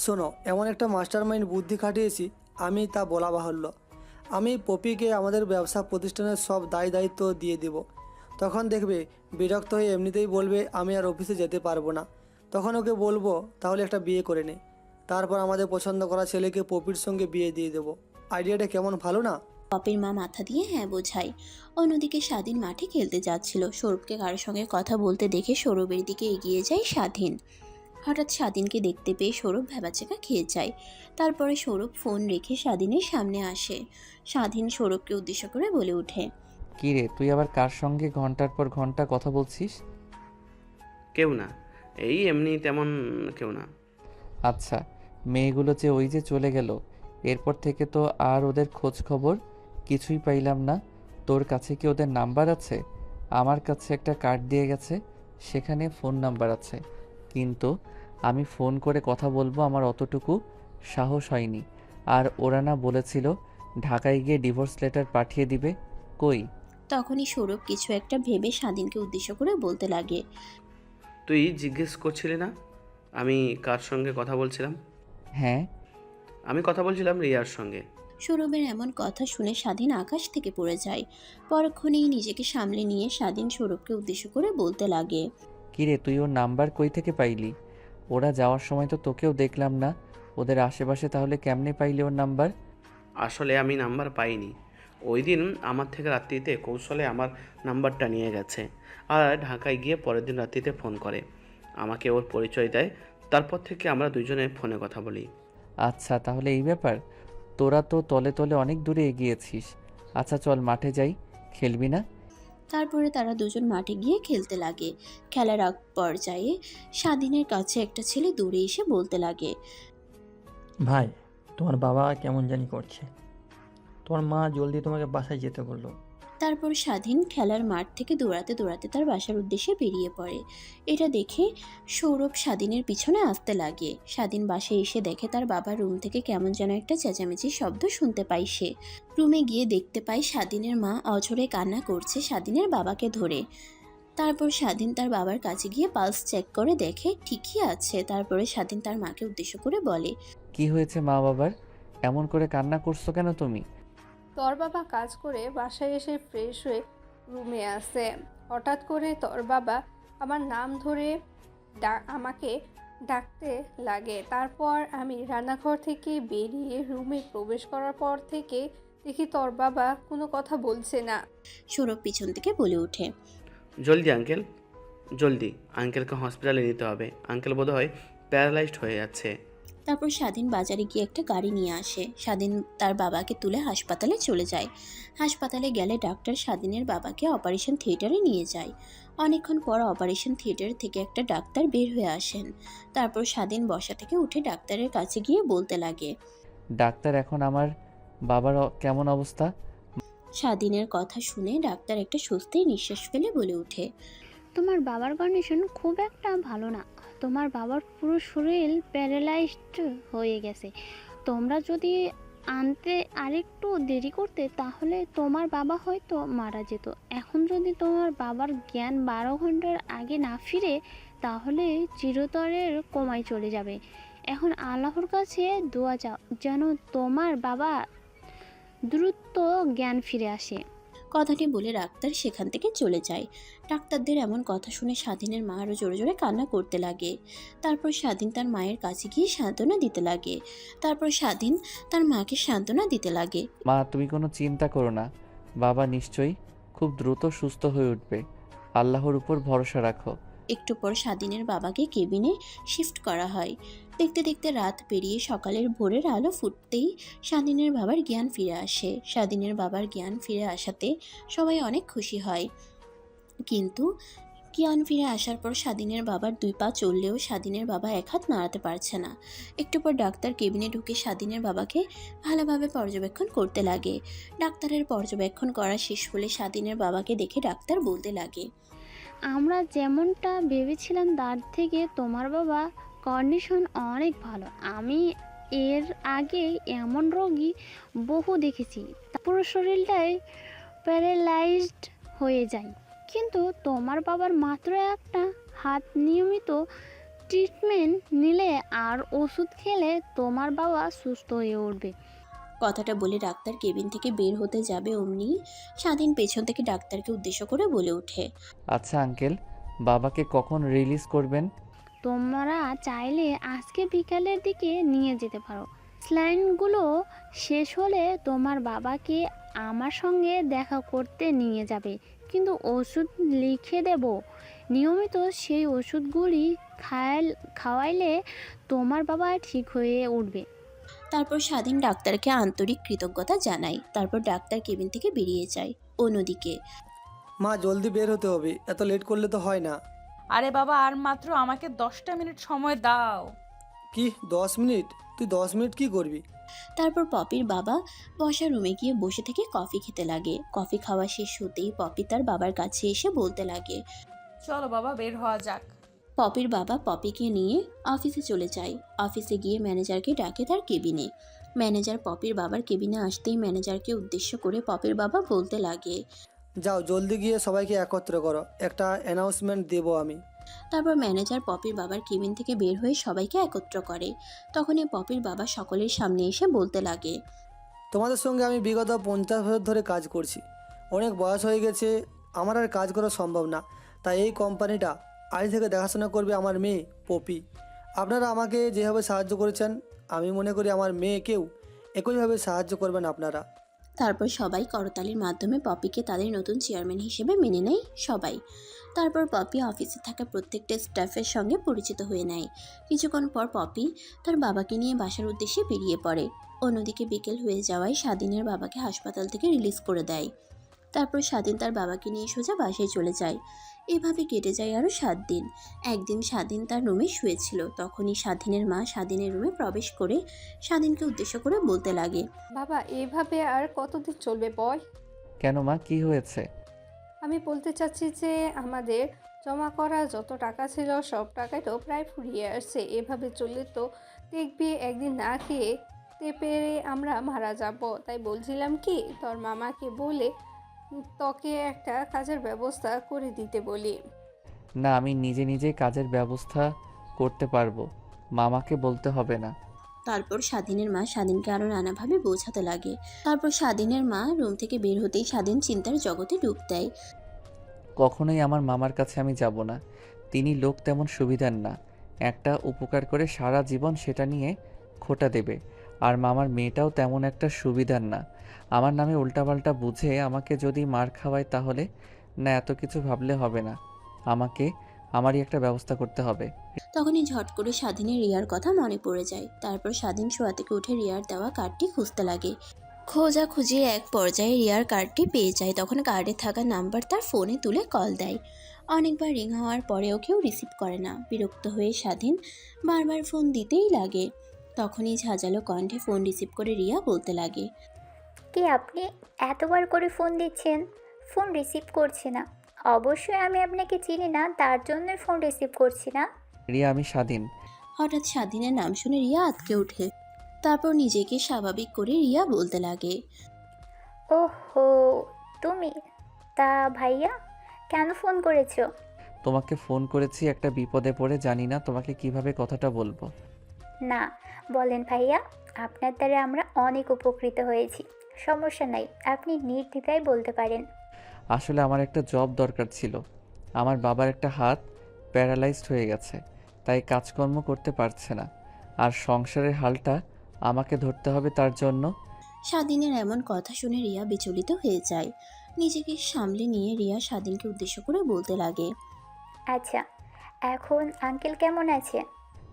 শোনো, এমন একটা মাস্টার মাইন্ড বুদ্ধি খাটিয়েছি, আমি তা বলা বাহুল্য। আমি পপিকে আমাদের ব্যবসা প্রতিষ্ঠানের সব দায়িত্ব দিয়ে দেব। তখন দেখবে বিরক্ত হয়ে এমনিতেই বলবে আমি আর অফিসে যেতে পারবো না। তখন ওকে বলবো তাহলে একটা বিয়ে করে নে, তারপর আমাদের পছন্দ করা ছেলেকে পপির সঙ্গে বিয়ে দিয়ে দেবো। আইডিয়াটা কেমন, ভালো না? পপির মা মাথা দিয়ে হ্যাঁ বোঝায়। অন্যদিকে স্বাধীন মাঠে খেলতে যাচ্ছিল। সৌরভকে কারোর সঙ্গে কথা বলতে দেখে সৌরভের দিকে এগিয়ে যায় স্বাধীন। হঠাৎ স্বাধীনকে দেখতে পেয়ে সৌরভ ভ্যাবাচেকা খেয়ে যায়। তারপরে সৌরভ ফোন রেখে স্বাধীনের সামনে আসে। স্বাধীন সৌরভকে উদ্দেশ্য করে বলে ওঠে, কি রে, তুই আবার কার সঙ্গে ঘন্টার পর ঘন্টা কথা বলছিস? কেউ না, এই এমনি তেমন কেউ না। আচ্ছা, মেয়েগুলো যে ওই যে চলে গেল, এরপর থেকে তো আর ওদের খোঁজ খবর কিছুই পাইলাম না। তোর কাছে কি ওদের নাম্বার আছে? আমার কাছে একটা কার্ড দিয়ে গেছে, সেখানে ফোন নাম্বার আছে, কিন্তু আমি ফোন করে কথা বলবো আমার অতটুকু সাহস হয়নি। আর ওরা না বলেছিল ঢাকায় গিয়ে ডিভোর্স লেটার পাঠিয়ে দিবে? কই? তখনই সৌরভ কিছু একটা ভেবে স্বাধীনকে উদ্দেশ্য করে বলতে লাগে, তুই জিজ্ঞেস করছিলি না আমি কার সঙ্গে কথা বলছিলাম? হ্যাঁ। আমি কথা বলছিলাম রিয়ার সঙ্গে। সৌরভের এমন কথা শুনে স্বাধীন আকাশ থেকে পড়ে যায়। পরক্ষণেই নিজেকে সামলে নিয়ে স্বাধীন সৌরভকে উদ্দেশ্য করে বলতে লাগে, কিরে, তুই ওর নাম্বার কই থেকে পাইলি? ওরা যাওয়ার সময় তো তোকেও দেখলাম না ওদের আশেপাশে, তাহলে কেমনে পাইলি ওর নাম্বার? আসলে আমি নাম্বার পাইনি। ওই দিন আমার থেকে রাত্রিতে কৌশলে আমার নাম্বারটা নিয়ে গেছে, আর ঢাকায় গিয়ে পরের দিন রাত্রিতে ফোন করে, আমাকে ওর পরিচয় দেয়। তারপর থেকে আমরা দুজনে ফোনে কথা বলি। আচ্ছা, তাহলে এই ব্যাপার। তোরা তো তলে তলে অনেক দূরে এগিয়েছিস। আচ্ছা চল মাঠে যাই, খেলবি না? তারপরে তারা দুজন মাঠে গিয়ে খেলতে লাগে। খেলার আগ পর্যায়ে স্বাধীনের কাছে একটা ছেলে দৌড়ে এসে বলতে লাগে, ভাই, তোমার বাবা কেমন জানি করছে, তোমার মা জলদি তোমাকে বাসায় যেতে বললো। তারপর স্বাধীন খেলার মাঠ থেকে দৌড়াতে দৌড়াতে তার বাসার উদ্দেশ্যে বেরিয়ে পড়ে। এটা দেখে সৌরভ স্বাধীনের পিছনে আসতে লাগে। স্বাধীন বাসায় এসে দেখে তার বাবার রুম থেকে কেমন যেন একটা চেঁচামেচির শব্দ শুনতে পায় সে। রুমে গিয়ে দেখতে পায় স্বাধীনের মা অঝরে কান্না করছে স্বাধীনের বাবাকে ধরে। তারপর স্বাধীন তার বাবার কাছে গিয়ে পালস চেক করে দেখে ঠিকই আছে। তারপরে স্বাধীন তার মাকে উদ্দেশ্য করে বলে, কি হয়েছে মা বাবার? এমন করে কান্না করছো কেন তুমি? তোর বাবা কাজ করে বাসায় এসে ফ্রেশ হয়ে রুমে আসে। হঠাৎ করে তোর বাবা আমার নাম ধরে আমাকে ডাকতে লাগে। তারপর আমি রান্নাঘর থেকে বেরিয়ে রুমে প্রবেশ করার পর থেকে দেখি তোর বাবা কোনো কথা বলছে না। সৌরভ পিছন থেকে বলে ওঠে, জলদি আঙ্কেল, জলদি আঙ্কেলকে হসপিটালে নিতে হবে, আঙ্কেল বোধহয় প্যারালাইজড হয়ে যাচ্ছে। তারপর স্বাধীন বাজারে গিয়ে একটা গাড়ি নিয়ে আসে। স্বাধীন তার বাবাকে তুলে হাসপাতালে চলে যায়। হাসপাতালে গেলে ডাক্তার স্বাধীনের বাবাকে অপারেশন থিয়েটারে নিয়ে যায়। অনেকক্ষণ পর অপারেশন থিয়েটার থেকে একটা ডাক্তার বের হয়ে আসেন। তারপর স্বাধীন বসা থেকে উঠে ডাক্তারের কাছে গিয়ে বলতে লাগে, ডাক্তার, এখন আমার বাবার কেমন অবস্থা? স্বাধীনের কথা শুনে ডাক্তার একটা স্বস্তির নিঃশ্বাস ফেলে বলে ওঠে, তোমার বাবার কন্ডিশন খুব একটা ভালো না। তোমার বাবার পুরো শরীর প্যারালাইজড হয়ে গেছে। তোমরা যদি আনতে আরেকটু দেরি করতে তাহলে তোমার বাবা হয়তো মারা যেত। এখন যদি তোমার বাবার জ্ঞান 12 ঘন্টার আগে না ফিরে তাহলে চিরতরের কোমায় চলে যাবে। এখন আল্লাহর কাছে দোয়া চাও যেন তোমার বাবা দ্রুত জ্ঞান ফিরে আসে। কথাটি বলে ডাক্তার সেখান থেকে চলে যায়। ডাক্তারদের এমন কথা শুনে স্বাধীনের মা আরও জোরে জোরে কান্না করতে লাগে। তারপর স্বাধীন তার মায়ের কাছে গিয়ে সান্ত্বনা দিতে লাগে। মা, তুমি কোনো চিন্তা করো না, বাবা নিশ্চয়ই খুব দ্রুত সুস্থ হয়ে উঠবে, আল্লাহর উপর ভরসা রাখো। একটু পর স্বাধীনের বাবাকে কেবিনে শিফট করা হয়। দেখতে দেখতে রাত পেরিয়ে সকালের ভোরের আলো ফুটতেই স্বাধীনের বাবার জ্ঞান ফিরে আসে। স্বাধীনের বাবার জ্ঞান ফিরে আসাতে সবাই অনেক খুশি হয়। কিন্তু জ্ঞান ফিরে আসার পর স্বাধীনের বাবার 2 পা চললেও স্বাধীনের বাবা এক হাত নাড়াতে পারছে না। একটু পর ডাক্তার কেবিনে ঢুকে স্বাধীনের বাবাকে ভালোভাবে পর্যবেক্ষণ করতে লাগে। ডাক্তারের পর্যবেক্ষণ করা শেষ হলে স্বাধীনের বাবাকে দেখে ডাক্তার বলতে লাগে, আমরা যেমনটা ভেবেছিলাম তার থেকে তোমার বাবা কন্ডিশন অনেক ভালো। আমি এর আগে এমন রোগী বহু দেখেছি, পুরো শরীরটাই প্যারালাইজড হয়ে যায়। কিন্তু তোমার বাবার মাত্র একটা হাত, নিয়মিত ট্রিটমেন্ট নিলে আর ওষুধ খেলে তোমার বাবা সুস্থ হয়ে উঠবে। কথাটা বলে ডাক্তার কেবিন থেকে বের হতে যাবে অমনি স্বাধীন পেছন থেকে ডাক্তারকে উদ্দেশ্য করে বলে ওঠে, আচ্ছা আঙ্কেল, বাবাকে কখন রিলিজ করবেন? তোমরা চাইলে আজকে বিকালের দিকে নিয়ে যেতে পারো। স্লাইনগুলো শেষ হলে তোমার বাবাকে আমার সঙ্গে দেখা করতে নিয়ে যাবে, কিন্তু ওষুধ লিখে দেব। নিয়মিত সেই ওষুধগুলি খাওয়াইলে তোমার বাবা ঠিক হয়ে উঠবে। তারপর স্বাধীন ডাক্তারকে আন্তরিক কৃতজ্ঞতা জানায়। তারপর ডাক্তার কেবিন থেকে বেরিয়ে যায়। অন্যদিকে মা জলদি বের হতে হবে, এত লেট করলে তো হয় না। আরে বাবা, আর মাত্র আমাকে 10টা মিনিট সময় দাও। কি 10 মিনিট? তুই 10 মিনিট কি করবি? তারপর পপির বাবা বসার রুমে গিয়ে বসে থেকে কফি খেতে লাগে। কফি খাওয়া শেষ হতেই পপি তার বাবার কাছে এসে বলতে লাগে, চলো বাবা, বের হওয়া যাক। পপির বাবা পপিকে নিয়ে অফিসে চলে যায়। অফিসে গিয়ে ম্যানেজারকে ডাকে তার কেবিনে। ম্যানেজার পপির বাবার কেবিনে আসতেই ম্যানেজারকে উদ্দেশ্য করে পপির বাবা বলতে লাগে, যাও জলদি গিয়ে সবাইকে একত্র করো, একটা অ্যানাউন্সমেন্ট দেবো আমি। তারপর ম্যানেজার পপির বাবার কেবিন থেকে বের হয়ে সবাইকে একত্র করে। তখনই পপির বাবা সকলের সামনে এসে বলতে লাগে, তোমাদের সঙ্গে আমি বিগত 50 বছর ধরে কাজ করছি। অনেক বয়স হয়ে গেছে, আমার আর কাজ করা সম্ভব না। তাই এই কোম্পানিটা আজ থেকে দেখাশোনা করবে আমার মেয়ে পপি। আপনারা আমাকে যেভাবে সাহায্য করেছেন, আমি মনে করি আমার মেয়েকেও একইভাবে সাহায্য করবেন আপনারা। তারপর সবাই করতালির মাধ্যমে পপিকে তাদের নতুন চেয়ারম্যান হিসেবে মেনে নেয় সবাই। তারপর পপি অফিসে থাকা প্রত্যেকটা স্টাফের সঙ্গে পরিচিত হয়ে নেয়। কিছুক্ষণ পর পপি তার বাবাকে নিয়ে বাসার উদ্দেশ্যে বেরিয়ে পড়ে। অন্যদিকে বিকেল হয়ে যাওয়ায় স্বাধীনের বাবাকে হাসপাতাল থেকে রিলিজ করে দেয়। তারপর স্বাধীন তার বাবাকে নিয়ে সোজা বাসায় চলে যায়। এভাবে কেটে যায় আরও 7 দিন। একদিন স্বাধীন তার রুমে শুয়েছিল। তখনই স্বাধীনের মা স্বাধীনের রুমে প্রবেশ করে স্বাধীনকে উদ্দেশ্য করে বলতে লাগে, বাবা, এভাবে আর কতদিন চলবে বল? কেন মা, কি হয়েছে? আমি বলতে চাচ্ছি যে আমাদের জমা করা যত টাকা ছিল সব টাকাই তো প্রায় ফুরিয়ে আসছে। এভাবে চললে তো দেখবি একদিন না খেয়ে পেরে আমরা মারা যাব। তাই বলছিলাম কি, তোর মামাকে বলে তোকে একটা কাজের ব্যবস্থা করে দিতে বলি। না, আমি নিজে নিজে কাজের ব্যবস্থা করতে পারবো, মামাকে বলতে হবে না। তারপর স্বাধীনের মা স্বাধীনকে আরও নানাভাবে বোঝাতে লাগে। তারপর স্বাধীনের মা রুম থেকে বের হতেই স্বাধীন চিন্তার জগতে ডুব দেয়। কখনোই আমার মামার কাছে আমি যাব না। তিনি লোক তেমন সুবিধার না। একটা উপকার করে সারা জীবন সেটা নিয়ে খোটা দেবে। আর মামার মেয়েটাও তেমন একটা সুবিধার না। আমার নামে উল্টাপাল্টা বুঝে আমাকে যদি মার খাওয়ায় তাহলে না, এত কিছু ভাবলে হবে না। আমারই একটা ব্যবস্থা করতে হবে। তখনই ঝট করে স্বাধীনের রিয়ার কথা মনে পড়ে যায়। তারপর স্বাধীন শোয়া থেকে উঠে রিয়ার দেওয়া কার্ডটি খুঁজতে লাগে। খোঁজাখুঁজির এক পর্যায়ে রিয়ার কার্ডটি পেয়ে যায়। তখন কার্ডে থাকা নাম্বার তার ফোনে তুলে কল দেয়। অনেকবার রিং হওয়ার পরেও কেউ রিসিভ করে না। বিরক্ত হয়ে স্বাধীন বারবার ফোন দিতেই লাগে। তখনই ঝাঁঝালো কণ্ঠে ফোন রিসিভ করে রিয়া বলতে লাগে, কি আপনি এতবার করে ফোন দিচ্ছেন, ফোন রিসিভ করছে না? অবশ্যই আমি আপনাকে চিনি না, তার জন্য ফোন রিসিভ করছি না। রিয়া, আমি স্বাধীন। হঠাৎ স্বাধীনের নাম শুনে রিয়া আঁতকে ওঠে। তারপর নিজেকে স্বাভাবিক করে রিয়া বলতে লাগে, ওহো, তুমি? তা ভাইয়া, কেন ফোন করেছো? তোমাকে ফোন করেছি একটা বিপদে পড়ে, জানি না তোমাকে কিভাবে কথাটা বলবো। না, বলেন ভাইয়া, আপনার দ্বারা আমরা অনেক উপকৃত হয়েছি। সমস্যা নাই, আপনি নির্দ্বিধায় বলতে পারেন। আসলে আমার একটা জব দরকার ছিল। আমার বাবার একটা হাত প্যারালাইজড হয়ে গেছে, তাই কাজকর্ম করতে পারছে না। আর সংসারের হালটা আমাকে ধরতে হবে তার জন্য। স্বাধীনের এমন কথা শুনে রিয়া বিচলিত হয়ে যায়। নিজেকে সামলে নিয়ে রিয়া স্বাধীনকে উদ্দেশ্য করে বলতে লাগে, আচ্ছা, এখন আঙ্কেল কেমন আছে?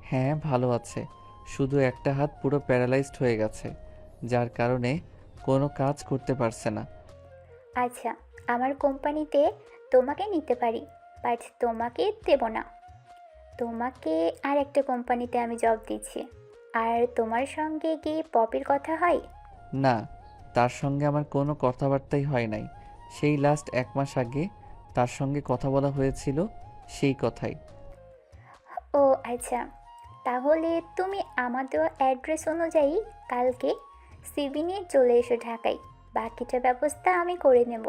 হ্যাঁ, ভালো আছে। শুধু একটা হাত পুরো প্যারালাইজড হয়ে গেছে, যার কারণে কোনো কাজ করতে পারছে না। আচ্ছা, আমার কোম্পানিতে তোমাকে নিতে পারি, বাট তোমাকে দেব না। তোমাকে আর একটা কোম্পানিতে আমি জব দিচ্ছি। আর তোমার সঙ্গে কি পপির কথা হয়? না, তার সঙ্গে আমার কোনো কথাবার্তাই হয় নাই। সেই লাস্ট 1 মাস আগে তার সঙ্গে কথা বলা হয়েছিল, সেই কথাই। ও আচ্ছা, তাহলে তুমি আমাদের অ্যাড্রেস অনুযায়ী কালকে সিভি নিয়ে চলে এসো ঢাকায়। বাকিটা ব্যবস্থা আমি করে নেব।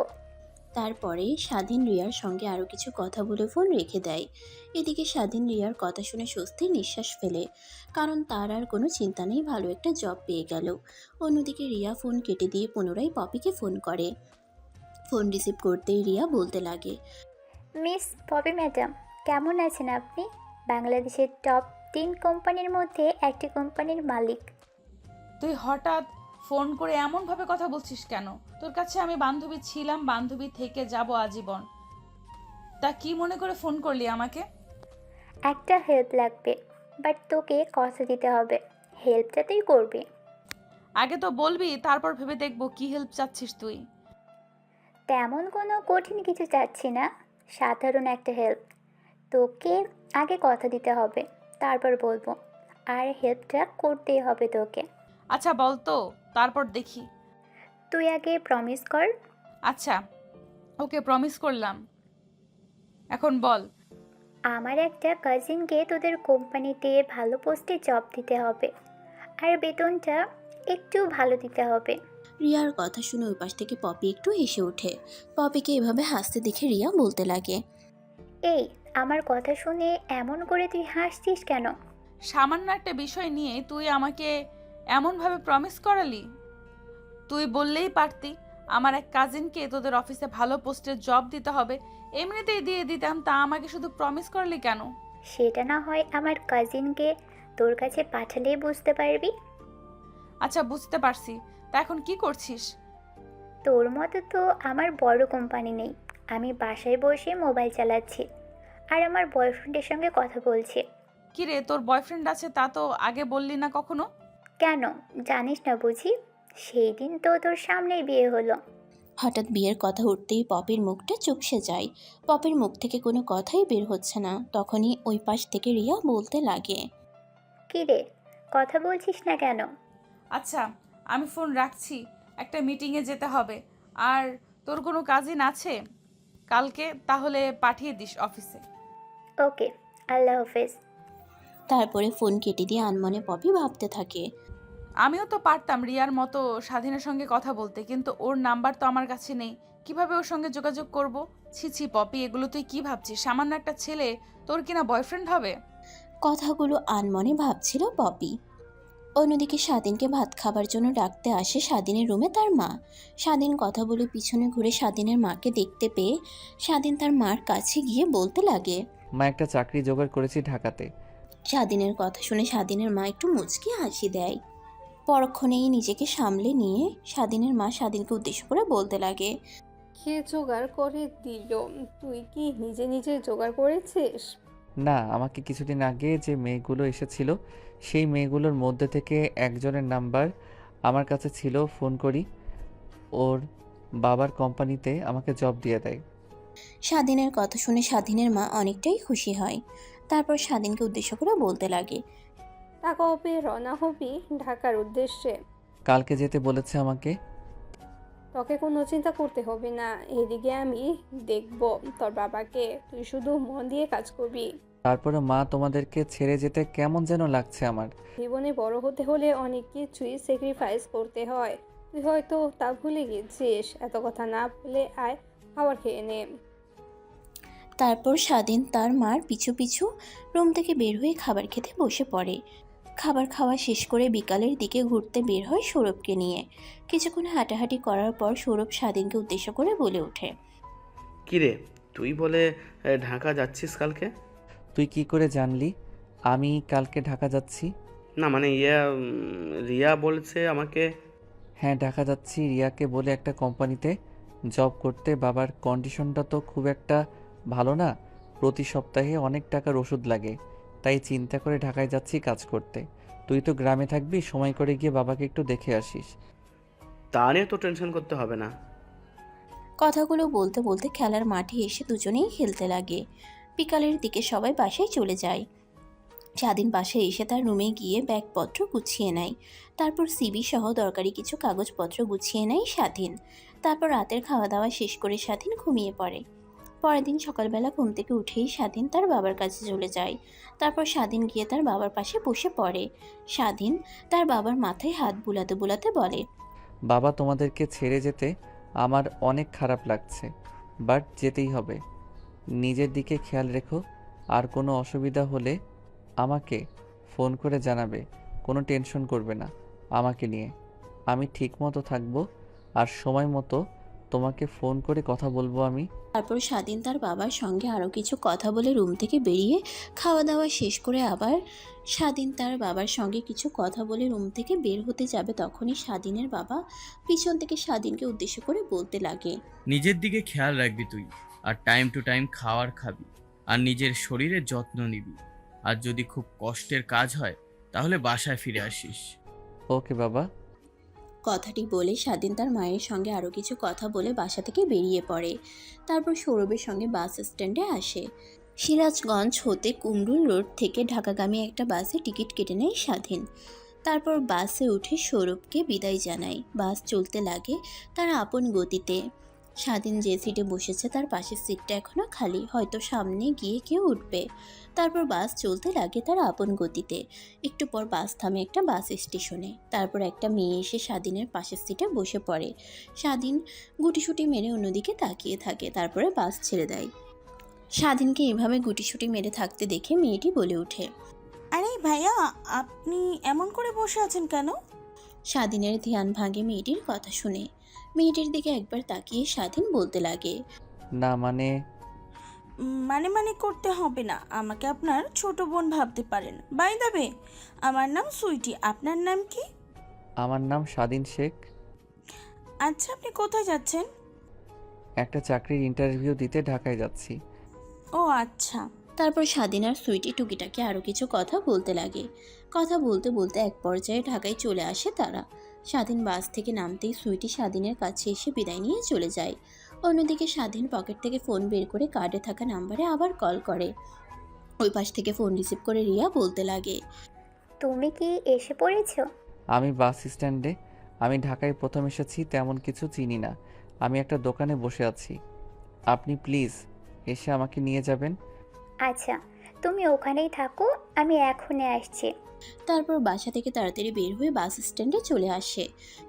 তারপরে স্বাধীন রিয়ার সঙ্গে আরও কিছু কথা বলে ফোন রেখে দেয়। এদিকে স্বাধীন রিয়ার কথা শুনে স্বস্তির নিঃশ্বাস ফেলে, কারণ তার আর কোনো চিন্তা নেই, ভালো একটা জব পেয়ে গেল। অন্যদিকে রিয়া ফোন কেটে দিয়ে পুনরায় পপিকে ফোন করে। ফোন রিসিভ করতেই রিয়া বলতে লাগে, মিস পপি ম্যাডাম, কেমন আছেন আপনি? বাংলাদেশের টপ 3 কোম্পানির মধ্যে একটি কোম্পানির মালিক। তুই হঠাৎ ফোন করে এমনভাবে কথা বলছিস কেন? তোর কাছে আমি বান্ধবী ছিলাম, বান্ধবী থেকে যাব আজীবন। তা কি মনে করে ফোন করলি আমাকে? একটা হেল্প লাগবে, বাট তোকে কথা দিতে হবে। হেল্পটা তুই করবি। আগে তো বলবি, তারপর ভেবে দেখবো কি হেল্প চাচ্ছিস তুই। তেমন কোনো কঠিন কিছু চাচ্ছি না, সাধারণ একটা হেল্প। তোকে আগে কথা দিতে হবে, তারপর বলবো। আর হেল্পটা করতেই হবে তোকে। আচ্ছা বল তো, তারপর দেখি। তুই আগে প্রমিস কর। আচ্ছা, ওকে প্রমিস করলাম, এখন বল। আমার একটা কাজিনকে তোদের কোম্পানিতে ভালো পোস্টে জব দিতে হবে, আর বেতনটা একটু ভালো দিতে হবে। রিয়ার কথা শুনে ওই পাশ থেকে পপি একটু হেসে ওঠে। পপিকে এভাবে হাসতে দেখে রিয়া বলতে লাগে, এই, আমার কথা শুনে এমন করে তুই হাসছিস কেন? সামান্য একটা বিষয় নিয়ে তুই আমাকে এমনভাবে প্রমিস করালি? তুই বললেই পারতি আমার এক কাজিনকে তোদের অফিসে ভালো পোস্টে জব দিতে হবে, এমনিতেই দিয়ে দিতাম। তা আমাকে শুধু প্রমিস করলি কেন? সেটা না হয় আমার কাজিনকে তোর কাছে পাঠালেই বুঝতে পারবি। আচ্ছা বুঝতে পারছি, তা এখন কি করছিস? তোর মতো তো আমার বড় কোম্পানি নেই। আমি বাসায় বসে মোবাইল চালাচ্ছি আর আমার বয়ফ্রেন্ডের সঙ্গে কথা বলছি। কি রে, তোর বয়ফ্রেন্ড আছে তা তো আগে বললি না কখনো। কেন, জানিস না বুঝি? সেই দিন তো তোর সামনেই বিয়ে হলো। হঠাৎ বিয়ের কথা উঠতেই পপির মুখটা চুপসে যায়। পপির মুখ থেকে কোনো কথাই বের হচ্ছে না। তখনই ওই পাশ থেকে রিয়া বলতে লাগে, কি রে, কথা বলছিস না কেন? আচ্ছা আমি ফোন রাখছি, একটা মিটিংয়ে যেতে হবে। আর তোর কোনো কাজিন আছে কালকে, তাহলে পাঠিয়ে দিস অফিসে। ওকে, আল্লাহ হাফেজ। তারপরে ফোন কেটে দিয়ে আনমনে পপি ভাবতে থাকে, আমিও তো পারতাম রিয়ার মতো স্বাধীনের সঙ্গে কথা বলতে, কিন্তু ওর নাম্বার তো আমার কাছে নেই। কিভাবে ওর সঙ্গে যোগাযোগ করব? ছি ছি পপি, এগুলো তুই কি ভাবছিস? সামান্য একটা ছেলে তোর কিনা বয়ফ্রেন্ড হবে? কথাগুলো আনমনে ভাবছিল পপি। অন্যদিকে স্বাধীনকে ভাত খাবার জন্য ডাকতে আসে স্বাধীনের রুমে তার মা। স্বাধীন কথা বলে পিছনে ঘুরে স্বাধীনের মাকে দেখতে পেয়ে স্বাধীন তার মার কাছে গিয়ে বলতে লাগে, মা, একটা চাকরি জোগাড় করেছি ঢাকাতে। স্বাধীনের কথা শুনে স্বাধীনের মা একটু মুচকি হাসি দেয়। পরক্ষণেই নিজেকে সামলে নিয়ে স্বাধীনের মা স্বাধীনকে উদ্দেশ্য করে বলতে লাগে, কে জোগাড় করে দিল? তুই কি নিজে নিজে জোগাড় করেছিস? না, আমাকে কিছুদিন আগে যে মেয়েগুলো এসেছিল সেই মেয়েগুলোর মধ্যে থেকে একজনের নাম্বার আমার কাছে ছিল। ফোন করি, ওর বাবার কোম্পানিতে আমাকে জব দিয়ে দেয়। স্বাধীনের কথা শুনে স্বাধীনের মা অনেকটাই খুশি হয়। তারপর স্বাধীনকে উদ্দেশ্য করে বলতে লাগে, তা কবে রওনা হবি ঢাকার উদ্দেশ্যে? কালকে যেতে বলেছে আমাকে। তোকে কোনো চিন্তা করতে হবে না, এদিকে আমি দেখব তোর বাবাকে। তুই শুধু মন দিয়ে কাজ করবি। তারপরে মা, তোমাদেরকে ছেড়ে যেতে কেমন যেন লাগছে আমার। জীবনে বড় হতে হলে অনেক কিছুই স্যাক্রিফাইস করতে হয়। তুই হয়তো তা ভুলে গেছিস। এত কথা না ভুলে আয়, খাবার খেয়ে নে। তারপর স্বাধীন তার মার পিছু পিছু রুম থেকে বের হয়ে খাবার খেতে বসে পড়ে। খাবার খাওয়া শেষ করে বিকালের দিকে ঘুরতে বের হয় সৌরভকে নিয়ে। কিছুক্ষণ হাঁটাহাঁটি করার পর সৌরভ স্বাধীনকে উদ্দেশ্য করে বলে ওঠে, কিরে, তুই বলে ঢাকা যাচ্ছিস কালকে? তুই কি করে জানলি আমি কালকে ঢাকা যাচ্ছি? না মানে রিয়া বলছে আমাকে। হ্যাঁ, ঢাকা যাচ্ছি রিয়াকে বলে একটা কোম্পানিতে জব করতে। বাবার কন্ডিশনটা তো খুব একটা ভালো না, প্রতি সপ্তাহে অনেক টাকার ওষুধ লাগে, তাই চিন্তা করে ঢাকায় যাচ্ছি কাজ করতে। তুই তো গ্রামে থাকবি, সময় করে গিয়ে বাবাকে একটু দেখে আসিস। তা নিয়ে তো টেনশন করতে হবে না। কথাগুলো বলতে বলতে খেলার মাঠে এসে দুজনেই খেলতে লাগে। বিকালের দিকে সবাই বাসায় চলে যায়। স্বাধীন বাসায় এসে তার রুমে গিয়ে ব্যাগপত্র গুছিয়ে নেয়। তারপর সিবি সহ দরকারি কিছু কাগজপত্র গুছিয়ে নেয় স্বাধীন। তারপর রাতের খাওয়া দাওয়া শেষ করে স্বাধীন ঘুমিয়ে পড়ে। পরের দিন সকালবেলা ঘুম থেকে উঠেই স্বাধীন তার বাবার কাছে চলে যায়। তারপর স্বাধীন গিয়ে তার বাবার পাশে বসে পড়ে। স্বাধীন তার বাবার মাথায় হাত বুলাতে বুলাতে বলে, বাবা, তোমাদেরকে ছেড়ে যেতে আমার অনেক খারাপ লাগছে, বাট যেতেই হবে। নিজের দিকে খেয়াল রেখো, আর কোনো অসুবিধা হলে আমাকে ফোন করে জানাবে। কোনো টেনশন করবে না আমাকে নিয়ে। আমি ঠিক মতো থাকবো, আর সময় মতো তোমাকে ফোন করে কথা বলবো আমি। তারপর স্বাধীন তার বাবার সঙ্গে আরও কিছু কথা বলে রুম থেকে বেরিয়ে খাওয়া দাওয়া শেষ করে আবার স্বাধীন তার বাবার সঙ্গে কিছু কথা বলে রুম থেকে বের হতে যাবে। তখনই স্বাধীনের বাবা পিছন থেকে স্বাধীনকে উদ্দেশ্য করে বলতে লাগে, নিজের দিকে খেয়াল রাখবি তুই, আর টাইম টু টাইম খাওয়ার খাবি, আর নিজের শরীরের যত্ন নিবি। আর যদি খুব কষ্টের কাজ হয় তাহলে বাসায় ফিরে আসিস। ওকে বাবা। কথাটি বলে স্বাধীন তার মায়ের সঙ্গে আরও কিছু কথা বলে বাসা থেকে বেরিয়ে পড়ে। তারপর সৌরভের সঙ্গে বাস স্ট্যান্ডে আসে। সিরাজগঞ্জ হতে কুমরুল রোড থেকে ঢাকাগামী একটা বাসে টিকিট কেটে নেয় স্বাধীন। তারপর বাসে উঠে সৌরভকে বিদায় জানায়। বাস চলতে লাগে তার আপন গতিতে। স্বাধীন যে সিটে বসেছে তার পাশের সিটটা এখনও খালি, হয়তো সামনে গিয়ে কেউ উঠবে। তারপর বাস চলতে লাগে তার আপন গতিতে। একটু পর বাস থামে একটা বাস স্টেশনে। তারপর একটা মেয়ে এসে স্বাধীনের পাশের সিটে বসে পড়ে। স্বাধীন গুটিসুটি মেরে অন্যদিকে তাকিয়ে থাকে, তারপরে বাস ছেড়ে দেয়। স্বাধীনকে এভাবে গুটিসুটি মেরে থাকতে দেখে মেয়েটি বলে ওঠে, আরে ভাইয়া, আপনি এমন করে বসে আছেন কেন? স্বাধীনের ধ্যান ভাঙে মেয়েটির কথা শুনে। মেয়েটির দিকে একবার তাকিয়ে স্বাধীন বলতে লাগে, না মানে মানে করতে হবে না, আমাকে আপনার ছোট বোন ভাবতে পারেন। বাই দ্য ওয়ে, আমার নাম সুইটি, আপনার নাম কি? আমার নাম স্বাধীন শেখ। আচ্ছা, আপনি কোথায় যাচ্ছেন? একটা চাকরির ইন্টারভিউ দিতে ঢাকায় যাচ্ছি। ও আচ্ছা। তারপর স্বাধীন আর সুইটি টুকিটাকি আরও কিছু কথা বলতে লাগে। কথা বলতে বলতে এক পর্যায়ে ঢাকায় চলে আসে তারা। স্বাধীন বাস থেকে নামতেই সুইটি স্বাধীনের কাছে এসে বিদায় নিয়ে চলে যায়। অন্যদিকে স্বাধীন পকেট থেকে ফোন বের করে কার্ডে থাকা নাম্বারে আবার কল করে। ওই পাশ থেকে ফোন রিসিভ করে রিয়া বলতে লাগে, তুমি কি এসে পড়েছো? আমি বাস স্ট্যান্ডে। আমি ঢাকায় প্রথম এসেছি, তেমন কিছু চিনি না। আমি একটা দোকানে বসে আছি। আপনি প্লিজ এসে আমাকে নিয়ে যাবেন। আচ্ছা, তুমি ওখানেই থাকো, আমি এখনই আসছি। তারপর বাসা থেকে তাড়াতাড়ি বের হয়ে বাস স্ট্যান্ডে চলে আসে।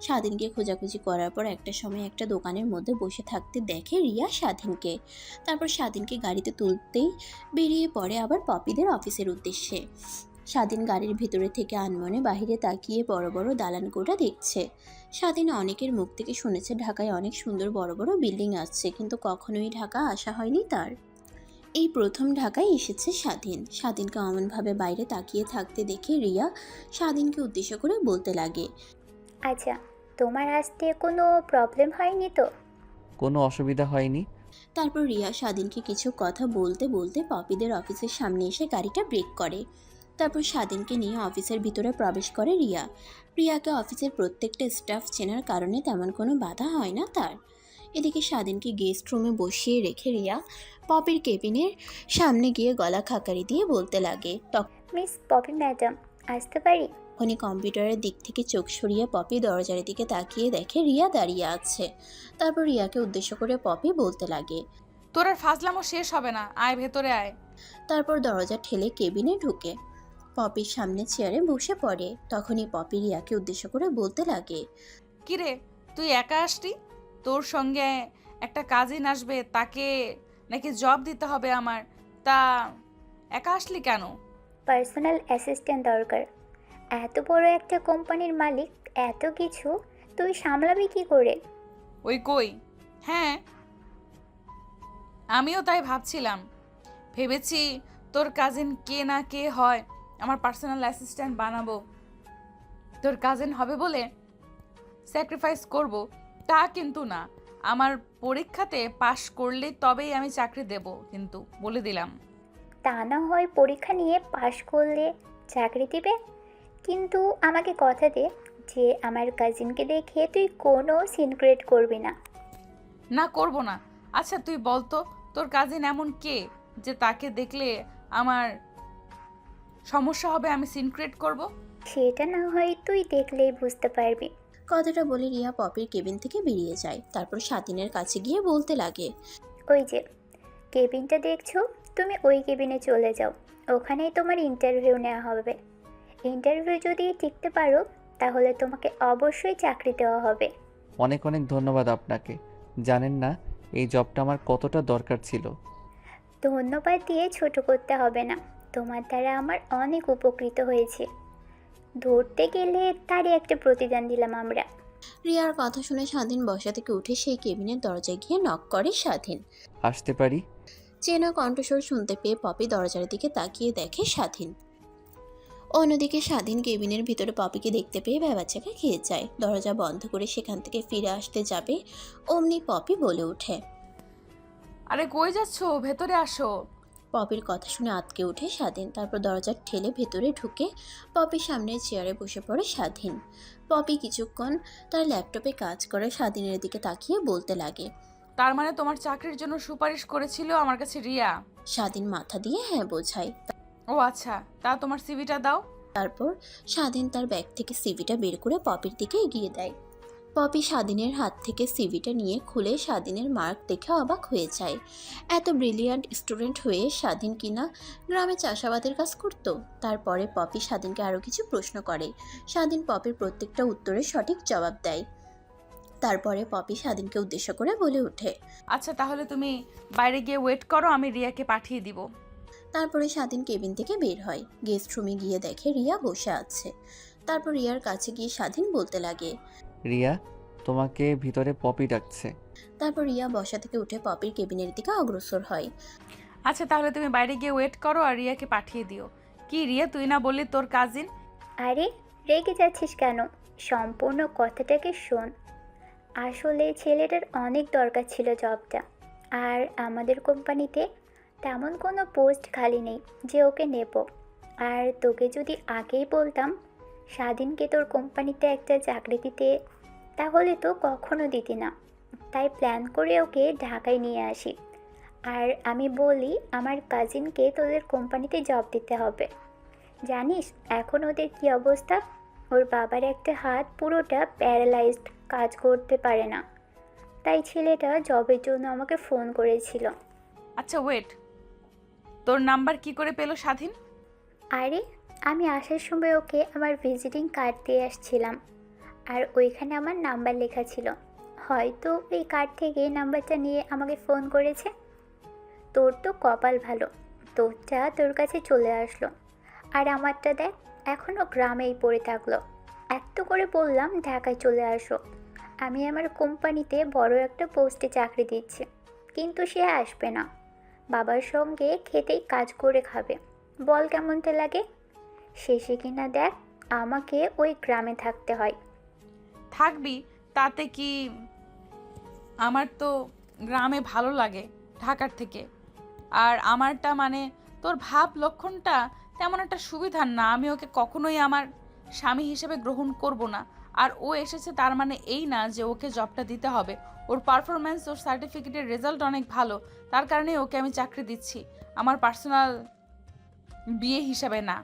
স্বাধীনকে খোঁজাখুঁজি করার পর একটা সময় একটা দোকানের মধ্যে বসে থাকতে দেখে রিয়া স্বাধীনকে। তারপর স্বাধীনকে গাড়িতে তুলতেই বেরিয়ে পড়ে আবার পপিদের অফিসের উদ্দেশ্যে। স্বাধীন গাড়ির ভিতরে থেকে আনমনে বাহিরে তাকিয়ে বড় বড় দালান কোঠা দেখছে। স্বাধীন অনেকের মুখ থেকে শুনেছে ঢাকায় অনেক সুন্দর বড় বড় বিল্ডিং আছে, কিন্তু কখনোই ঢাকা আসা হয়নি তার। এই প্রথম ঢাকায় এসেছে স্বাধীন। স্বাধীনকে অমনভাবে বাইরে তাকিয়ে থাকতে দেখে রিয়া স্বাধীনকে উদ্দেশ্য করে বলতে লাগে, আচ্ছা, তোমার আসতে কোনো প্রবলেম হয়নি তো? কোনো অসুবিধা হয়নি। তারপর রিয়া স্বাধীনকে কিছু কথা বলতে বলতে পপিদের অফিসের সামনে এসে গাড়িটা ব্রেক করে। তারপর স্বাধীনকে নিয়ে অফিসের ভিতরে প্রবেশ করে রিয়া। রিয়াকে অফিসের প্রত্যেকটা স্টাফ চেনার কারণে তেমন কোনো বাধা হয় না তার। এদিকে স্বাধীনকে গেস্ট রুমে বসিয়ে রেখে রিয়া পপির কেবিনের সামনে গিয়ে গলা খাকারি দিয়ে বলতে লাগে, মিস পপি ম্যাডাম, আসতে পারি? তখনই কম্পিউটারের দিক থেকে চোখ সরিয়ে পপি দরজার দিকে তাকিয়ে দেখে রিয়া দাঁড়িয়ে আছে। তারপর রিয়াকে উদ্দেশ্য করে পপি বলতে লাগে, তোর আর ফাজলামো শেষ হবে না, আয় ভেতরে আয়। তারপর দরজা ঠেলে কেবিনে ঢুকে পপির সামনে চেয়ারে বসে পড়ে। তখনই পপি রিয়াকে উদ্দেশ্য করে বলতে লাগে, কিরে, তুই একা আসলি? তোর সঙ্গে একটা কাজিন আসবে, তাকে নাকি জব দিতে হবে আমার, তা একা আসলি কেন? পার্সোনাল অ্যাসিস্ট্যান্ট দরকার। এত বড় একটা কোম্পানির মালিক, এত কিছু তুই সামলাবি কি করে? ওই কই, হ্যাঁ আমিও তাই ভাবছিলাম। ভেবেছি তোর কাজিন কে না কে হয় আমার পার্সোনাল অ্যাসিস্ট্যান্ট বানাবো। তোর কাজিন হবে বলে স্যাক্রিফাইস করব, তা কিন্তু না। আমার পরীক্ষাতে পাশ করলে তবেই আমি চাকরি দেব, কিন্তু বলে দিলাম। তা না হয় পরীক্ষা নিয়ে পাশ করলে চাকরি দিবে, কিন্তু আমাকে কথা দে যে আমার কাজিনকে দেখে তুই কোনো সিন ক্রিয়েট করবি না। না, করব না। আচ্ছা তুই বল তো, তোর কাজিন এমন কে যে তাকে দেখলে আমার সমস্যা হবে, আমি সিন ক্রিয়েট করব? সেটা না হয় তুই দেখলেই বুঝতে পারবি। কথাটা বলে রিয়া পপির কেবিন থেকে বেরিয়ে যায়। তারপর স্বাধীনের কাছে গিয়ে বলতে লাগে, ওই যে কেবিনটা দেখছো, তুমি ওই কেবিনে চলে যাও। ওখানেই তোমার ইন্টারভিউ নেওয়া হবে। ইন্টারভিউ যদি টিকতে পারো তাহলে তোমাকে অবশ্যই চাকরি দেওয়া হবে। অনেক অনেক ধন্যবাদ আপনাকে। জানেন না এই জবটা আমার কতটা দরকার ছিল। ধন্যবাদ দিয়ে ছোট করতে হবে না, তোমার দ্বারা আমার অনেক উপকৃত হয়েছে। ধরতে গেলে তারই একটা প্রতিদান দিলাম আমরা। রিয়ার কথা শুনে স্বাধীন বসা থেকে উঠে সেই কেবিনের দরজায় গিয়ে নক করে স্বাধীন। আসতে পারি? চেনা কণ্ঠস্বর শুনতে পেয়ে পপি দরজার দিকে তাকিয়ে দেখে স্বাধীন। অন্যদিকে স্বাধীন কেবিনের ভিতরে পপিকে দেখতে পেয়ে ভ্যাবাচ্চাকা খেয়ে যায়। দরজা বন্ধ করে সেখান থেকে ফিরে আসতে যাবে অমনি পপি বলে ওঠে, আরে কই যাচ্ছো, ভেতরে আসো। পপির কথা শুনে আতকে ওঠে স্বাধীন। তারপর দরজা ঠেলে ভেতরে ঢুকে পপির সামনের চেয়ারে বসে পড়ে স্বাধীন। পপি কিছুক্ষণ তার ল্যাপটপে কাজ করে স্বাধীনের দিকে তাকিয়ে বলতে লাগে, তার মানে তোমার চাকরির জন্য সুপারিশ করেছিল আমার কাছে রিয়া? স্বাধীন মাথা দিয়ে হ্যাঁ বোঝায়। ও আচ্ছা, তা তোমার সিভিটা দাও। তারপর স্বাধীন তার ব্যাগ থেকে সিভিটা বের করে পপির দিকে এগিয়ে দেয়। পপি স্বাধীনের হাত থেকে সিভিটা নিয়ে খুলে স্বাধীনের মার্ক দেখে অবাক হয়ে যায়। এত ব্রিলিয়ান্ট স্টুডেন্ট হয়ে স্বাধীন কিনা গ্রামে চাষাবাদের কাজ করত। তারপরে পপি স্বাধীনকে আরও কিছু প্রশ্ন করে। স্বাধীন পপির প্রত্যেকটা উত্তরের সঠিক জবাব দেয়। তারপরে পপি স্বাধীনকে উদ্দেশ্য করে বলে ওঠে, আচ্ছা তাহলে তুমি বাইরে গিয়ে ওয়েট করো, আমি রিয়াকে পাঠিয়ে দিব। তারপরে স্বাধীন কেবিন থেকে বের হয়। গেস্ট রুমে গিয়ে দেখে রিয়া বসে আছে। তারপর রিয়ার কাছে গিয়ে স্বাধীন বলতে লাগে, রিয়া, তোমাকে ভিতরে পপি ডাকছে। তারপর রিয়া বসা থেকে উঠে পপির কেবিনের দিকে অগ্রসর হয়। আচ্ছা তাহলে তুমি বাইরে গিয়ে ওয়েট করো আর রিয়াকে পাঠিয়ে দিও। কি রিয়া, তুই না বললি তোর কাজিন? আরে রেগে যাচ্ছিস কেন? সম্পূর্ণ কথাটাকে শোন। আসলে ছেলেটার অনেক দরকার ছিল জবটা, আর আমাদের কোম্পানিতে তেমন কোনো পোস্ট খালি নেই যে ওকে নেব। আর তোকে যদি আগেই বলতাম স্বাধীনকে তোর কোম্পানিতে একটা চাকরি দিতে, তাহলে তো কখনো দিতি না। তাই প্ল্যান করে ওকে ঢাকায় নিয়ে আসি। আর আমি বলি আমার কাজিনকে তোদের কোম্পানিতে জব দিতে হবে। জানিস এখন ওদের কী অবস্থা? ওর বাবার একটা হাত পুরোটা প্যারালাইজড, কাজ করতে পারে না। তাই ছেলেটা জবের জন্য আমাকে ফোন করেছিল। আচ্ছা ওয়েট, তোর নাম্বার কি করে পেলো স্বাধীন? আরে আমি আসার সময় ওকে আমার ভিজিটিং কার্ড দিয়ে আসছিলাম, আর ওইখানে আমার নাম্বার লেখা ছিল। হয়তো ওই কার্ড থেকে নাম্বারটা নিয়ে আমাকে ফোন করেছে। তোর তো কপাল ভালো, তোরটা তোর কাছে চলে আসলো, আর আমারটা দেখ এখনও গ্রামেই পড়ে থাকলো। এত করে বললাম ঢাকায় চলে আসো, আমি আমার কোম্পানিতে বড় একটা পোস্টে চাকরি দিচ্ছি, কিন্তু সে আসবে না। বাবার সঙ্গে খেতেই কাজ করে খাবে। বল কেমনটা লাগে? শেষে কিনা দেখ আমাকে ওই গ্রামে থাকতে হয়। থাকবি, তাতে কি? আমার তো গ্রামে ভালো লাগে ঢাকার থেকে। আর আমারটা মানে তোর ভাব লক্ষণটা তেমন একটা সুবিধার না। আমি ওকে কখনোই আমার স্বামী হিসেবে গ্রহণ করব না। আর ও এসেছে তার মানে এই না যে ওকে জবটা দিতে হবে। ওর পারফরমেন্স, ওর সার্টিফিকেটের রেজাল্ট অনেক ভালো, তার কারণেই ওকে আমি চাকরি দিচ্ছি, আমার পার্সোনাল বিয়ে হিসাবে না।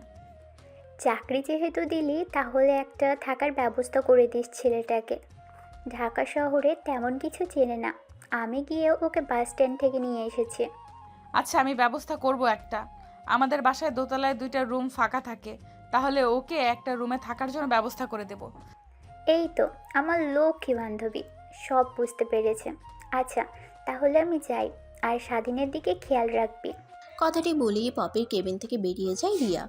চাকরি যেহেতু দিলি তাহলে একটা থাকার ব্যবস্থা করে দিস ছেলেটাকে। ঢাকা শহরে তেমন কিছু চেনে না, আমি গিয়ে ওকে বাস স্ট্যান্ড থেকে নিয়ে এসেছি। আচ্ছা আমি ব্যবস্থা করব একটা। আমাদের বাসায় দোতলায় 2টা রুম ফাঁকা থাকে, তাহলে ওকে একটা রুমে থাকার জন্য ব্যবস্থা করে দেব। এই তো আমার লক্ষ্মী বান্ধবী সব বুঝতে পেরেছে। আচ্ছা তাহলে আমি যাই, আর স্বাধীনের দিকে খেয়াল রাখবি। কথাটি বলেই পপির কেবিন থেকে বেরিয়ে যায় রিয়া।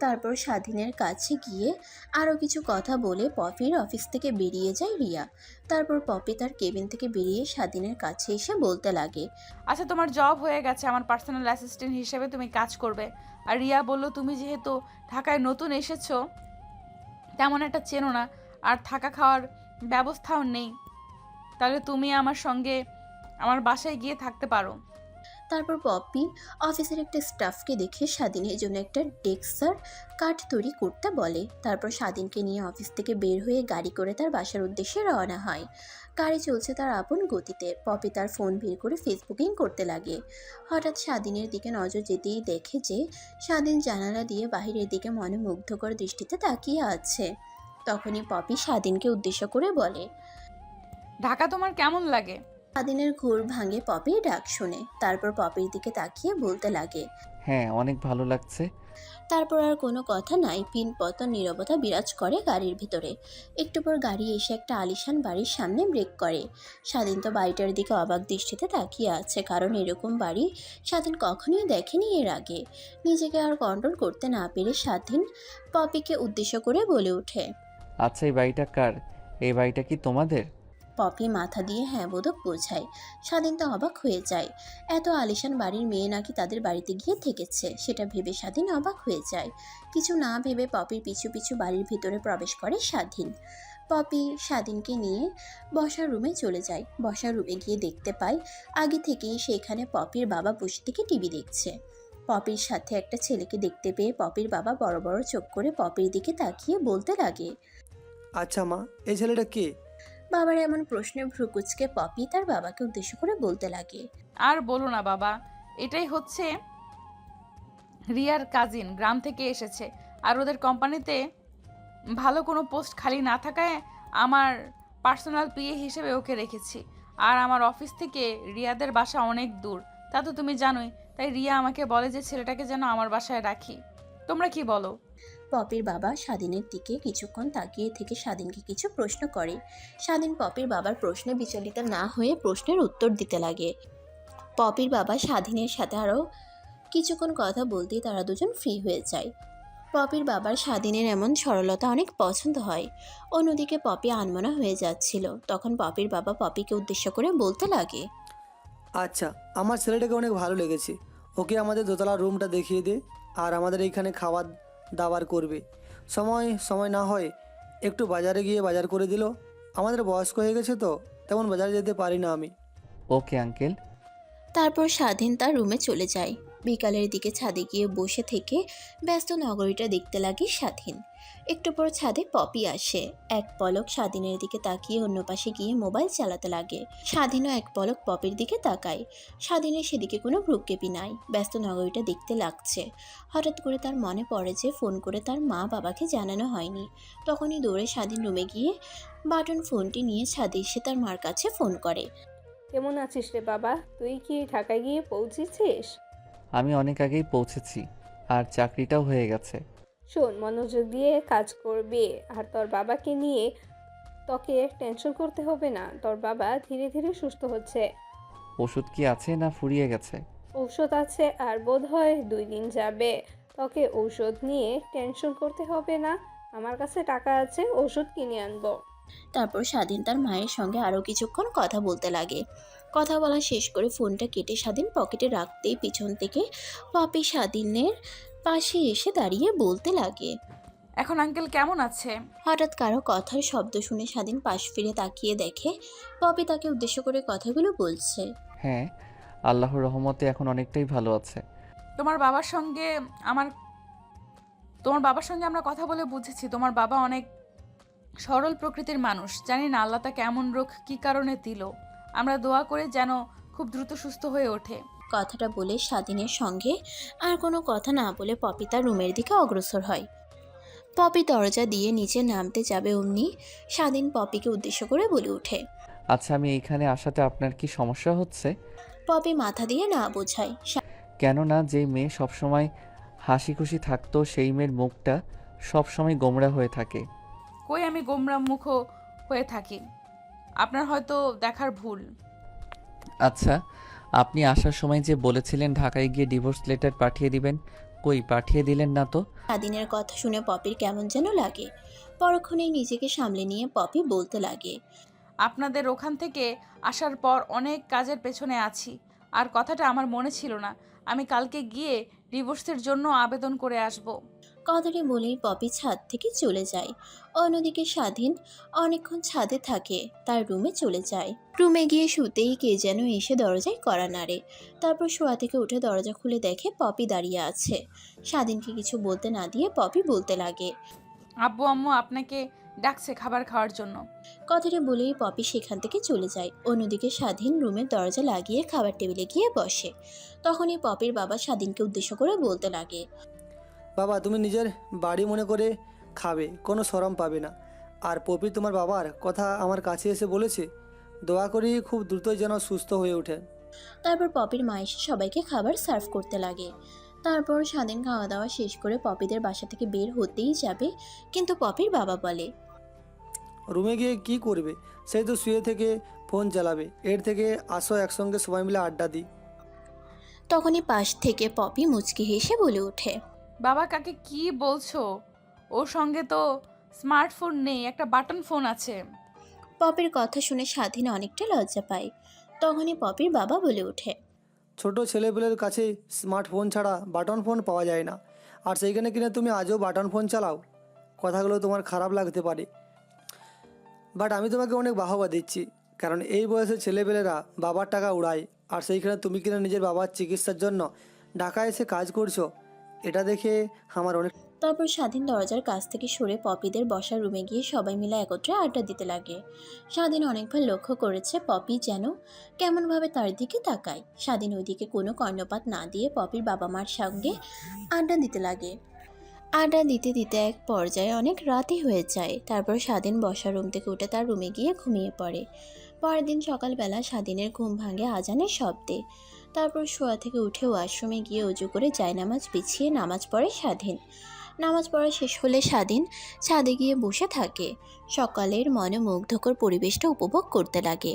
তারপর স্বাধীনের কাছে গিয়ে আরও কিছু কথা বলে পপির অফিস থেকে বেরিয়ে যায় রিয়া। তারপর পপি তার কেবিন থেকে বেরিয়ে স্বাধীনের কাছে এসে বলতে লাগে, আচ্ছা তোমার জব হয়ে গেছে, আমার পার্সোনাল অ্যাসিস্ট্যান্ট হিসেবে তুমি কাজ করবে। আর রিয়া বলল তুমি যেহেতু ঢাকায় নতুন এসেছো তেমন একটা চেনো না, আর থাকা খাওয়ার ব্যবস্থাও নেই, তাহলে তুমি আমার সঙ্গে আমার বাসায় গিয়ে থাকতে পারো। তারপর পপি অফিসের একটা স্টাফকে দেখে স্বাধীনের জন্য একটা ডেস্কার কাঠ তৈরি করতে বলে। তারপর স্বাধীনকে নিয়ে অফিস থেকে বের হয়ে গাড়ি করে তার বাসার উদ্দেশ্যে রওনা হয়। গাড়ি চলছে তার আপন গতিতে। পপি তার ফোন বের করে ফেসবুকিং করতে লাগে। হঠাৎ স্বাধীনের দিকে নজর যেতেই দেখে যে স্বাধীন জানালা দিয়ে বাহিরের দিকে মনে মুগ্ধকর দৃষ্টিতে তাকিয়ে আছে। তখনই পপি স্বাধীনকে উদ্দেশ্য করে বলে, ঢাকা তোমার কেমন লাগে? স্বাধীনের ঘোর ভাঙে পপির ডাক শুনে, তারপর পপির দিকে তাকিয়ে বলতে লাগে। হ্যাঁ, অনেক ভালো লাগছে। তারপর আর কোনো কথা নাই, পিনপতন নীরবতা বিরাজ করে গাড়ির ভিতরে। একটু পর গাড়ি এসে একটা আলিশান বাড়ির সামনে ব্রেক করে। স্বাধীন তো বাড়িটার দিকে অবাক দৃষ্টিতে তাকিয়ে আছে, কারণ এরকম বাড়ি স্বাধীন কখনোই দেখেনি এর আগে। নিজেকে আর কন্ট্রোল করতে না পেরে স্বাধীন পপিকে উদ্দেশ্য করে বলে ওঠে। আচ্ছা, এই বাড়িটা কার? এই বাড়িটা কি তোমাদের? পপি মাথা দিয়ে হ্যাঁ বোধক বোঝায়। স্বাধীন তো অবাক হয়ে যায়, এত আলিশান বাড়ির মেয়ে নাকি তাদের বাড়িতে গিয়ে থেকেছে, সেটা ভেবে স্বাধীন অবাক হয়ে যায়। কিছু না ভেবে পপির পিছু পিছু বাড়ির ভিতরে প্রবেশ করে স্বাধীন। পপি স্বাধীনকে নিয়ে বসার রুমে চলে যায়। বসার রুমে গিয়ে দেখতে পায় আগে থেকেই সেখানে পপির বাবা বসে থেকে টিভি দেখছে। পপির সাথে একটা ছেলেকে দেখতে পেয়ে পপির বাবা বড় বড় চোখ করে পপির দিকে তাকিয়ে বলতে লাগে। আচ্ছা মা, এই ছেলেটা কে? বাবার এমন প্রশ্নে ভ্রুকুচকে পপি তার বাবাকে উদ্দেশ্য করে বলতে লাগে। আর বলো না বাবা, এটাই হচ্ছে রিয়ার কাজিন, গ্রাম থেকে এসেছে। আর ওদের কোম্পানিতে ভালো কোনো পোস্ট খালি না থাকায় আমার পার্সোনাল পিএ হিসেবে ওকে রেখেছি। আর আমার অফিস থেকে রিয়াদের বাসা অনেক দূর, তা তো তুমি জানোই। তাই রিয়া আমাকে বলে যে ছেলেটাকে যেন আমার বাসায় রাখি। তোমরা কি বলো? পপির বাবা স্বাধীনের দিকে কিছুক্ষণ তাকিয়ে থেকে স্বাধীনকে কিছু প্রশ্ন করে। স্বাধীন পপির বাবার প্রশ্নে বিচলিত না হয়ে প্রশ্নের উত্তর দিতে লাগে। পপির বাবা স্বাধীনের সাথে আরও কিছুক্ষণ কথা বলতেই তারা দুজন ফ্রি হয়ে যায়। পপির বাবার স্বাধীনের এমন সরলতা অনেক পছন্দ হয়। অন্যদিকে পপি আনমনা হয়ে যাচ্ছিল, তখন পপির বাবা পপিকে উদ্দেশ্য করে বলতে লাগে। আচ্ছা, আমার ছেলেটাকে অনেক ভালো লেগেছে, ওকে আমাদের দোতলার রুমটা দেখিয়ে দে, আর আমাদের এইখানে খাবার দাবার করবে। সময় না হয় একটু বাজারে গিয়ে বাজার করে দিল। আমাদের বয়স্ক হয়ে গেছে তো, তেমন বাজারে যেতে পারি না আমি। Okay uncle. তারপর স্বাধীন তার রুমে চলে যায়। বিকালের দিকে ছাদে গিয়ে বসে থেকে ব্যস্ত নগরীটা দেখতে লাগে স্বাধীন। একটু পর ছাদে পপি আসে। এক পলক স্বাধীনের দিকে তাকিয়ে অন্য পাশে গিয়ে মোবাইল চালাতে লাগে। স্বাধীনও এক পলক পপির দিকে তাকায়। স্বাধীনের সেদিকে কোনো ভ্রুক্ষেপই নাই, ব্যস্ত নগরীটা দেখতে লাগছে। হঠাৎ করে তার মনে পড়ে যে ফোন করে তার মা বাবাকে জানানো হয়নি। তখনই দৌড়ে স্বাধীন রুমে গিয়ে বাটন ফোনটি নিয়ে ছাদে এসে তার মার কাছে ফোন করে। কেমন আছিস রে বাবা? তুই কি ঢাকায় গিয়ে পৌঁছেছিস? আমি অনেক আগেই পৌঁছেছি, আর চাকরিটাও হয়ে গেছে। শোন, মনোযোগ দিয়ে কাজ করবি, আর তোর বাবাকে নিয়ে তোকে টেনশন করতে হবে না। তোর বাবা ধীরে ধীরে সুস্থ হচ্ছে। ওষুধ কি আছে না ফুরিয়ে গেছে? ঔষধ আছে, আর বোধ হয় 2 দিন যাবে। তোকে ঔষধ নিয়ে টেনশন করতে হবে না, আমার কাছে টাকা আছে, ওষুধ কিনে আনবো। তারপর স্বাধীন তার মায়ের সঙ্গে আরও কিছুক্ষণ কথা বলতে লাগে। কথা বলা শেষ করে ফোনটা কেটে স্বাধীন পকেটে রাখতেই পিছন থেকে পপি স্বাধীনের পাশে এসে দাঁড়িয়ে বলতে লাগে। এখন আঙ্কেল কেমন আছে? হঠাৎ কারো কথার শব্দ শুনে স্বাধীন পাশ ফিরে তাকিয়ে দেখে পপি তাকে উদ্দেশ্য করে কথাগুলো বলছে। হ্যাঁ, আল্লাহর রহমতে এখন অনেকটাই ভালো আছে। তোমার বাবার সঙ্গে আমরা কথা বলে বুঝেছি তোমার বাবা অনেক সরল প্রকৃতির মানুষ। জানি না আল্লাহ তাকে এমন রোগ কী কারণে দিল। আমরা দোয়া করে যেন খুব দ্রুত সুস্থ হয়ে ওঠে। কথাটা বলে স্বাধীনের সঙ্গে আর কোনো কথা না বলে পপি তার রুমের দিকে অগ্রসর হয়। পপি দরজা দিয়ে নিচে নামতে যাবে অমনি স্বাধীন পপিকে উদ্দেশ্য করে বলে ওঠে। আচ্ছা, আমি এইখানে আসাতে আপনার কি সমস্যা হচ্ছে? পপি মাথা দিয়ে না বোঝায়। কেননা যেই মেয়ে সবসময় হাসি খুশি থাকতো সেই মেয়ের মুখটা সবসময় গোমড়া হয়ে থাকে। কই আমি গোমরা মুখ হয়ে থাকি? আপনার হয়তো দেখার ভুল। আচ্ছা, আপনি আসার সময় যে বলেছিলেন ঢাকায় গিয়ে ডিভোর্স লেটার পাঠিয়ে দিবেন, কই পাঠিয়ে দিলেন না তো? স্বাধীনের কথা শুনে পপির কেমন যেন লাগে। পরক্ষণেই নিজেকে সামলে নিয়ে পপি বলতে লাগে। আপনাদের ওখান থেকে আসার পর অনেক কাজের পেছনে আছি, আর কথাটা আমার মনে ছিল না। আমি কালকে গিয়ে ডিভোর্সের জন্য আবেদন করে আসব। কথাটি বলেই পপি ছাদ থেকে চলে যায়। অন্যদিকে স্বাধীন অনেকক্ষণ ছাদে থাকে, তার রুমে চলে যায়। রুমে গিয়ে শুতেই কে যেন এসে দরজায় কড়া নাড়ে। তারপর শোয়া থেকে উঠে দরজা খুলে দেখে পপি দাঁড়িয়ে আছে। স্বাধীনকে কিছু বলতে না দিয়ে পপি বলতে লাগে। আব্বু আম্মু আপনাকে ডাকছে খাবার খাওয়ার জন্য। কথাটি বলেই পপি সেখান থেকে চলে যায়। অন্যদিকে স্বাধীন রুমের দরজা লাগিয়ে খাবার টেবিলে গিয়ে বসে। তখনই পপির বাবা স্বাধীনকে উদ্দেশ্য করে বলতে লাগে। বাবা, তুমি নিজের বাড়ি মনে করে খাবে, কোনো শরম পাবে না। আর পপি তোমার বাবার কথা আমার কাছে এসে বলেছে দোয়া করি খুব দ্রুতই যেন সুস্থ হয়ে ওঠে। তারপর পপির মা এসে সবাইকে খাবার সার্ভ করতে লাগে। তারপর স্বাধীন খাওয়া দাওয়া শেষ করে পপিদের বাসা থেকে বের হতেই যাবে, কিন্তু পপির বাবা বলে, রুমে গিয়ে কি করবে? সেই তো শুয়ে থেকে ফোন চালাবে। এর থেকে আসো একসঙ্গে সবাই মিলে আড্ডা দিই। তখনই পাশ থেকে পপি মুচকি হেসে বলে ওঠে, বাবা কাকে কি বলছো? ওর সঙ্গে তো স্মার্টফোন নেই, একটা বাটন ফোন আছে। পপির কথা শুনে স্বাধীন অনেকটা লজ্জা পায়। তখনই পপির বাবা বলে ওঠে, ছোট ছেলেপেলের কাছে স্মার্টফোন ছাড়া বাটন ফোন পাওয়া যায় না, আর সেইখানে কিনে তুমি আজও বাটন ফোন চালাও। কথাগুলো তোমার খারাপ লাগতে পারে, বাট আমি তোমাকে অনেক বাহবা দিচ্ছি, কারণ এই বয়সের ছেলেপেলেরা বাবার টাকা উড়ায়, আর সেইখানে তুমি কিনা নিজের বাবার চিকিৎসার জন্য ঢাকায় এসে কাজ করছো। এটা দেখে আমার অনেক। তারপর স্বাধীন দরজার কাছ থেকে সরে পপিদের বসার রুমে গিয়ে সবাই মিলে একত্রে আড্ডা দিতে লাগে। স্বাধীন অনেকবার লক্ষ্য করেছে পপি যেন কেমনভাবে তার দিকে তাকায়। স্বাধীন ওইদিকে কোনো কর্ণপাত না দিয়ে পপির বাবা মার সঙ্গে আড্ডা দিতে লাগে। আড্ডা দিতে দিতে এক পর্যায়ে অনেক রাতই হয়ে যায়। তারপর স্বাধীন বসার রুম থেকে উঠে তার রুমে গিয়ে ঘুমিয়ে পড়ে। পরের দিন সকালবেলা স্বাধীনের ঘুম ভাঙে আজানের শব্দে। তারপর শোয়া থেকে উঠে ওয়াশরুমে গিয়ে উজু করে জায়নামাজ বিছিয়ে নামাজ পড়ে স্বাধীন। নামাজ পড়া শেষ হলে স্বাধীন ছাদে গিয়ে বসে থাকে। সকালের মনোমুগ্ধকর পরিবেশটা উপভোগ করতে লাগে।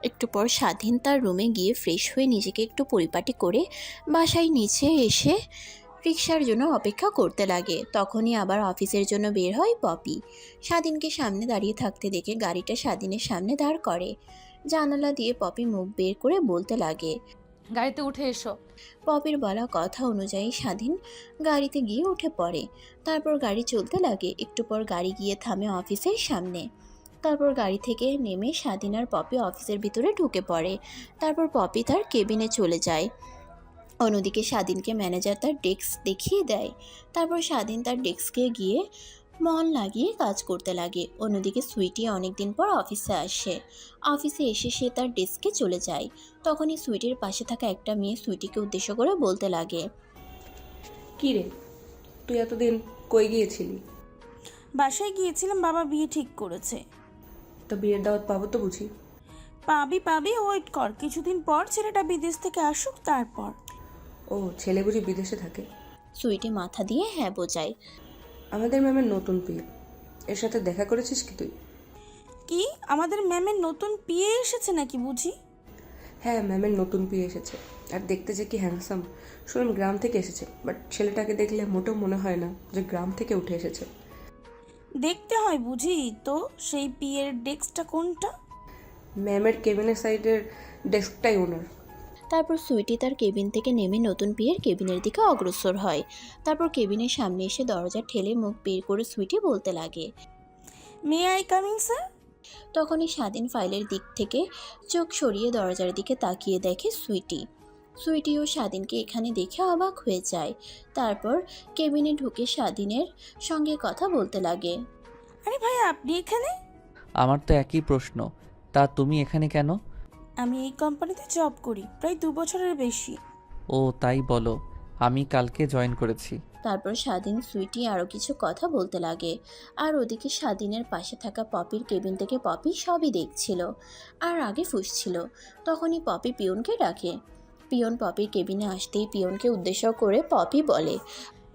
একটু পর স্বাধীন তার রুমে গিয়ে ফ্রেশ হয়ে নিজেকে একটু পরিপাটি করে বাসায় নিচে এসে রিক্সার জন্য অপেক্ষা করতে লাগে। তখনই আবার অফিসের জন্য বের হয় পপি। স্বাধীনকে সামনে দাঁড়িয়ে থাকতে দেখে গাড়িটা স্বাধীনের সামনে দাঁড় করে। জানালা দিয়ে পপি মুখ বের করে বলতে লাগে, গাড়িতে উঠে এসো। পপির বলা কথা অনুযায়ী স্বাধীন গাড়িতে গিয়ে উঠে পড়ে। তারপর গাড়ি চলতে লাগে। একটু পর গাড়ি গিয়ে থামে অফিসের সামনে। তারপর গাড়ি থেকে নেমে স্বাধীন আর পপি অফিসের ভিতরে ঢুকে পড়ে। তারপর পপি তার কেবিনে চলে যায়। অন্যদিকে স্বাধীনকে ম্যানেজার তার ডেস্ক দেখিয়ে দেয়। তারপর স্বাধীন তার ডেস্কে গিয়ে মন লাগিয়ে কাজ করতে লাগে। অন্যদিকে সুইটি অনেকদিন পর অফিসে আসে। অফিসে এসে সে তার ডেস্কে চলে যায়। তখনই সুইটির পাশে থাকা একটা মেয়ে সুইটিকে উদ্দেশ্য করে বলতে লাগে, কি রে, তুই এতদিন কই গিয়েছিলি? বাসায় গিয়েছিলাম, বাবা বিয়ে ঠিক করেছে। তো বিয়ের দাওয়াত পাবো তো বুঝি? পাবি, ওয়েট কর, কিছুদিন পর ছেলেটা বিদেশ থেকে আসুক তারপর। ও, ছেলে বুঝি বিদেশে থাকে? সুইটি মাথা দিয়ে হ্যাঁ বোঝায়। আমাদের ম্যামের নতুন বিয়ে, এর সাথে দেখা করেছিস কি তুই? কি, আমাদের ম্যামের নতুন বিয়ে এসেছে নাকি বুঝি? হ্যাঁ, ম্যামের নতুন বিয়ে এসেছে, আর দেখতে যে কি হ্যান্ডসাম। শুনলাম গ্রাম থেকে এসেছে, বাট ছেলেটাকে দেখলে মোটেও মনে হয় না যে গ্রাম থেকে উঠে এসেছে। দেখতে হয় বুঝি। তো সেই বিয়ের ডেস্কটা কোনটা? ম্যামের কেবিনের সাইডের ডেস্কটাই ওনার। তারপর সুইটি তার কেবিন থেকে নেমে নতুন বিয়ের কেবিনের দিকে অগ্রসর হয়। তারপর কেবিনের সামনে এসে দরজা ঠেলে মুখ বের করে সুইটি বলতে লাগে, মে আই কামিং স্যার? তখনই স্বাধীন ফাইলের দিক থেকে চোখ সরিয়ে দরজার দিকে তাকিয়ে দেখে সুইটি ও স্বাধীনকে এখানে দেখে অবাক হয়ে যায়। তারপর কেবিনে ঢুকে স্বাধীনের সঙ্গে কথা বলতে লাগে। আরে ভাইয়া, আপনি এখানে? আমার তো একই প্রশ্ন, তা তুমি এখানে কেন? আমি এই কোম্পানিতে জব করি প্রায় 2 বছরের বেশি। ও তাই বলো, আমি কালকে জয়েন করেছি। তারপর স্বাধীন সুইটি আরও কিছু কথা বলতে লাগে। আর ওদিকে স্বাধীনের পাশে থাকা পপির কেবিন থেকে পপি সবই দেখছিল আর আগে ফুঁসছিল। তখনই পপি পিয়নকে ডাকে। পিয়ন পপির কেবিনে আসতেই পিয়নকে উদ্দেশ্য করে পপি বলে,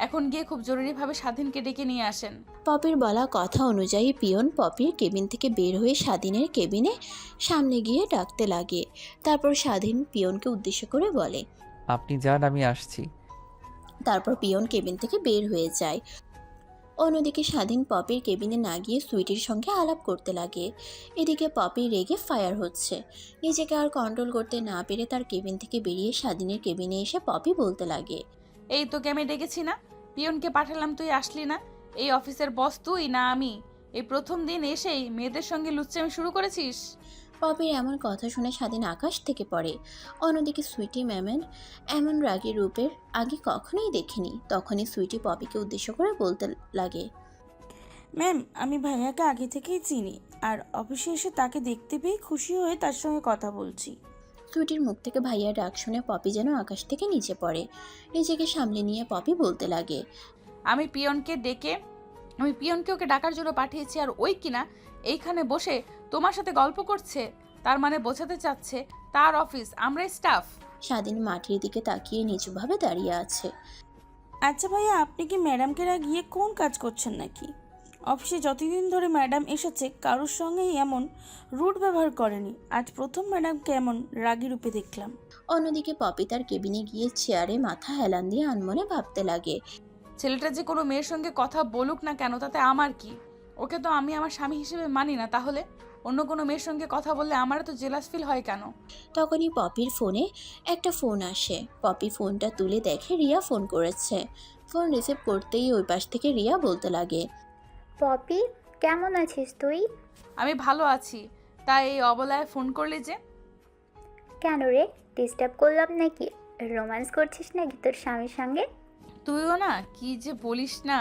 এখন গিয়ে খুব জরুরিভাবে স্বাধীনকে ডেকে নিয়ে আসেন। পপির বলা কথা অনুযায়ী পিয়ন পপির কেবিন থেকে বের হয়ে স্বাধীনের কেবিনে সামনে গিয়ে ডাকতে লাগে। তারপর স্বাধীন পিয়নকে উদ্দেশ্য করে বলে, আপনি যান, আমি আসছি। তারপর পিয়ন কেবিন থেকে বের হয়ে যায়। অন্যদিকে স্বাধীন পপির কেবিনে না গিয়ে সুইটির সঙ্গে আলাপ করতে লাগে। এদিকে পপি রেগে ফায়ার হচ্ছে। নিজেকে আর কন্ট্রোল করতে না পেরে তার কেবিন থেকে বেরিয়ে স্বাধীনের কেবিনে এসে পপি বলতে লাগে, এই তোকে আমি ডেকেছি না, পিয়নকে পাঠালাম, তুই আসলি না। এই অফিসের বস তুই না আমি? এই প্রথম দিন এসেই মেয়েদের সঙ্গে লুচ্চামি শুরু করেছিস? পপির এমন কথা শুনে স্বাধীন আকাশ থেকে পড়ে। অন্যদিকে সুইটি ম্যামের এমন রাগী রূপের আগে কখনোই দেখেনি। তখনই সুইটি পপিকে উদ্দেশ্য করে বলতে লাগে, ম্যাম, আমি ভাইয়াকে আগে থেকেই চিনি, আর অফিসে এসে তাকে দেখতে পেয়ে খুশি হয়ে তার সঙ্গে কথা বলছি। সুইটির মুখ থেকে ভাইয়ার ডাক শুনে পপি যেন আকাশ থেকে নিচে পড়ে। নিজেকে সামলে নিয়ে পপি বলতে লাগে, আমি পিয়নকে ওকে ডাকার জন্য পাঠিয়েছি, আর ওই কিনা এইখানে বসে তোমার সাথে গল্প করছে। তার মানে বোঝাতে চাচ্ছে তার অফিস, আমরা স্টাফ। স্বাধীন মাটির দিকে তাকিয়ে নিচুভাবে দাঁড়িয়ে আছে। আচ্ছা ভাইয়া, আপনি কি ম্যাডামকে রাগিয়ে কোন কাজ করছেন নাকি? অফিসে যতদিন ধরে ম্যাডাম এসেছে কারোর সঙ্গেই এমন রুড ব্যবহার করেনি, আজ প্রথম ম্যাডামকে এমন রাগী রূপে দেখলাম। অন্যদিকে পপি তার কেবিনে গিয়ে চেয়ারে মাথা হেলান দিয়ে আনমনে ভাবতে লাগে। ছেলেটা যে কোনো মেয়ের সঙ্গে কথা বলুক না কেন, তাতে আমার কি? ওকে তো আমি আমার স্বামী হিসেবে মানি না, তাহলে অন্য কোনো মেয়ের সঙ্গে কথা বললে আমার তো জেলাস ফিল হয় কেন? তখনই পপির ফোনে একটা ফোন আসে। পপি ফোনটা তুলে দেখে রিয়া ফোন করেছে। ফোন রিসিভ করতেই ওই পাশ থেকে রিয়া বলতে লাগে, পপি, কেমন আছিস তুই? আমি ভালো আছি, তাই এই অবলায় ফোন করলি যে? কেন রে, ডিস্টার্ব করলাম নাকি? রোম্যান্স করছিস নাকি তোর স্বামীর সঙ্গে? তুইও না কি যে বলিস না,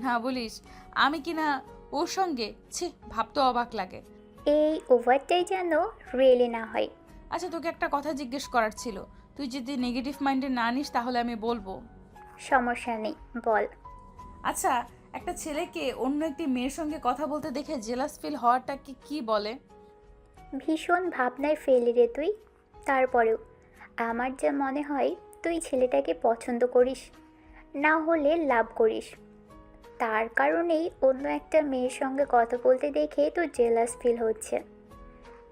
না বলিস আমি কি না ওর সঙ্গে, ছি ভাবতে অবাক লাগে। এই ওভারটাই যেন রিয়েলি না হয়। আচ্ছা তোকে একটা কথা জিজ্ঞেস করার ছিল, তুই যদি নেগেটিভ মাইন্ডে না নিস তাহলে আমি বলবো। সমস্যা নেই, বল। আচ্ছা, একটা ছেলেকে অন্য একটি মেয়ের সঙ্গে কথা বলতে দেখে জেলাস ফিল হওয়াটাকে কি বলে? ভীষণ ভাবনায় ফেলি রে তুই। তারপরেও আমার যা মনে হয় তুই ছেলেটাকে পছন্দ করিস, না হলে লাভ করিস। তার কারণেই অন্য একটা মেয়ের সঙ্গে কথা বলতে দেখে তোর জেলাস ফিল হচ্ছে।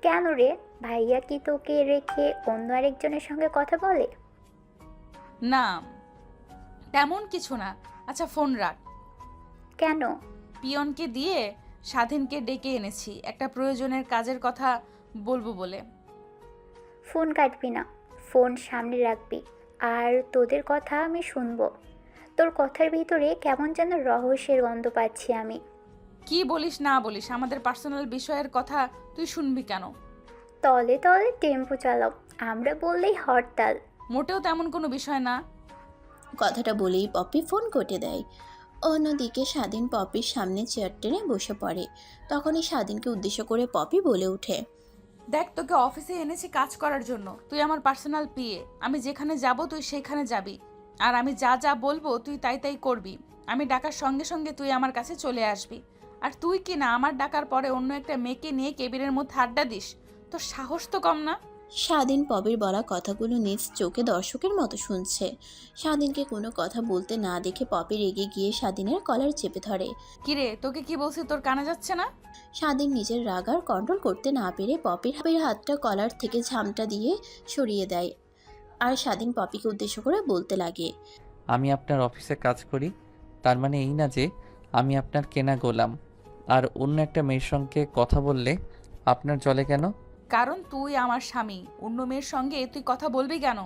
কেন রে, ভাইয়া কি তোকে রেখে অন্য আরেকজনের সঙ্গে কথা বলে? না তেমন কিছু না। আচ্ছা ফোন রাখ। কেন? পিয়নকে দিয়ে স্বাধীনকে ডেকে এনেছি একটা প্রয়োজনের কাজের কথা বলবো বলে। ফোন কাটবি না, ফোন সামনে রাখবি, আর তোদের কথা আমি শুনবো। তোর কথার ভিতরে কেমন যেন রহস্যের গন্ধ পাচ্ছি আমি। কি বলিস না বলিস, আমাদের পার্সোনাল বিষয়ের কথা তুই শুনবি কেন? তলে তলে টেম্পো চালাও, আমরা বললেই হরতাল। মোটেও তেমন কোনো বিষয় না। কথাটা বলেই পপি ফোন কেটে দেয়। অন্যদিকে স্বাধীন পপির সামনে চেয়ার টেনে বসে পড়ে। তখনই স্বাধীনকে উদ্দেশ্য করে পপি বলে ওঠে, দেখ তোকে অফিসে এনেছি কাজ করার জন্য, তুই আমার পার্সোনাল পিএ। আমি যেখানে যাব তুই সেখানে যাবি, আর আমি যা যা বলবো তুই তাই তাই করবি। আমি ডাকার সঙ্গে সঙ্গে তুই আমার কাছে চলে আসবি। আর তুই কি না আমার ডাকার পরে অন্য একটা মেয়েকে নিয়ে কেবিনের মধ্যে আড্ডা দিস? তোর সাহস তো কম না। স্বাধীন পপির বলা কথাগুলো নিজ চোখে দর্শকের মতো শুনছে। স্বাধীনকে কোনো কথা বলতে না দেখে পপি রেগে গিয়ে স্বাধীনের কলার চেপে ধরে। কিরে তোকে কি বলছি, তোর কানে যাচ্ছে না? স্বাধীন নিজের রাগ আর কন্ট্রোল করতে না পেরে পপির হাতটা কলার থেকে ঝামটা দিয়ে সরিয়ে দেয়। আর স্বাধীন পপিকে উদ্দেশ্য করে বলতে লাগে, আমি আপনার অফিসে কাজ করি, তার মানে এই না যে আমি আপনার কেনা গোলাম। আর অন্য একটা মেয়ের সঙ্গে কথা বললে আপনার চলে কেন? কারণ তুই আমার স্বামী, অন্য মেয়ের সঙ্গে তুই কথা বলবি কেন?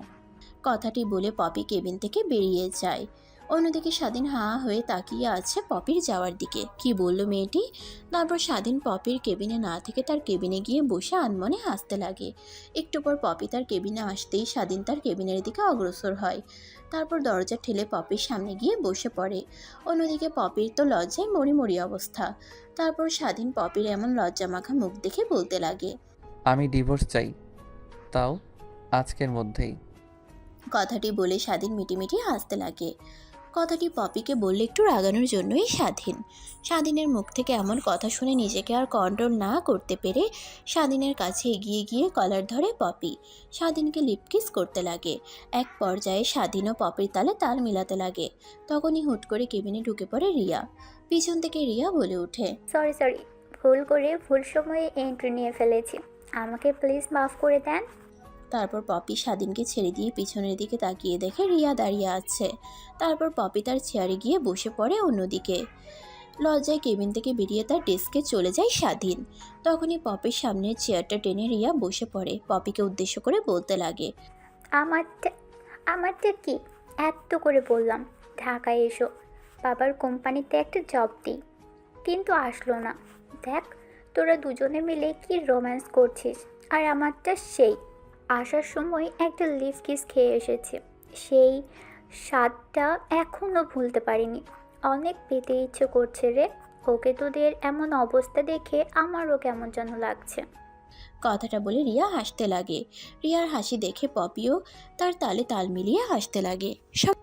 কথাটি বলে পপি কেবিন থেকে বেরিয়ে যায়। অন্যদিকে স্বাধীন হাঁ হয়ে তাকিয়ে আছে পপির যাওয়ার দিকে। কি বলল মেয়েটি? তারপর স্বাধীন পপির কেবিনে না থেকে তার কেবিনে গিয়ে বসে আনমনে হাসতে লাগে। একটু পর পপি তার কেবিনে আসতেই স্বাধীন তার কেবিনের দিকে অগ্রসর হয়। তারপর দরজা ঠেলে পপির সামনে গিয়ে বসে পড়ে। অন্যদিকে পপির তো লজ্জায় মরি অবস্থা। তারপর স্বাধীন পপির এমন লজ্জামাখা মুখ দেখে বলতে লাগে, আমি ডিভোর্স চাই, তাও আজকের মধ্যেই। কথাটি বলে স্বাধীন মিটিমিটি হাসতে লাগে। কথাটি পপিকে বললে একটু রাগানোর জন্যই স্বাধীনের মুখ থেকে এমন কথা শুনে নিজেকে আর কন্ট্রোল না করতে পেরে স্বাধীনের কাছে এগিয়ে গিয়ে কলার ধরে পপি স্বাধীনকে লিপকিস করতে লাগে। এক পর্যায়ে স্বাধীন ও পপির তালে তাল মিলাতে লাগে। তখনই হুট করে কেবিনে ঢুকে পড়ে রিয়া। পিছন থেকে রিয়া বলে ওঠে, সরি, ভুল করে ভুল সময়ে এন্ট্রি নিয়ে ফেলেছি, আমাকে প্লিজ মাফ করে দেন। তারপর পপি স্বাধীনকে ছেড়ে দিয়ে পিছনের দিকে তাকিয়ে দেখে রিয়া দাঁড়িয়ে আছে। তারপর পপি তার চেয়ারে গিয়ে বসে পড়ে। অন্যদিকে লজ্জায় কেবিন থেকে বেরিয়ে তার ডেস্কে চলে যায় স্বাধীন। তখনই পপির সামনের চেয়ারটা টেনে রিয়া বসে পড়ে। পপিকে উদ্দেশ্য করে বলতে লাগে, আমারটা কি এত করে বললাম ঢাকায় এসো, বাবার কোম্পানিতে একটা জব দিই, কিন্তু আসলো না। দেখ তোরা দুজনে মিলে কি রোম্যান্স করছিস, আর আমারটা সেই আসার সময় একটা লিভ কিস খেয়ে এসেছে, সেই স্বাদটা এখনও ভুলতে পারিনি। অনেক পেতে ইচ্ছে করছে রে, ওকে তোদের এমন অবস্থা দেখে আমারও কেমন যেন লাগছে। কথাটা বলে রিয়া হাসতে লাগে। রিয়ার হাসি দেখে পপিও তার তালে তাল মিলিয়ে হাসতে লাগে। সব